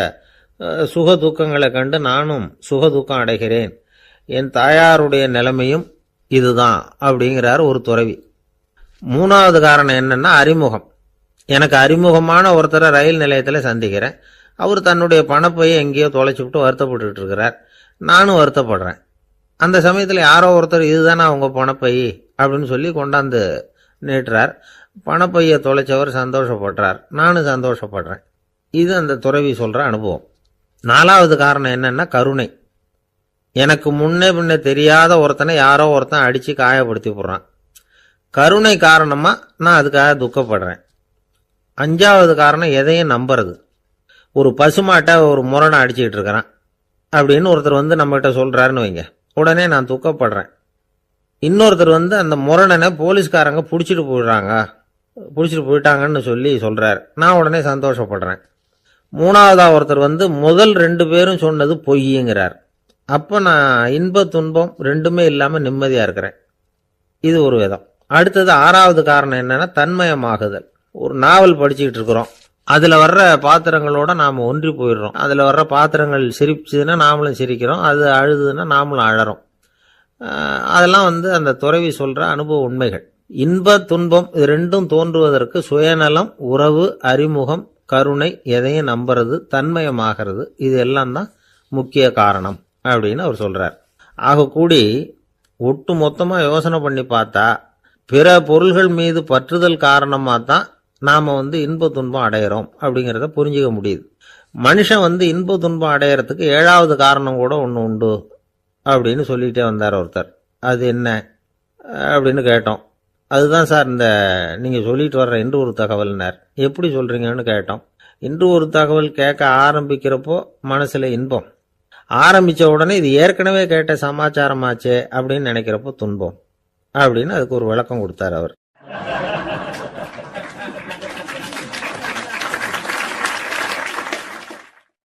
சுக துக்கங்களை கண்டு நானும் சுக துக்கம் அடைகிறேன். என் தாயாருடைய நிலைமையும் இதுதான் அப்படிங்கிறார் ஒரு துறவி. 3வது காரணம் என்னன்னா அறிமுகம். எனக்கு அறிமுகமான ஒருத்தரை ரயில் நிலையத்தில் சந்திக்கிறேன். அவர் தன்னுடைய பணப்பையை எங்கேயோ தொலைச்சிவிட்டு வருத்தப்பட்டு இருக்கிறார். நானும் வருத்தப்படுறேன். அந்த சமயத்தில் யாரோ ஒருத்தர் இதுதானே அவங்க பணப்பை அப்படின்னு சொல்லி கொண்டாந்து நீட்டுறார். பணப்பையை தொலைச்சவர் சந்தோஷப்படுறார், நானும் சந்தோஷப்படுறேன். இது அந்த துறவி சொல்கிற அனுபவம். 4வது காரணம் என்னன்னா கருணை. எனக்கு முன்னே பின்னே தெரியாத ஒருத்தனை யாரோ ஒருத்தன் அடித்து காயப்படுத்தி போடுறான். கருணை காரணமாக நான் அதுக்காக துக்கப்படுறேன். 5வது காரணம் எதையும் நம்புறது. ஒரு பசுமாட்டை ஒரு முரணை அடிச்சுக்கிட்டு இருக்கிறான் அப்படின்னு ஒருத்தர் நம்மகிட்ட சொல்கிறாருன்னு வைங்க, உடனே நான் துக்கப்படுறேன். இன்னொருத்தர் அந்த முரணனை போலீஸ்காரங்க பிடிச்சிட்டு போயிட்டாங்கன்னு சொல்லி சொல்கிறார், நான் உடனே சந்தோஷப்படுறேன். 3வதா ஒருத்தர் முதல் 2 பேரும் சொன்னது பொய்யுங்கிறார். அப்போ நான் இன்ப துன்பம் ரெண்டுமே இல்லாமல் நிம்மதியாக இருக்கிறேன். இது ஒரு விதம். அடுத்தது 6வது காரணம் என்னன்னா தன்மயமாகுதல். ஒரு நாவல் படிச்சுக்கிட்டு இருக்கிறோம், அதில் வர்ற பாத்திரங்களோட நாம் ஒன்றி போயிடுறோம். அதில் வர்ற பாத்திரங்கள் சிரிச்சுதுன்னா நாமளும் சிரிக்கிறோம், அது அழுதுன்னா நாமளும் அழறோம். அதெல்லாம் அந்த துறவி சொல்கிற அனுபவ உண்மைகள். இன்ப துன்பம் இது ரெண்டும் தோன்றுவதற்கு சுயநலம், உறவு, அறிமுகம், கருணை, எதையும் நம்புறது, தன்மயமாகிறது, இது எல்லாம் தான் முக்கிய காரணம் அப்படின்னு அவர் சொல்றார். ஆக கூடி ஒட்டு மொத்தமா யோசனை பண்ணி பார்த்தா பிற பொருள்கள் மீது பற்றுதல் காரணமாக தான் நாம் இன்ப துன்பம் அடையிறோம் அப்படிங்கிறத புரிஞ்சுக்க முடியுது. மனுஷன் இன்ப துன்பம் அடையிறதுக்கு 7வது காரணம் கூட ஒன்று உண்டு அப்படின்னு சொல்லிகிட்டே வந்தார் ஒருத்தர். அது என்ன அப்படின்னு கேட்டோம். அதுதான் சார் இந்த நீங்கள் சொல்லிட்டு வர்ற இன்று ஒரு தகவல்னார். எப்படி சொல்கிறீங்கன்னு கேட்டோம். இன்று ஒரு தகவல் கேட்க ஆரம்பிக்கிறப்போ மனசில் இன்பம், ஆரம்பித்த உடனே இது ஏற்கனவே கேட்ட சமாச்சாரமாச்சே அப்படின்னு நினைக்கிறப்போ துன்பம் அப்படின்னு அதுக்கு ஒரு விளக்கம் கொடுத்தார் அவர்.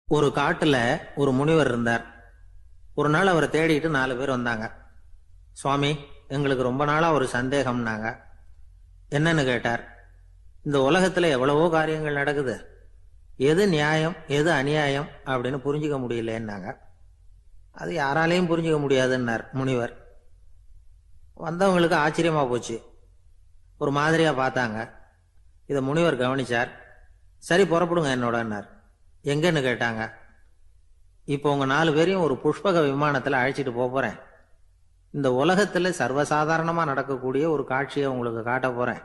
ஒரு காட்டுல ஒரு முனிவர் இருந்தார். ஒரு நாள் அவரை தேடிட்டு 4 பேர் வந்தாங்க. சுவாமி, எங்களுக்கு ரொம்ப நாளா ஒரு சந்தேகம்னாங்க. என்னன்னு கேட்டார். இந்த உலகத்துல எவ்வளவோ காரியங்கள் நடக்குது, எது நியாயம் எது அநியாயம் அப்படின்னு புரிஞ்சுக்க முடியலன்னாங்க. அது யாராலையும் புரிஞ்சுக்க முடியாதுன்னார் முனிவர். வந்தவங்களுக்கு ஆச்சரியமா போச்சு, ஒரு மாதிரியா பார்த்தாங்க. இதை முனிவர் கவனிச்சார். சரி, புறப்படுங்க என்னோடன்னார். எங்கன்னு கேட்டாங்க. இப்போ உங்க 4 பேரையும் ஒரு புஷ்பக விமானத்துல அழைச்சிட்டு போறேன். இந்த உலகத்துல சர்வசாதாரணமா நடக்கக்கூடிய ஒரு காட்சியை உங்களுக்கு காட்ட போறேன்.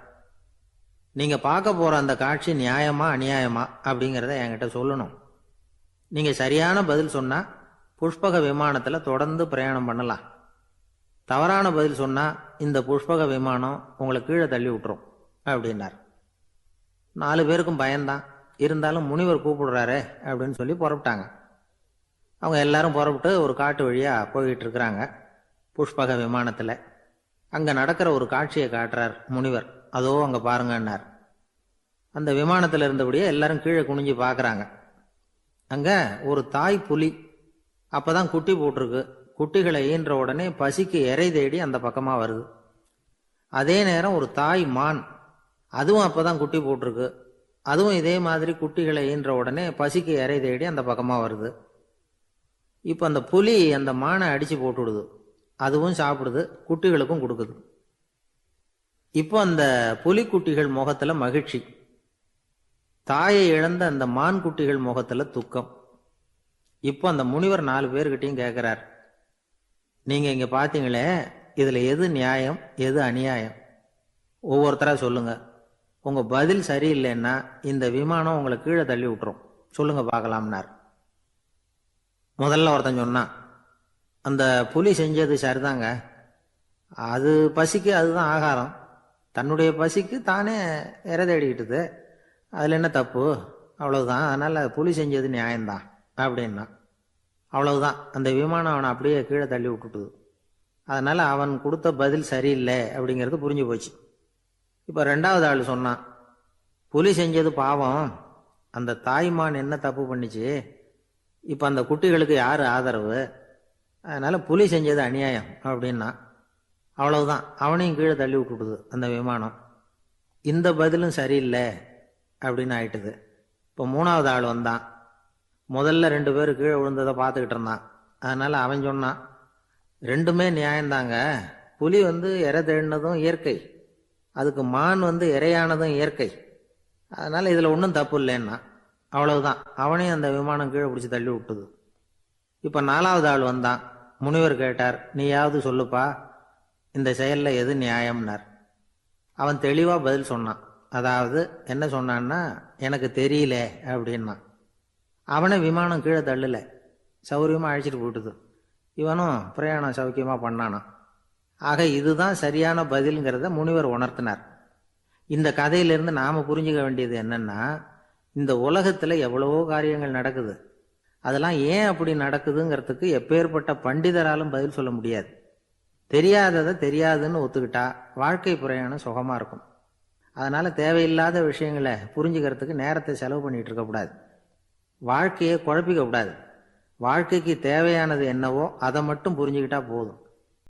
நீங்க பார்க்க போற அந்த காட்சி நியாயமா அநியாயமா அப்படிங்கிறத என்கிட்ட சொல்லணும். நீங்க சரியான பதில் சொன்னா புஷ்பக விமானத்துல தொடர்ந்து பிரயாணம் பண்ணலாம். தவறான பதில் சொன்னா இந்த புஷ்பக விமானம் உங்களை கீழே தள்ளி விட்டுரும் அப்படின்னார். 4 பேருக்கும் பயம்தான். இருந்தாலும் முனிவர் கூப்பிடுறாரு அப்படின்னு சொல்லி புறப்பட்டாங்க. அவங்க எல்லாரும் புறப்பட்டு ஒரு காட்டு வழியா போய்கிட்டு இருக்கிறாங்க புஷ்பக விமானத்துல. அங்க நடக்கிற ஒரு காட்சியை காட்டுறார் முனிவர். அதோ அங்க பாருங்கன்னார். அந்த விமானத்துல இருந்தபடியே எல்லாரும் கீழே குனிஞ்சு பாக்குறாங்க. அங்க ஒரு தாய் புலி அப்பதான் குட்டி போட்டிருக்கு. குட்டிகளை ஈன்ற உடனே பசிக்கு இறை தேடி அந்த பக்கமா வருது. அதே நேரம் ஒரு தாய் மான், அதுவும் அப்பதான் குட்டி போட்டிருக்கு. அதுவும் இதே மாதிரி குட்டிகளை ஈன்ற உடனே பசிக்கு இறை தேடி அந்த பக்கமா வருது. இப்ப அந்த புலி அந்த மானை அடிச்சு போட்டுடுது. அதுவும் சாப்பிடுது, குட்டிகளுக்கும் கொடுக்குது. இப்போ அந்த புலிக்குட்டிகள் முகத்துல மகிழ்ச்சி, தாயை இழந்த அந்த மான் குட்டிகள் முகத்துல துக்கம். இப்போ அந்த முனிவர் 4 பேர்கிட்டையும் கேட்கிறார், நீங்க இங்க பாத்தீங்களே, இதுல எது நியாயம் எது அநியாயம்? ஒவ்வொருத்தரா சொல்லுங்க. உங்க பதில் சரியில்லைன்னா இந்த விமானம் உங்களை கீழே தள்ளி விட்டுரும். சொல்லுங்க பார்க்கலாம்னார். முதல்ல ஒருத்தன் சொன்னான், அந்த புலி செஞ்சது சரிதாங்க. அது பசிக்கு அதுதான் ஆகாரம். தன்னுடைய பசிக்கு தானே இறை தேடிக்கிட்டுது. அதில் என்ன தப்பு? அவ்வளவுதான். அதனால புலி செஞ்சது நியாயம்தான் அப்படின்னா. அவ்வளவுதான், அந்த விமானம் அவனை அப்படியே கீழே தள்ளி விட்டுட்டுது. அதனால அவன் கொடுத்த பதில் சரியில்லை அப்படிங்கிறது புரிஞ்சு போச்சு. இப்போ 2வது ஆள் சொன்னான், புலி செஞ்சது பாவம், அந்த தாய்மான் என்ன தப்பு பண்ணிச்சு? இப்போ அந்த குட்டிகளுக்கு யார் ஆதரவு? அதனால புலி செஞ்சது அநியாயம் அப்படின்னா. அவ்வளவுதான், அவனையும் கீழே தள்ளி விட்டுடுது அந்த விமானம். இந்த பதிலும் சரியில்லை அப்படின்னு ஆயிட்டுது. இப்போ 3வது ஆள் வந்தான். முதல்ல 2 பேர் கீழே விழுந்ததை பார்த்துக்கிட்டு இருந்தான். அதனால அவன் சொன்னான், ரெண்டுமே நியாயம்தாங்க. புலி இறை தேடினதும் இயற்கை, அதுக்கு மான் இறையானதும் இயற்கை. அதனால இதுல ஒன்றும் தப்பு இல்லைன்னா. அவ்வளவுதான், அவனையும் அந்த விமானம் கீழே பிடிச்சி தள்ளி விட்டுது. இப்ப 4வது ஆள் வந்தான். முனிவர் கேட்டார், நீயாவது சொல்லுப்பா, இந்த செயல்ல எது நியாயம்னார். அவன் தெளிவா பதில் சொன்னான். அதாவது என்ன சொன்னான்னா, எனக்கு தெரியல அப்படின்னா. அவனை விமானம் கீழே தள்ளல, சௌரியமா அழைச்சிட்டு போட்டுது. இவனும் பிரயாணம் சௌக்கியமா பண்ணானா. ஆக இதுதான் சரியான பதில்ங்கிறத முனிவர் உணர்த்தினார். இந்த கதையிலிருந்து நாம புரிஞ்சுக்க வேண்டியது என்னன்னா, இந்த உலகத்துல எவ்வளவோ காரியங்கள் நடக்குது. அதெல்லாம் ஏன் அப்படி நடக்குதுங்கிறதுக்கு எப்பேற்பட்ட பண்டிதராலும் பதில் சொல்ல முடியாது. தெரியாததை தெரியாதுன்னு ஒத்துக்கிட்டா வாழ்க்கை பிரயாணம் சுகமா இருக்கும். அதனால தேவையில்லாத விஷயங்களை புரிஞ்சுக்கிறதுக்கு நேரத்தை செலவு பண்ணிட்டு இருக்கக்கூடாது. வாழ்க்கையை குழப்பிக்க கூடாது. வாழ்க்கைக்கு தேவையானது என்னவோ அதை மட்டும் புரிஞ்சுக்கிட்டா போதும்.